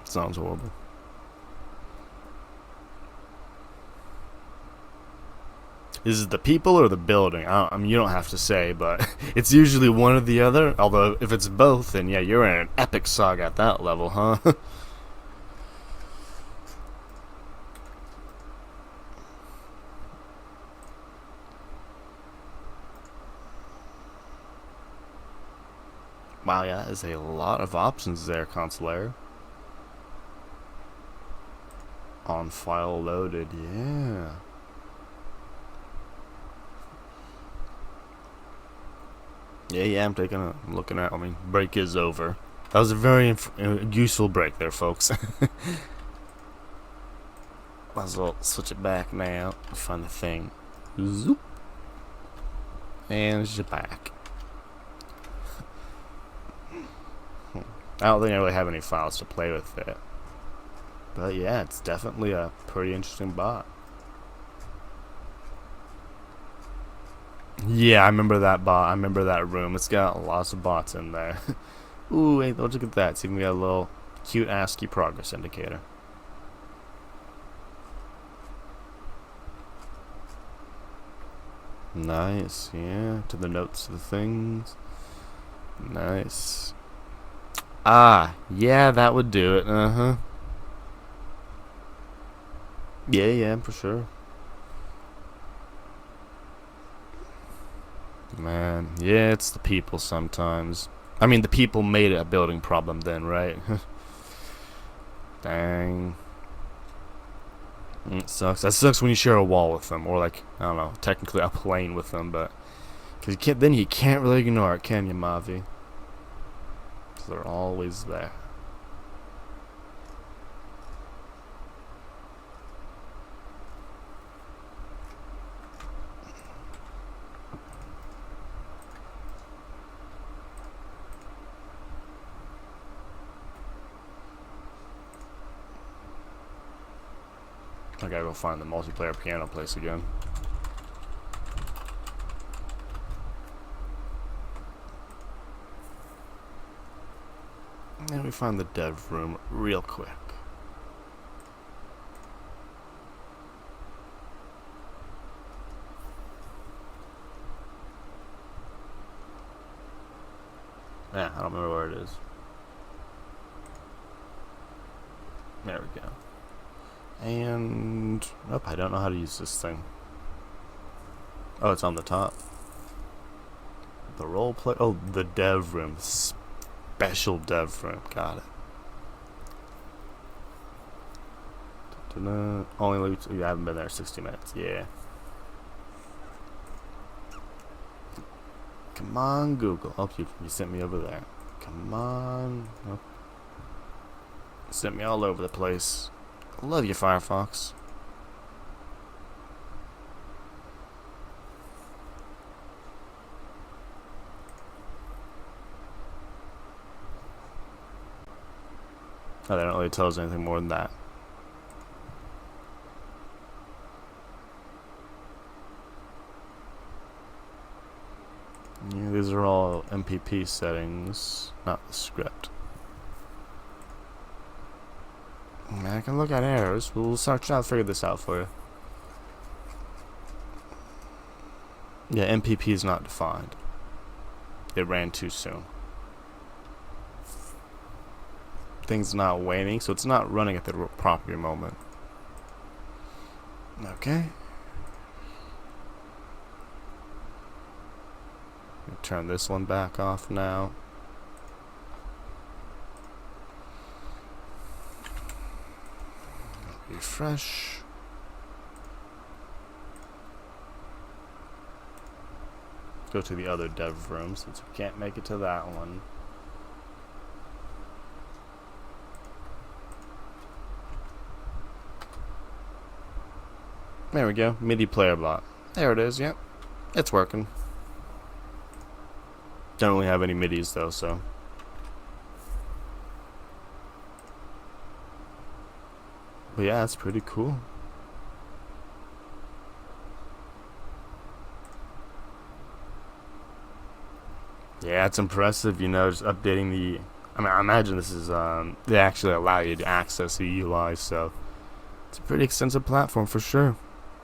Sounds horrible. Is it the people or the building? I mean, you don't have to say, but it's usually one or the other. Although, if it's both, then yeah, you're in an epic saga at that level, huh? Wow, yeah, that is a lot of options there, Consular. On file loaded, yeah. Yeah, I'm looking at, break is over. That was a very useful break there, folks. Might as well switch it back now. Find the thing. Zoop. And it's back. I don't think I really have any files to play with it. But yeah, it's definitely a pretty interesting bot. Yeah, I remember that bot. I remember that room. It's got lots of bots in there. Ooh, hey, look at that. See, we got a little cute ASCII progress indicator. Nice, yeah. To the notes of the things. Nice. Ah, yeah, that would do it. Uh-huh. Yeah, for sure. Man, yeah, it's the people sometimes. I mean, the people made it a building problem then, right? Dang. It sucks. That sucks when you share a wall with them, or like, I don't know, technically a plane with them, but because you can't really ignore it, can you, Mavi? Because they're always there. I gotta go find the multiplayer piano place again. And we find the dev room real quick. Yeah, I don't remember where it is. There we go. And oh, I don't know how to use this thing. Oh, it's on the top. The role play. Oh, the dev room. Special dev room. Got it. Only you haven't been there 60 minutes. Yeah. Come on, Google. Oh, you sent me over there. Come on. Oh. Sent me all over the place. I love you, Firefox. Oh, they don't really tell us anything more than that. Yeah, these are all MPP settings, not the script. I can look at errors. We'll start trying to figure this out for you. Yeah, MPP is not defined. It ran too soon. Thing's not waiting, so it's not running at the proper moment. Okay. Turn this one back off now. Refresh. Go to the other dev room since we can't make it to that one. There we go. MIDI player bot. There it is, yep. It's working. Don't really have any MIDIs though, so. But yeah, it's pretty cool. Yeah, it's impressive, you know, just updating the. I imagine this is they actually allow you to access the UI, so it's a pretty extensive platform for sure.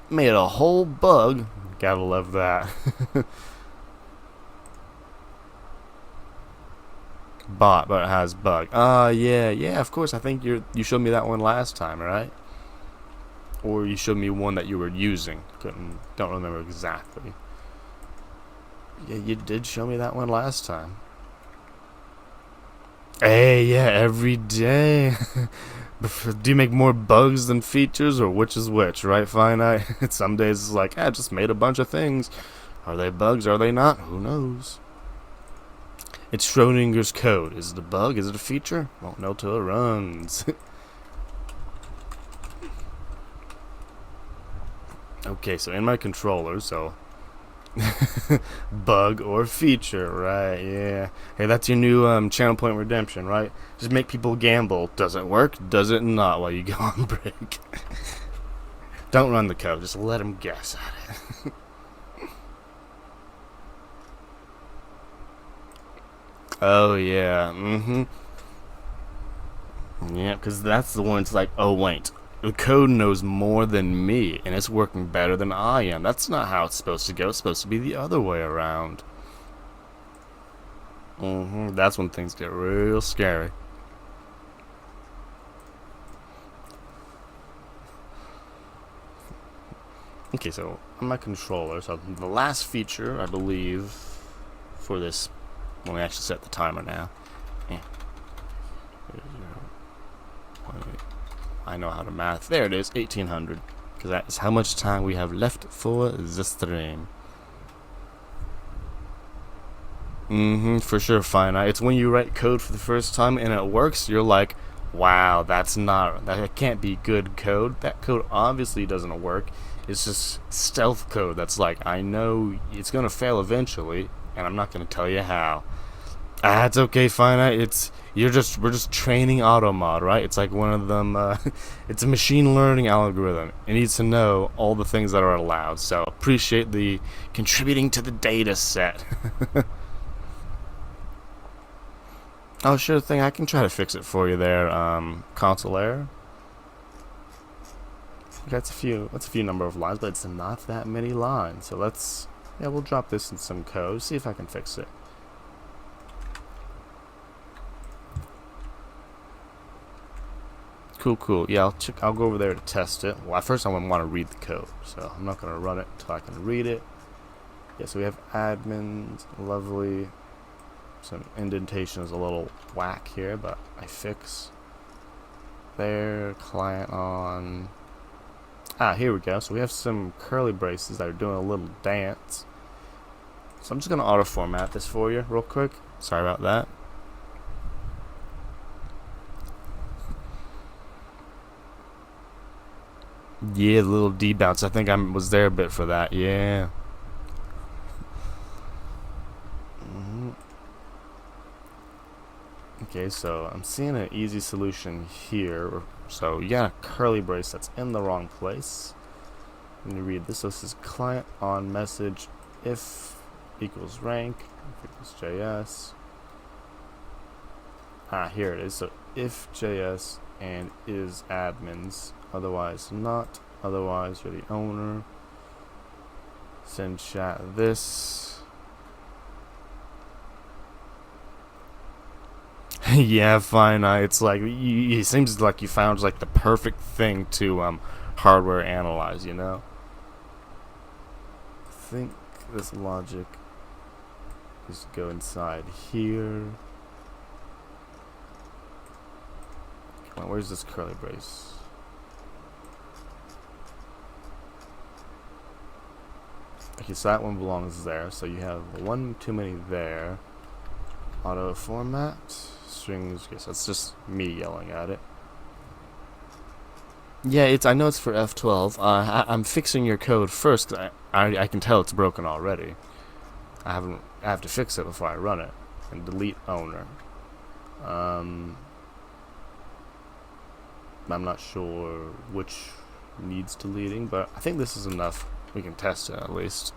Made a whole bug. Gotta love that. Bot, but it has bug. Yeah, of course. I think you showed me that one last time, right? Or you showed me one that you were using. Don't remember exactly. Yeah, you did show me that one last time. Hey, yeah, every day. Do you make more bugs than features, or which is which, right, Finite? Some days it's like, I just made a bunch of things. Are they bugs? Are they not? Who knows? It's Schrodinger's code. Is it a bug? Is it a feature? Won't know till it runs. Okay, so in my controller, so bug or feature, right? Yeah. Hey, that's your new channel point redemption, right? Just make people gamble. Does it work? Does it not? While you go on break. Don't run the code. Just let them guess at it. Oh yeah. Yeah, because that's the one. It's like, oh wait, the code knows more than me, and it's working better than I am. That's not how it's supposed to go. It's supposed to be the other way around. That's when things get real scary. Okay, so on my controller, so the last feature, I believe, for this, when we actually set the timer now. I know how to math. There it is, 1800. Because that is how much time we have left for the stream. For sure, Finite. It's when you write code for the first time and it works, you're like, wow, that can't be good code. That code obviously doesn't work. It's just stealth code that's like, I know it's gonna fail eventually, and I'm not gonna tell you how. It's okay, Finite. We're just training AutoMod, right? It's like one of them. It's a machine learning algorithm. It needs to know all the things that are allowed. So appreciate the contributing to the data set. Oh, sure thing. I can try to fix it for you there. Console error. That's a few number of lines, but it's not that many lines. So we'll drop this in some code. See if I can fix it. Cool. Yeah, I'll go over there to test it. Well, at first I want to read the code, so I'm not gonna run it until I can read it. Yeah, so we have admins, lovely. Some indentation is a little whack here, but I fix there. Client on. Here we go. So we have some curly braces that are doing a little dance. So I'm just gonna auto format this for you real quick. Sorry about that. Yeah, the little debounce. I think I was there a bit for that. Yeah. Okay, so I'm seeing an easy solution here. So you got a curly brace that's in the wrong place. Let me read this. So this is client on message if equals rank, if equals JS. Here it is. So if JS and is admins, otherwise not, otherwise you're the owner. Send chat this. Yeah, fine. It's like it seems like you found like the perfect thing to hardware analyze. You know. I think this logic is to go inside here. Come on, where's this curly brace? Okay, so that one belongs there. So you have one too many there. Auto format. Strings, yes, that's just me yelling at it. Yeah, I know it's for F12. I'm fixing your code first. I can tell it's broken already. I have to fix it before I run it. And delete owner. I'm not sure which needs deleting, but I think this is enough. We can test it at least.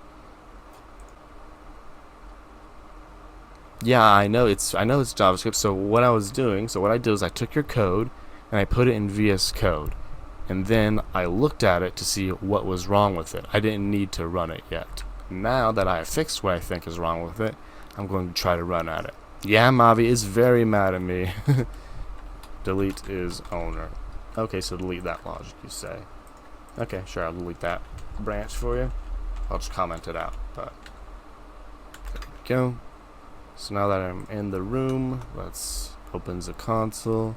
Yeah, I know it's JavaScript. So what I did is I took your code and I put it in VS Code, and then I looked at it to see what was wrong with it. I didn't need to run it yet. Now that I have fixed what I think is wrong with it, I'm going to try to run at it. Yeah, Mavi is very mad at me. Delete is owner. Okay, so delete that logic, you say. Okay, sure, I'll delete that branch for you. I'll just comment it out. But there we go. So now that I'm in the room, let's open the console.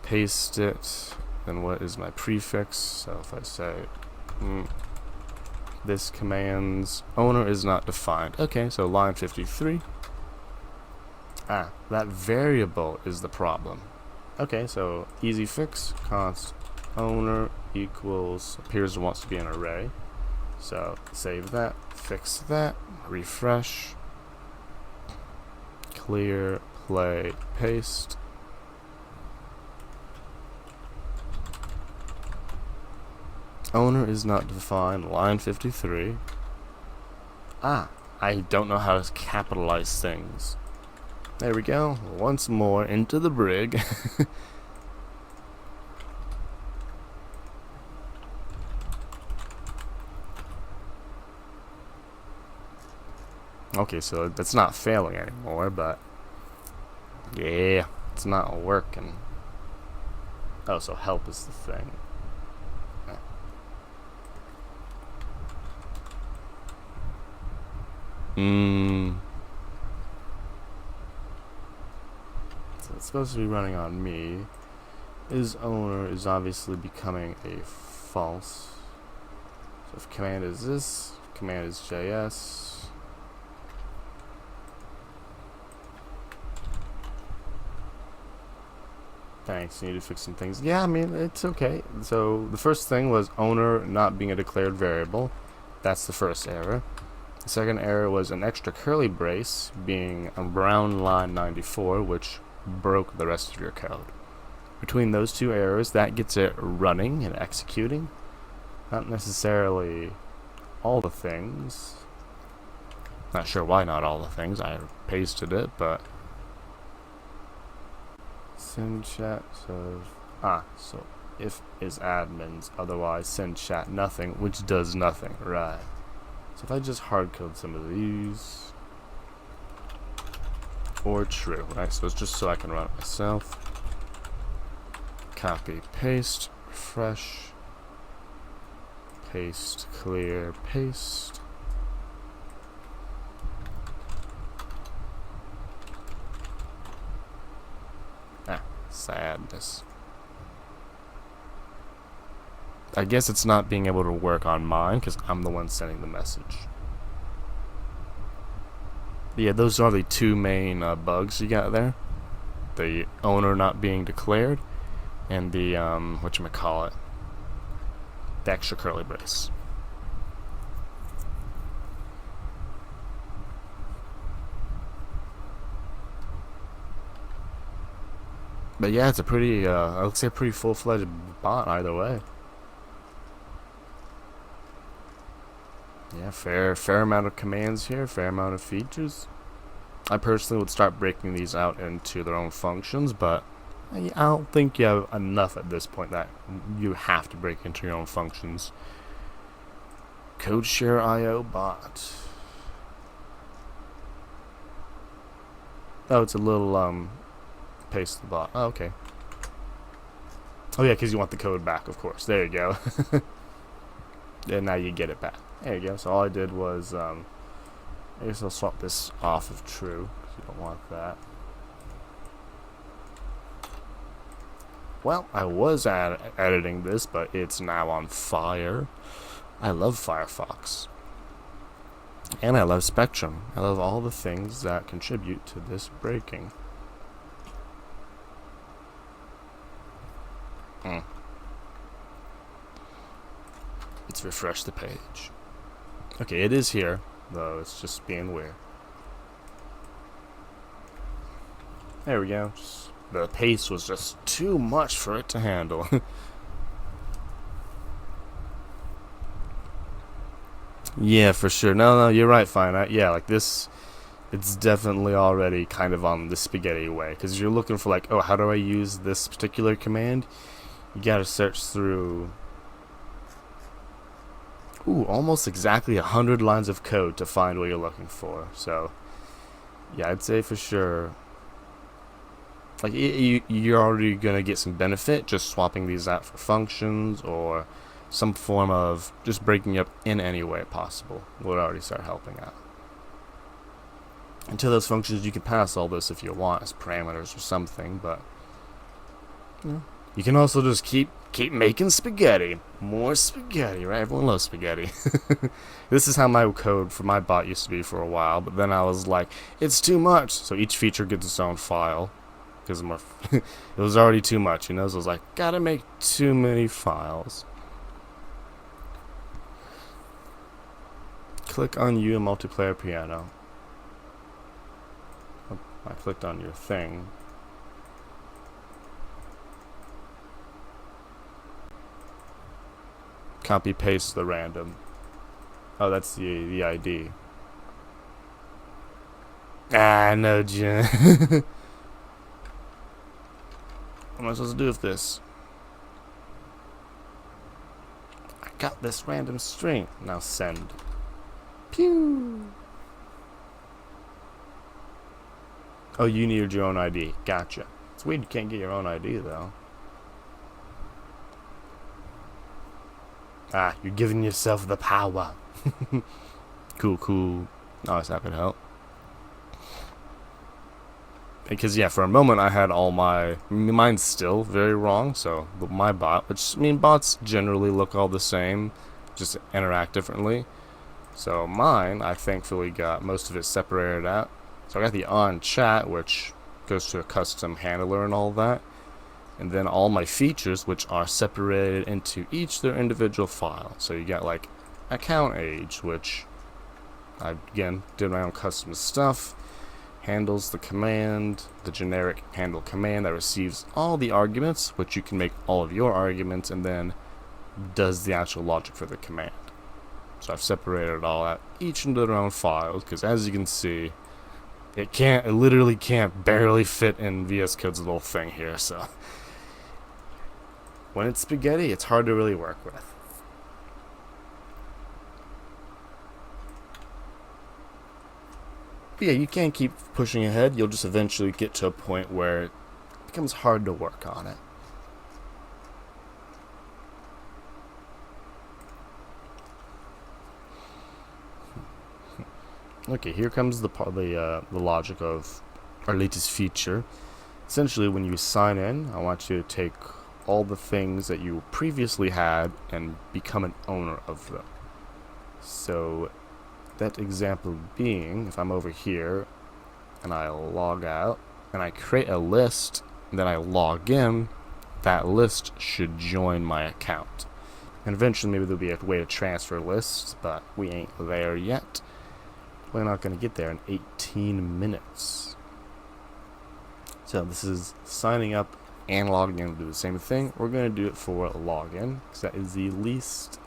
paste it. Then what is my prefix? So if I say this command's owner is not defined. Okay, so line 53. That variable is the problem. Okay, so easy fix. Const owner equals appears and wants to be an array. So save that, fix that, refresh, clear, play, paste. Owner is not defined, line 53. I don't know how to capitalize things. There we go, once more into the brig. Okay, so that's not failing anymore, but yeah, it's not working. Oh, so help is the thing. So it's supposed to be running on me. Is owner is obviously becoming a false. So if command is this, command is JS. Thanks, you need to fix some things. Yeah, I mean, it's okay. So the first thing was owner not being a declared variable. That's the first error. The second error was an extra curly brace being around line 94, which broke the rest of your code. Between those two errors, that gets it running and executing. Not necessarily all the things. Not sure why not all the things. I pasted it, but send chat says so if is admins, otherwise send chat nothing, which does nothing, right? So if I just hard code some of these, or true, right? So it's just so I can run it myself. Copy, paste, refresh, paste, clear, paste. Sadness. I guess it's not being able to work on mine because I'm the one sending the message. Yeah, those are the two main bugs you got there. The owner not being declared and the whatchamacallit, the extra curly brace. But yeah, it's a pretty, I would say a pretty full-fledged bot either way. Yeah, fair amount of commands here, fair amount of features. I personally would start breaking these out into their own functions, but I don't think you have enough at this point that you have to break into your own functions. Code share IO bot. Oh, it's a little, paste the bot. Oh, okay. Oh yeah, because you want the code back, of course. There you go. And now you get it back. There you go. So all I did was, I guess I'll swap this off of true, because you don't want that. Well, I was editing this, but it's now on fire. I love Firefox. And I love Spectrum. I love all the things that contribute to this breaking. Let's refresh the page. Okay, it is here, though it's just being weird. There we go. The pace was just too much for it to handle. Yeah, for sure. No, you're right, fine. Yeah, like this, it's definitely already kind of on the spaghetti way. Because you're looking for like, oh, how do I use this particular command? You gotta search through, almost exactly 100 lines of code to find what you're looking for. So, yeah, I'd say for sure, like, you're already gonna get some benefit just swapping these out for functions or some form of just breaking up in any way possible would already start helping out. Until those functions, you can pass all this if you want as parameters or something, but, you know, You can also just keep making spaghetti. More spaghetti, right? Everyone loves spaghetti. This is how my code for my bot used to be for a while, but then I was like, it's too much. So each feature gets its own file. Because it was already too much, you know? So I was like, gotta make too many files. Click on you in multiplayer piano. Oh, I clicked on your thing. Copy paste the random. Oh, that's the ID. Ah, no, Jen. What am I supposed to do with this? I got this random string. Now send. Pew. Oh, you needed your own ID. Gotcha. It's weird you can't get your own ID, though. Ah, you're giving yourself the power. Cool, cool. Nice, that could help. Because, yeah, for a moment I had all mine's still very wrong, so my bot, which, I mean, bots generally look all the same, just interact differently. So mine, I thankfully got most of it separated out. So I got the on chat, which goes to a custom handler and all that. And then all my features, which are separated into each their individual file. So you got like account age, which I again did my own custom stuff. Handles the command, the generic handle command that receives all the arguments, which you can make all of your arguments, and then does the actual logic for the command. So I've separated it all out, each into their own files, because as you can see, it literally can't barely fit in VS Code's little thing here, so when it's spaghetti, it's hard to really work with. But yeah, you can't keep pushing ahead. You'll just eventually get to a point where it becomes hard to work on it. Okay, here comes the logic of our latest feature. Essentially, when you sign in, I want you to take all the things that you previously had and become an owner of them. So that example being, if I'm over here and I log out and I create a list and then I log in, that list should join my account. And eventually maybe there'll be a way to transfer lists, but we ain't there yet. We're not going to get there in 18 minutes. So this is signing up and logging in to do the same thing. We're going to do it for login, because that is the least...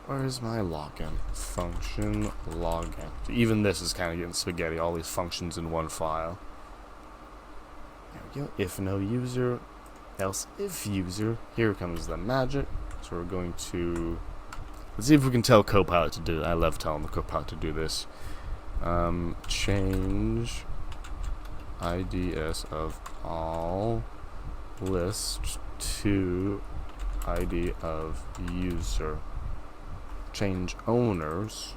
Where is my login? Function login. So even this is kind of getting spaghetti, all these functions in one file. There we go. If no user, else if user. Here comes the magic. So we're going to... Let's see if we can tell Copilot to do it. I love telling the Copilot to do this. Change IDs of all list to ID of user. Change owners.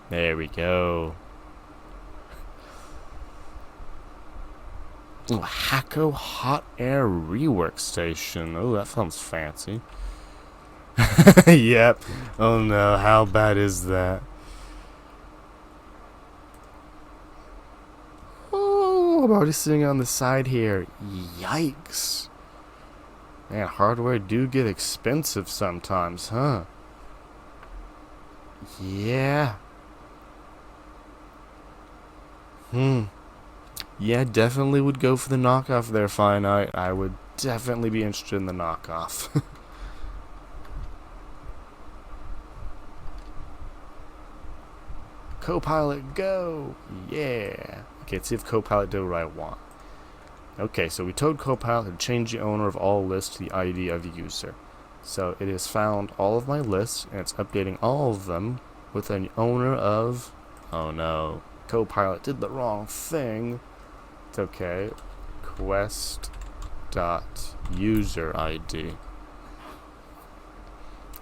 There we go. Oh, Hacko Hot Air Rework Station. Oh, that sounds fancy. Yep. Oh no, how bad is that? Oh, I'm already sitting on the side here. Yikes. Man, hardware do get expensive sometimes, huh? Yeah. Yeah, definitely would go for the knockoff there, Finite. I would definitely be interested in the knockoff. Copilot, go! Yeah. Okay, let's see if Copilot did what I want. Okay, so we told Copilot to change the owner of all lists to the ID of the user. So it has found all of my lists, and it's updating all of them with an owner of... Oh no. Copilot did the wrong thing. It's okay. Quest.user_ID.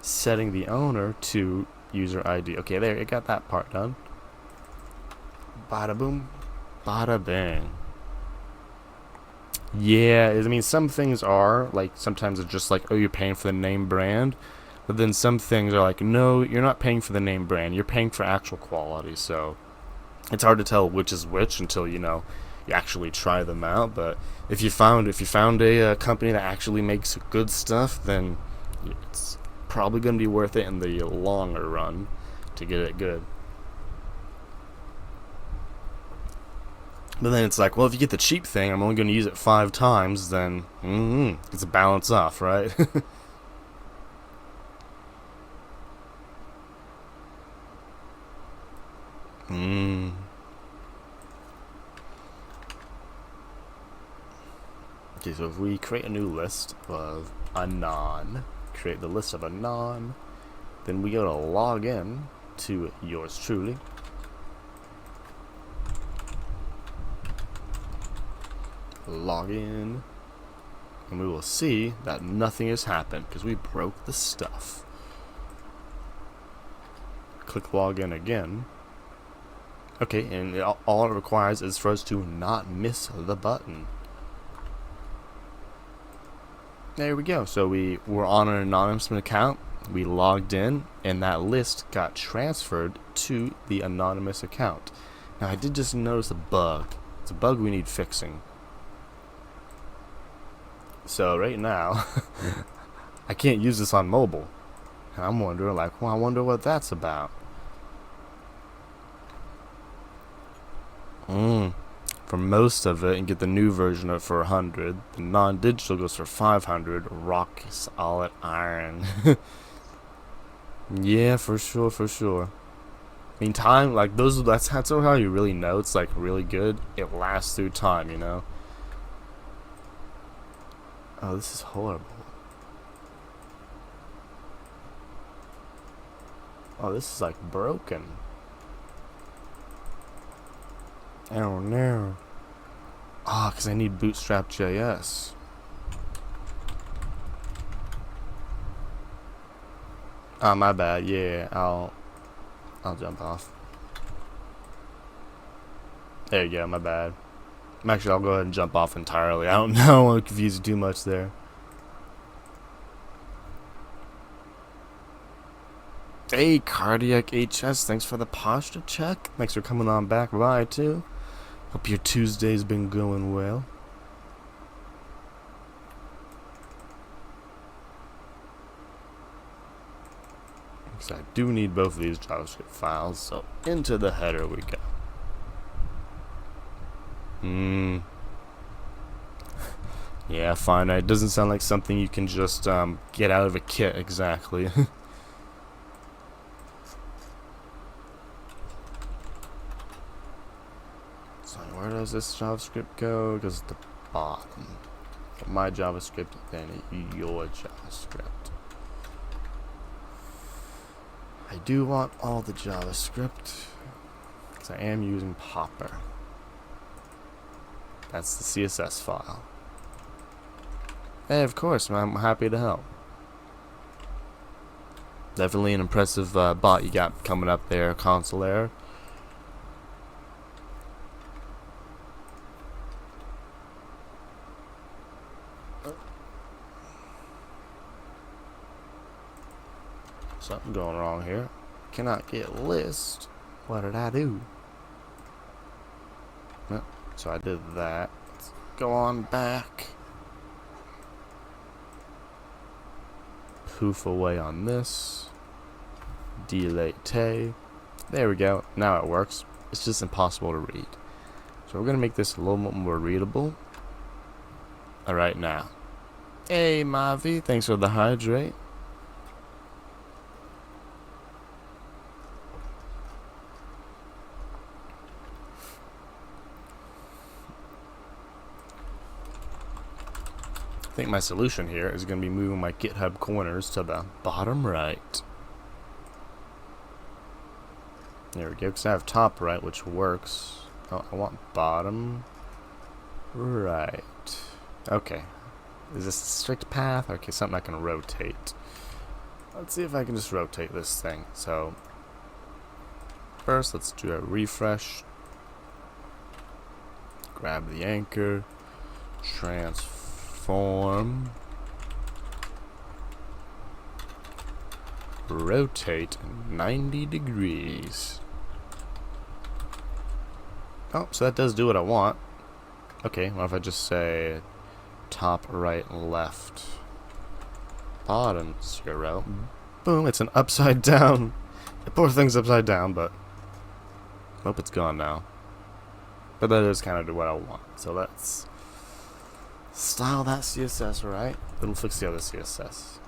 Setting the owner to user ID. Okay, there, it got that part done. Bada boom, bada bang. Yeah, I mean, some things are, like, sometimes it's just like, oh, you're paying for the name brand. But then some things are like, no, you're not paying for the name brand. You're paying for actual quality. So it's hard to tell which is which until, you actually try them out. But if you found a company that actually makes good stuff, then it's probably going to be worth it in the longer run to get it good. But then it's like, well, if you get the cheap thing, I'm only going to use it 5 times, then it's a balance off, right? mm. Okay, so if we create a new list of anon, create the list of anon, then we go to log in to yours truly. Log in, and we will see that nothing has happened because we broke the stuff. Click login again. Okay, and all it requires is for us to not miss the button. There we go. So we were on an anonymous account, we logged in, and that list got transferred to the anonymous account. Now I did just notice a bug. It's a bug we need fixing. So right now, I can't use this on mobile. And I'm wondering, like, well, I wonder what that's about. For most of it, and get the new version of it for 100. The non-digital goes for 500. Rock solid iron. Yeah, for sure, for sure. I mean, time, like, that's how you really know it's, like, really good. It lasts through time. Oh, this is horrible. Oh, this is, like, broken. Oh, no. Ah, because I need Bootstrap JS. Ah, my bad. Yeah, I'll jump off. There you go. My bad. Actually, I'll go ahead and jump off entirely. I don't know. I want to confuse you too much there. Hey, Cardiac HS. Thanks for the posture check. Thanks for coming on back by too. Hope your Tuesday's been going well. Because I do need both of these JavaScript files, so into the header we go. Yeah, finite. It doesn't sound like something you can just get out of a kit exactly. So where does this JavaScript go? It goes to the bottom. My JavaScript, then your JavaScript. I do want all the JavaScript because I am using Popper. That's the CSS file. Hey, of course, I'm happy to help. Definitely an impressive bot you got coming up there, console error. Something going wrong here. Cannot get list. What did I do? No, so I did that. Let's go on back. Poof away on this. Delete. There we go. Now it works. It's just impossible to read. So we're going to make this a little bit more readable. Alright now. Hey Mavi, thanks for the hydrate. I think my solution here is going to be moving my GitHub corners to the bottom right. There we go, because I have top right, which works. Oh, I want bottom right. Okay. Is this a strict path? Okay, something I can rotate. Let's see if I can just rotate this thing. So, first, let's do a refresh. Grab the anchor. transform, rotate 90 degrees. Oh, so that does do what I want. Okay, what if I just say top, right, left, bottom 0. Boom, it's an upside down. The poor thing's upside down, but hope it's gone now. But that is kind of what I want. So let's style that CSS right. It'll fix the other CSS.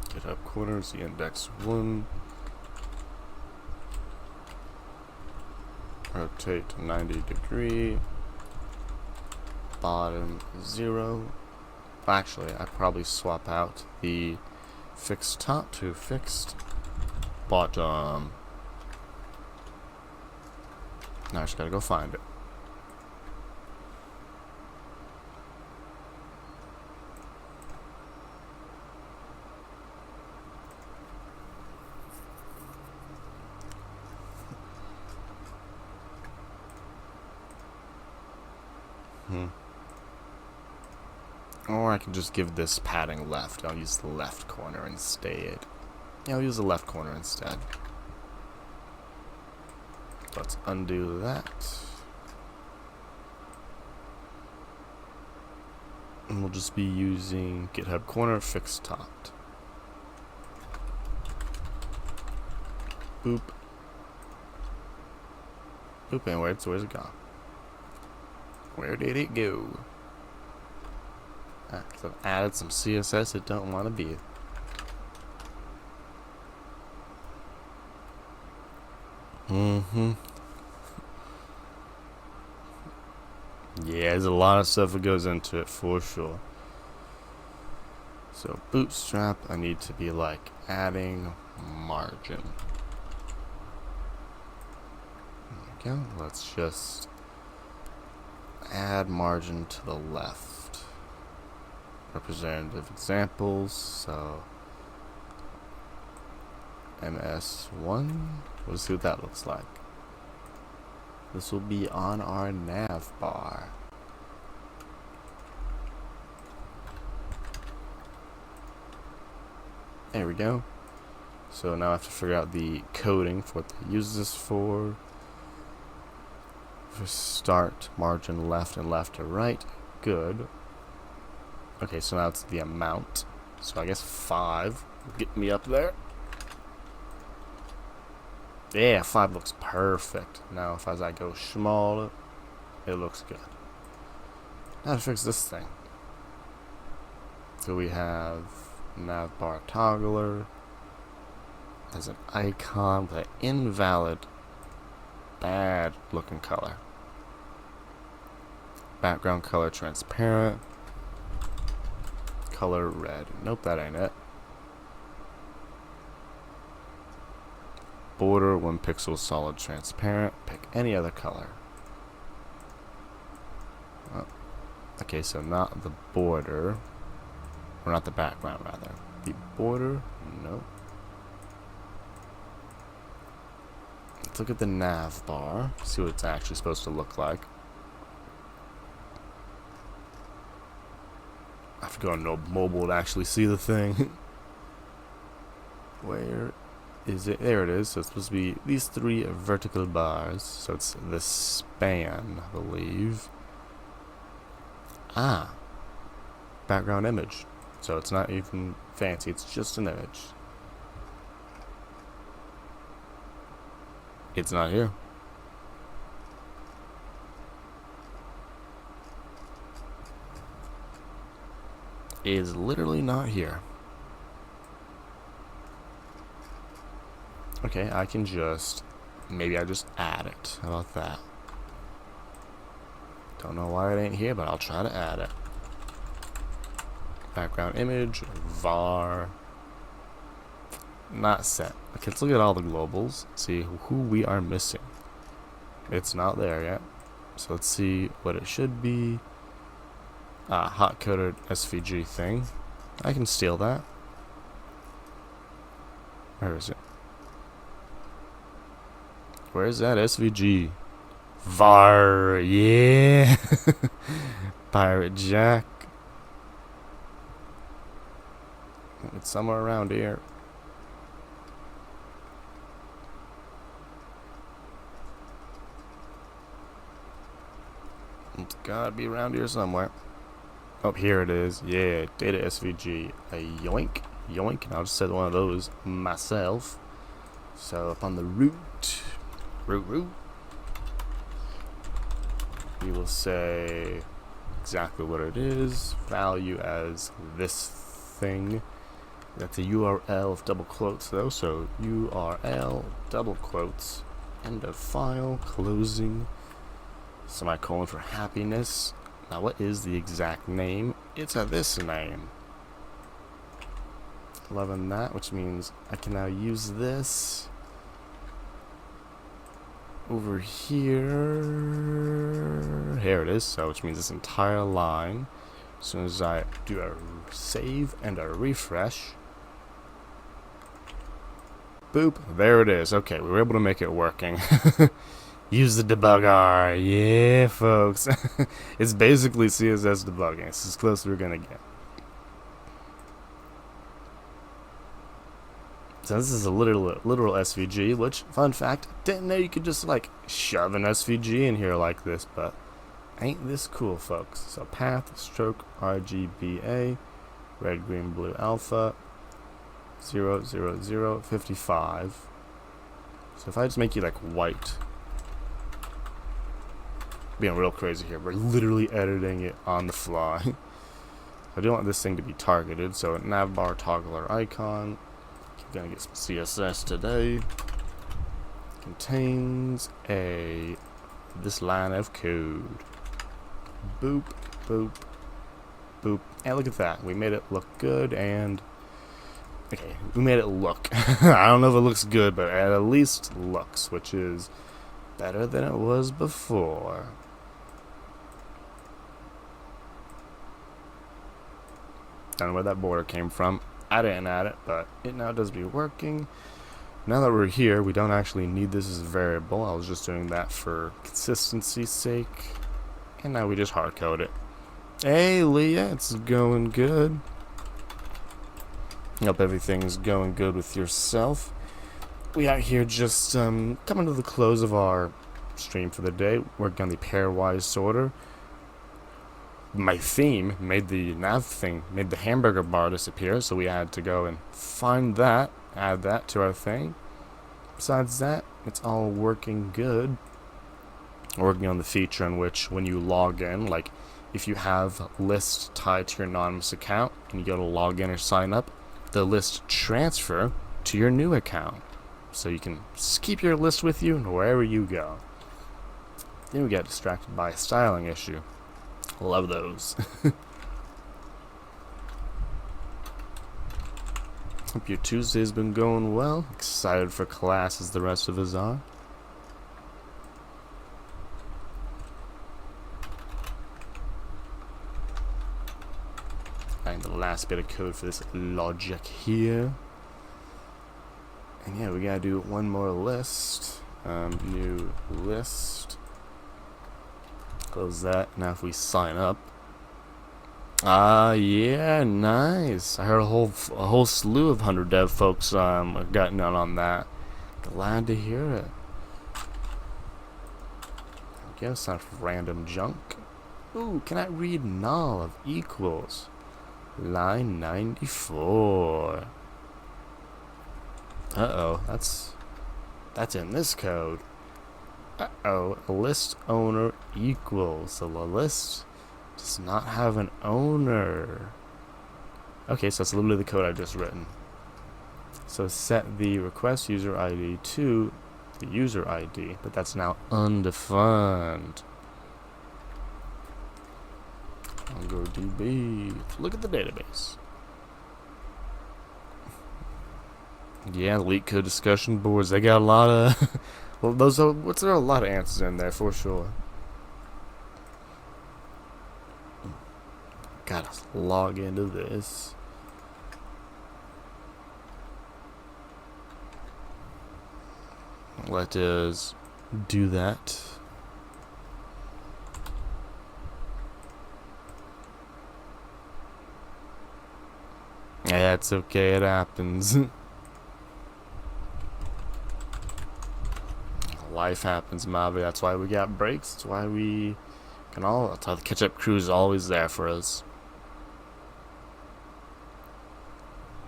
GitHub corners, the index 1. Rotate 90 degree. Bottom 0. Actually, I'd probably swap out the fixed top to fixed bottom. Now I just gotta go find it. Or I can just give this padding left. I'll use the left corner instead. Yeah, I'll use the left corner instead. Let's undo that. And we'll just be using GitHub corner fixed topped. Boop. Boop, and where's it gone? Where did it go? So I've added some CSS it don't want to be. Yeah, there's a lot of stuff that goes into it for sure. So bootstrap, I need to be like adding margin. There we go. Let's just add margin to the left. Representative examples, so MS1. We'll see what that looks like. This will be on our nav bar. There we go. So now I have to figure out the coding for what to use this for. For start, margin left and left to right. Good. Okay, so now it's the amount. So I guess 5 will get me up there. Yeah, 5 looks perfect. Now if as I go smaller, it looks good. Now to fix this thing. So we have navbar toggler as an icon with an invalid, bad looking color. Background color transparent. Color red. Nope, that ain't it. Border 1 pixel solid transparent. Pick any other color. Oh. Okay, so not the border. Or not the background, rather. The border? Nope. Let's look at the nav bar. See what it's actually supposed to look like. I have to go on mobile to actually see the thing. Where is it? There it is. So it's supposed to be these 3 vertical bars. So it's the span, I believe. Ah. Background image. So it's not even fancy. It's just an image. It's not here. Is literally not here. Okay, I can just, maybe I just add it. How about that? Don't know why it ain't here, but I'll try to add it. Background image, var, not set. Okay, let's look at all the globals, see who we are missing. It's not there yet. So let's see what it should be. Hot-coded SVG thing. I can steal that. Where is it? Where is that SVG? var, yeah. Pirate Jack. It's somewhere around here. It's gotta be around here somewhere. Oh, here it is. Yeah, data SVG. A yoink, yoink. And I'll just set one of those myself. So up on the root, root, we will say exactly what it is. Value as this thing. That's a URL of double quotes though. So URL double quotes. End of file. Closing. Semicolon for happiness. Now what is the exact name? It's this name. Loving that, which means I can now use this over here. Here it is, so which means this entire line. As soon as I do a save and a refresh, boop, there it is. Okay, we were able to make it working. Use the debugger. Yeah, folks. It's basically CSS debugging. It's as close as we're gonna get. So this is a literal SVG, which, fun fact, didn't know you could just like shove an SVG in here like this, but ain't this cool, folks. So path, stroke, RGBA, red, green, blue, alpha, 0, 0, 0, 55. So if I just make you like white, being real crazy here, we're literally editing it on the fly. I do want this thing to be targeted, so navbar toggler icon. Gonna get some CSS today. Contains this line of code. Boop, boop, boop. And look at that. We made it look good, and okay, we made it look. I don't know if it looks good, but it at least looks, which is better than it was before. Don't know where that border came from. I didn't add it, but it now does be working. Now that we're here, we don't actually need this as a variable. I was just doing that for consistency's sake. And now we just hard code it. Hey, Leah, it's going good. Hope everything's going good with yourself. We out here just coming to the close of our stream for the day. Working on the Pairwise Sorter. My theme made the nav thing, made the hamburger bar disappear, so we had to go and find that, add that to our thing. Besides that, it's all working good. Working on the feature in which when you log in, like if you have list tied to your anonymous account and you go to log in or sign up, the list transfer to your new account. So you can keep your list with you wherever you go. Then we got distracted by a styling issue. Love those. Hope your Tuesday's been going well. Excited for class as the rest of us are. And the last bit of code for this logic here. And yeah, we gotta do one more list. New list. Close that. Now if we sign up. Yeah, nice. I heard a whole slew of 100 dev folks gotten on that. Glad to hear it. I guess not random junk. Ooh, can I read null of equals? Line 94. Uh-oh, that's in this code. Uh-oh, list owner equals. So the list does not have an owner. Okay, so that's literally the code I just written. So set the request user ID to the user ID, but that's now undefined. MongoDB. Look at the database. Yeah, leak code discussion boards. They got a lot of well, there are a lot of answers in there for sure. Gotta log into this. Let us do that. Yeah, it's okay, it happens. Life happens, Mavi. That's why we got breaks. That's why we can all. That's why the catch-up crew is always there for us.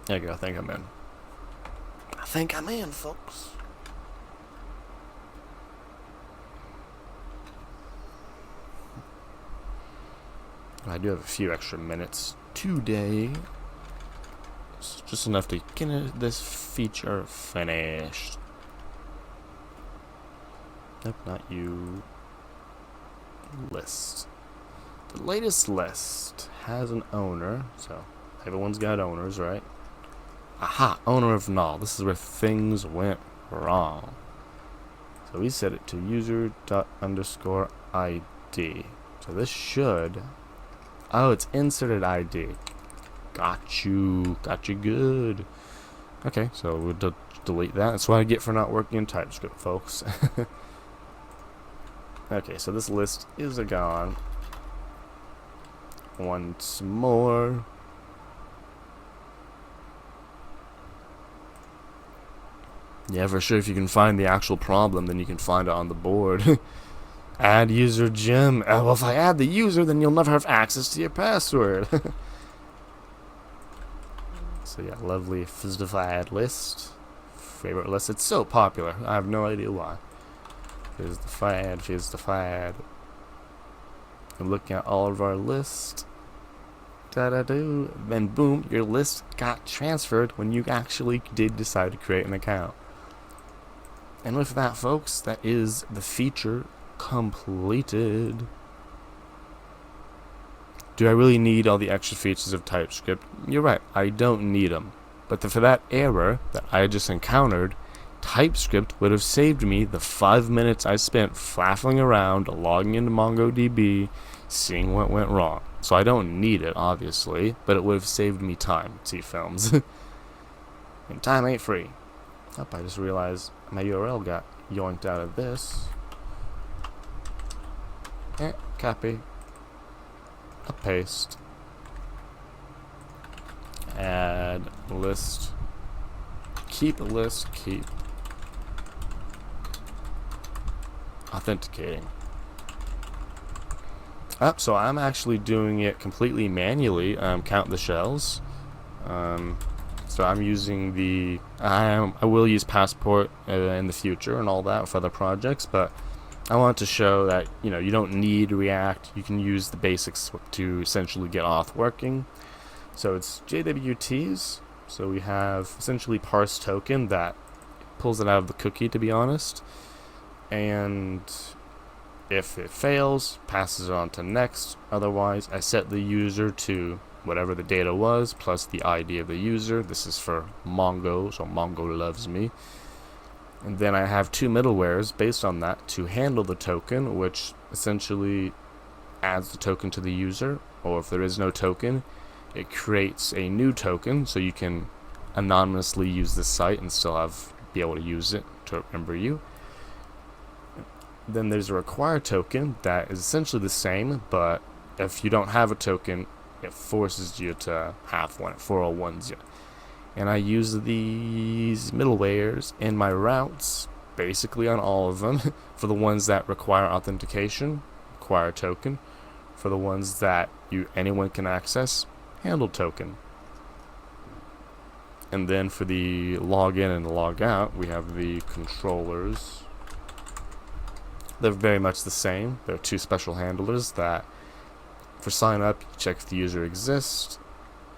There you go. I think I'm in. I think I'm in, folks. I do have a few extra minutes today. It's just enough to get this feature finished. Nope, not you. List. The latest list has an owner, so everyone's got owners, right? Aha, owner of null. This is where things went wrong. So we set it to user._id. So this should... Oh, it's inserted ID. Got you good. Okay, so we'll delete that. That's what I get for not working in TypeScript, folks. Okay, so this list is gone. Once more. Yeah, for sure, if you can find the actual problem, then you can find it on the board. Add user gem. Oh, well, if I add the user, then you'll never have access to your password. So yeah, lovely fizzdified list. Favorite list. It's so popular. I have no idea why. Fizzdified. I'm looking at all of our lists. Da-da-do. Then boom, your list got transferred when you actually did decide to create an account. And with that, folks, that is the feature completed. Do I really need all the extra features of TypeScript? You're right, I don't need them. But for that error that I just encountered, TypeScript would have saved me the 5 minutes I spent flaffling around, logging into MongoDB, seeing what went wrong. So I don't need it, obviously, but it would have saved me time, T-films. And time ain't free. Oh, I just realized my URL got yoinked out of this. Copy. A paste. Add list. Keep a list. Keep. Authenticating. So I'm actually doing it completely manually. Count the shells. So I'm using the. I will use Passport in the future and all that for other projects, but I want to show that you don't need React. You can use the basics to essentially get auth working. So it's JWTs. So we have essentially parse token that pulls it out of the cookie, to be honest, and if it fails, passes it on to next. Otherwise, I set the user to whatever the data was plus the ID of the user. This is for Mongo, so Mongo loves me. And then I have two middlewares based on that to handle the token, which essentially adds the token to the user, or if there is no token, it creates a new token so you can anonymously use this site and still be able to use it to remember you. Then there's a require token that is essentially the same, but if you don't have a token, it forces you to have one. It 401s you. And I use these middlewares in my routes, basically on all of them. For the ones that require authentication, require a token. For the ones that anyone can access, handle token. And then for the login and log out, we have the controllers. They're very much the same. They're two special handlers that, for sign up, you check if the user exists.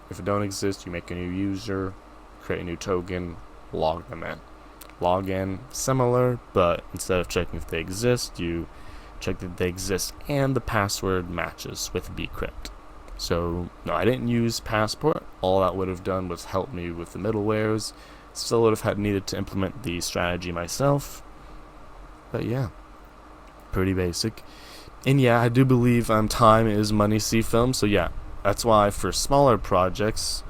If it don't exist, you make a new user, create a new token, log them in. Login, similar, but instead of checking if they exist, you check that they exist and the password matches with bcrypt. So, no, I didn't use Passport. All that would have done was help me with the middlewares. Still would have needed to implement the strategy myself. But yeah, pretty basic. And yeah, I do believe time is money, C-film. So yeah, that's why for smaller projects,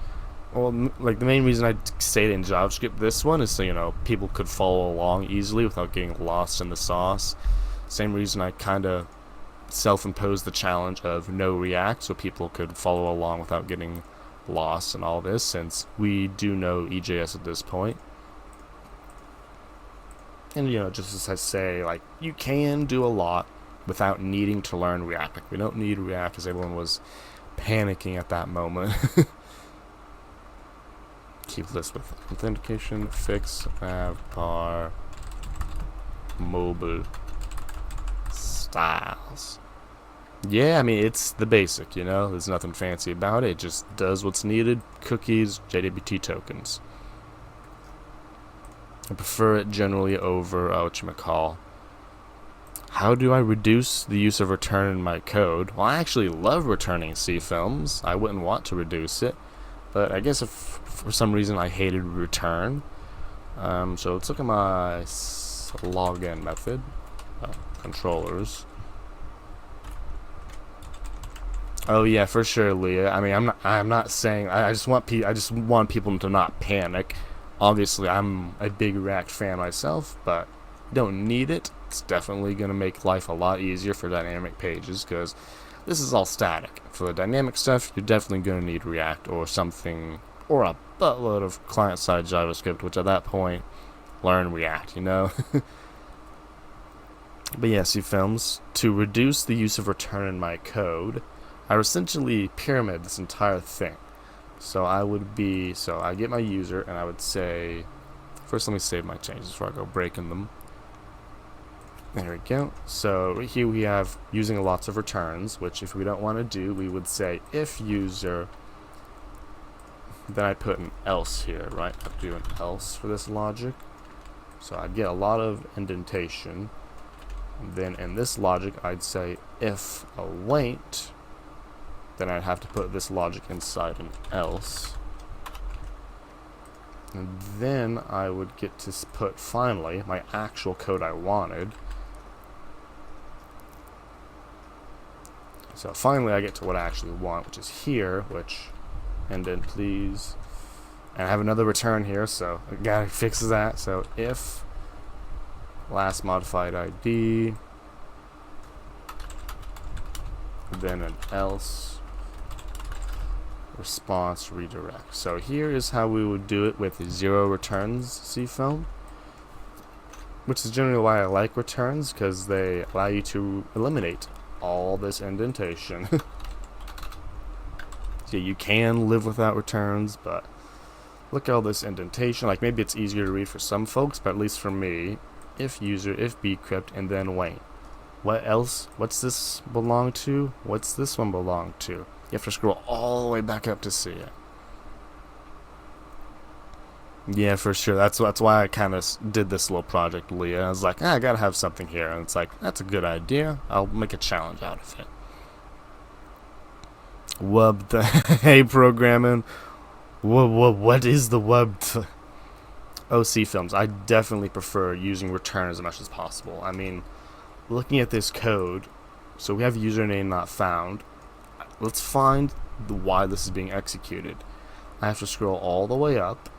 well, like the main reason I say it in JavaScript, this one is so people could follow along easily without getting lost in the sauce. Same reason I kind of self-imposed the challenge of no React, so people could follow along without getting loss in all this, since we do know EJS at this point. And just as I say, like, you can do a lot without needing to learn React. Like, we don't need React because everyone was panicking at that moment. Keep this with authentication, fix, bar, mobile, styles. Yeah, I mean, it's the basic, there's nothing fancy about it. It just does what's needed. Cookies, JWT tokens. I prefer it generally over, whatchamacall. How do I reduce the use of return in my code? Well, I actually love returning C films. I wouldn't want to reduce it. But I guess if for some reason I hated return. So let's look at my login method. Controllers. Oh yeah, for sure, Leah. I mean, I'm not saying. I just want people to not panic. Obviously, I'm a big React fan myself, but you don't need it. It's definitely going to make life a lot easier for dynamic pages, because this is all static. For the dynamic stuff, you're definitely going to need React or something, or a buttload of client-side JavaScript, which at that point, learn React, But yeah, C films. To reduce the use of return in my code, I essentially pyramid this entire thing. So I get my user, and I would say, first let me save my changes before I go breaking them. There we go. So right here we have using lots of returns, which if we don't want to do, we would say if user, then I put an else here, right? I have to do an else for this logic. So I'd get a lot of indentation. And then in this logic, I'd say if await, then I'd have to put this logic inside an else. And then I would get to put, finally, my actual code I wanted. So finally I get to what I actually want, which is here, which, indent please. And I have another return here, so I gotta fix that. So if last modified ID, then an else, response redirect. So here is how we would do it with 0 returns C film, which is generally why I like returns, because they allow you to eliminate all this indentation. So you can live without returns, but look at all this indentation. Like, maybe it's easier to read for some folks, but at least for me, if user, if bcrypt, and then wait. What else? What's this belong to? What's this one belong to? You have to scroll all the way back up to see it. Yeah, for sure. That's why I kind of did this little project, Leah. I was like, I gotta have something here, and it's like, that's a good idea. I'll make a challenge out of it. Wub the hey programming. What is the wub? OC films. I definitely prefer using return as much as possible. I mean, looking at this code, so we have username not found. Let's find why this is being executed. I have to scroll all the way up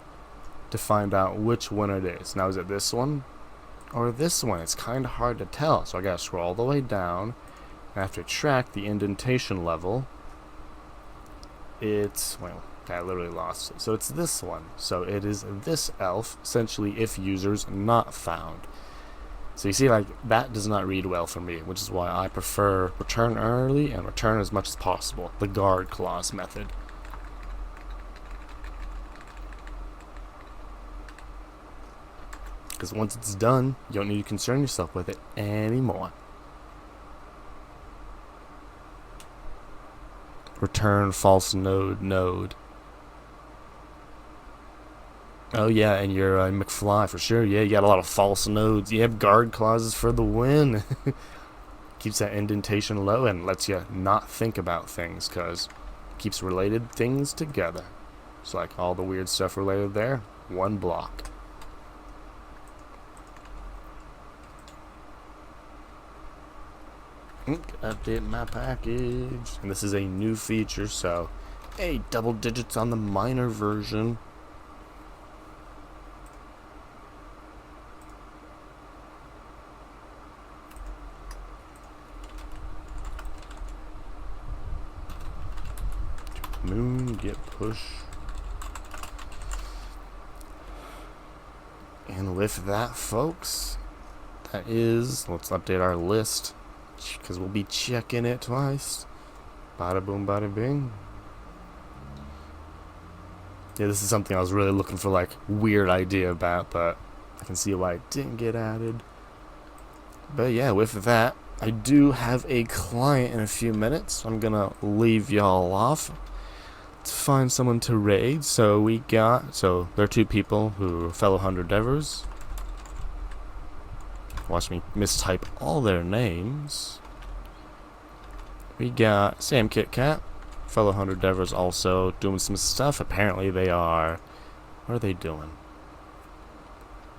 to find out which one it is. Now, is it this one or this one? It's kind of hard to tell, so I gotta scroll all the way down. I have to track the indentation level. It's, well, I literally lost it. So it's this one. So it is this elf, essentially if users not found. So you see, like, that does not read well for me, which is why I prefer return early and return as much as possible, the guard clause method. Because once it's done, you don't need to concern yourself with it anymore. Return false node. Oh yeah, and you're McFly for sure. Yeah, you got a lot of false nodes. You have guard clauses for the win. Keeps that indentation low and lets you not think about things, because it keeps related things together. It's like all the weird stuff related there, one block. Update my package. And this is a new feature, so hey, double digits on the minor version. Moon. get push. And with that, folks, that is, let's update our list, because we'll be checking it twice. Bada boom, bada bing. Yeah, this is something I was really looking for, like, weird idea about, but I can see why it didn't get added. But yeah, with that, I do have a client in a few minutes. I'm gonna leave y'all off to find someone to raid. So there are two people who are fellow 100 devers. Watch me mistype all their names. We got Sam Kit Kat, fellow 100 devers, also doing some stuff. Apparently they are, what are they doing?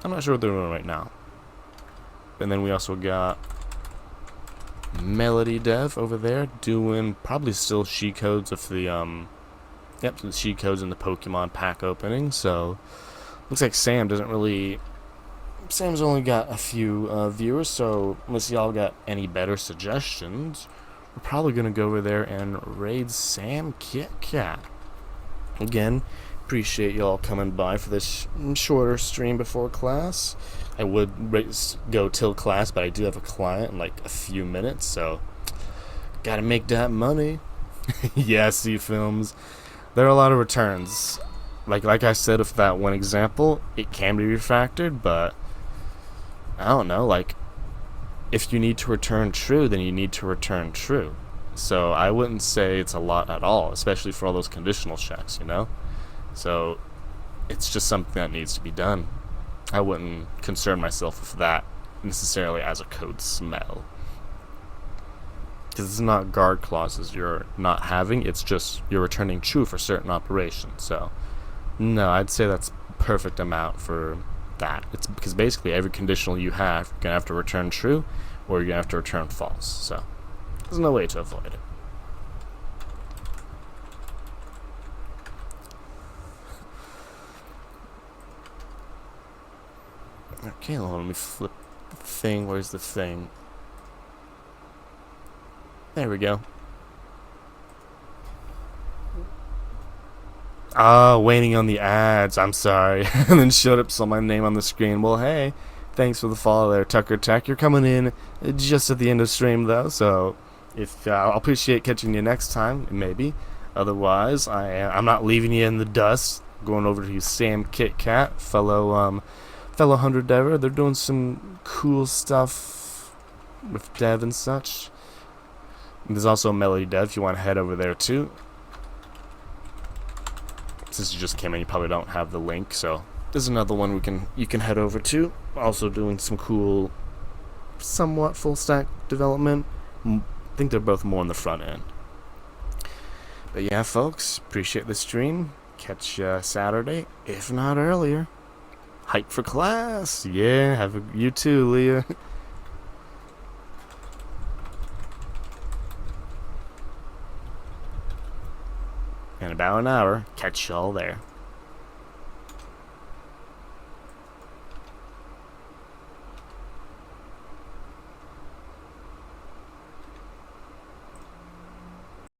I'm not sure what they're doing right now. And then we also got Melody Dev over there doing probably still she codes of the the she codes in the Pokemon pack opening. So looks like Sam's only got a few viewers, so unless y'all got any better suggestions, we're probably gonna go over there and raid Sam Kit Kat. Again, appreciate y'all coming by for this shorter stream before class. I would go till class, but I do have a client in like a few minutes, so gotta make that money. Yeah, see films. There are a lot of returns. Like I said, with that one example, it can be refactored, but I don't know, like, if you need to return true, then you need to return true. So I wouldn't say it's a lot at all, especially for all those conditional checks, you know? So it's just something that needs to be done. I wouldn't concern myself with that necessarily as a code smell. Because it's not guard clauses you're not having, it's just you're returning true for certain operations. So no, I'd say that's perfect amount for that. It's because basically every conditional you have, you're going to have to return true or you're going to have to return false. So there's no way to avoid it. Okay, let me flip the thing. Where's the thing? There we go. Waiting on the ads. I'm sorry. And then showed up, saw my name on the screen. Well, hey, thanks for the follow there, Tucker Tech. You're coming in just at the end of stream, though, so if I'll appreciate catching you next time, maybe. Otherwise, I'm not leaving you in the dust. Going over to Sam Kit Kat, fellow 100 dever. They're doing some cool stuff with dev and such. And there's also Melody Dev if you want to head over there too. Since you just came in, you probably don't have the link, so there's another one you can head over to. Also doing some cool, somewhat full stack development. I think they're both more on the front end. But yeah, folks, appreciate the stream. Catch you Saturday, if not earlier. Hype for class. Yeah, you too, Leah. In about an hour, catch y'all there.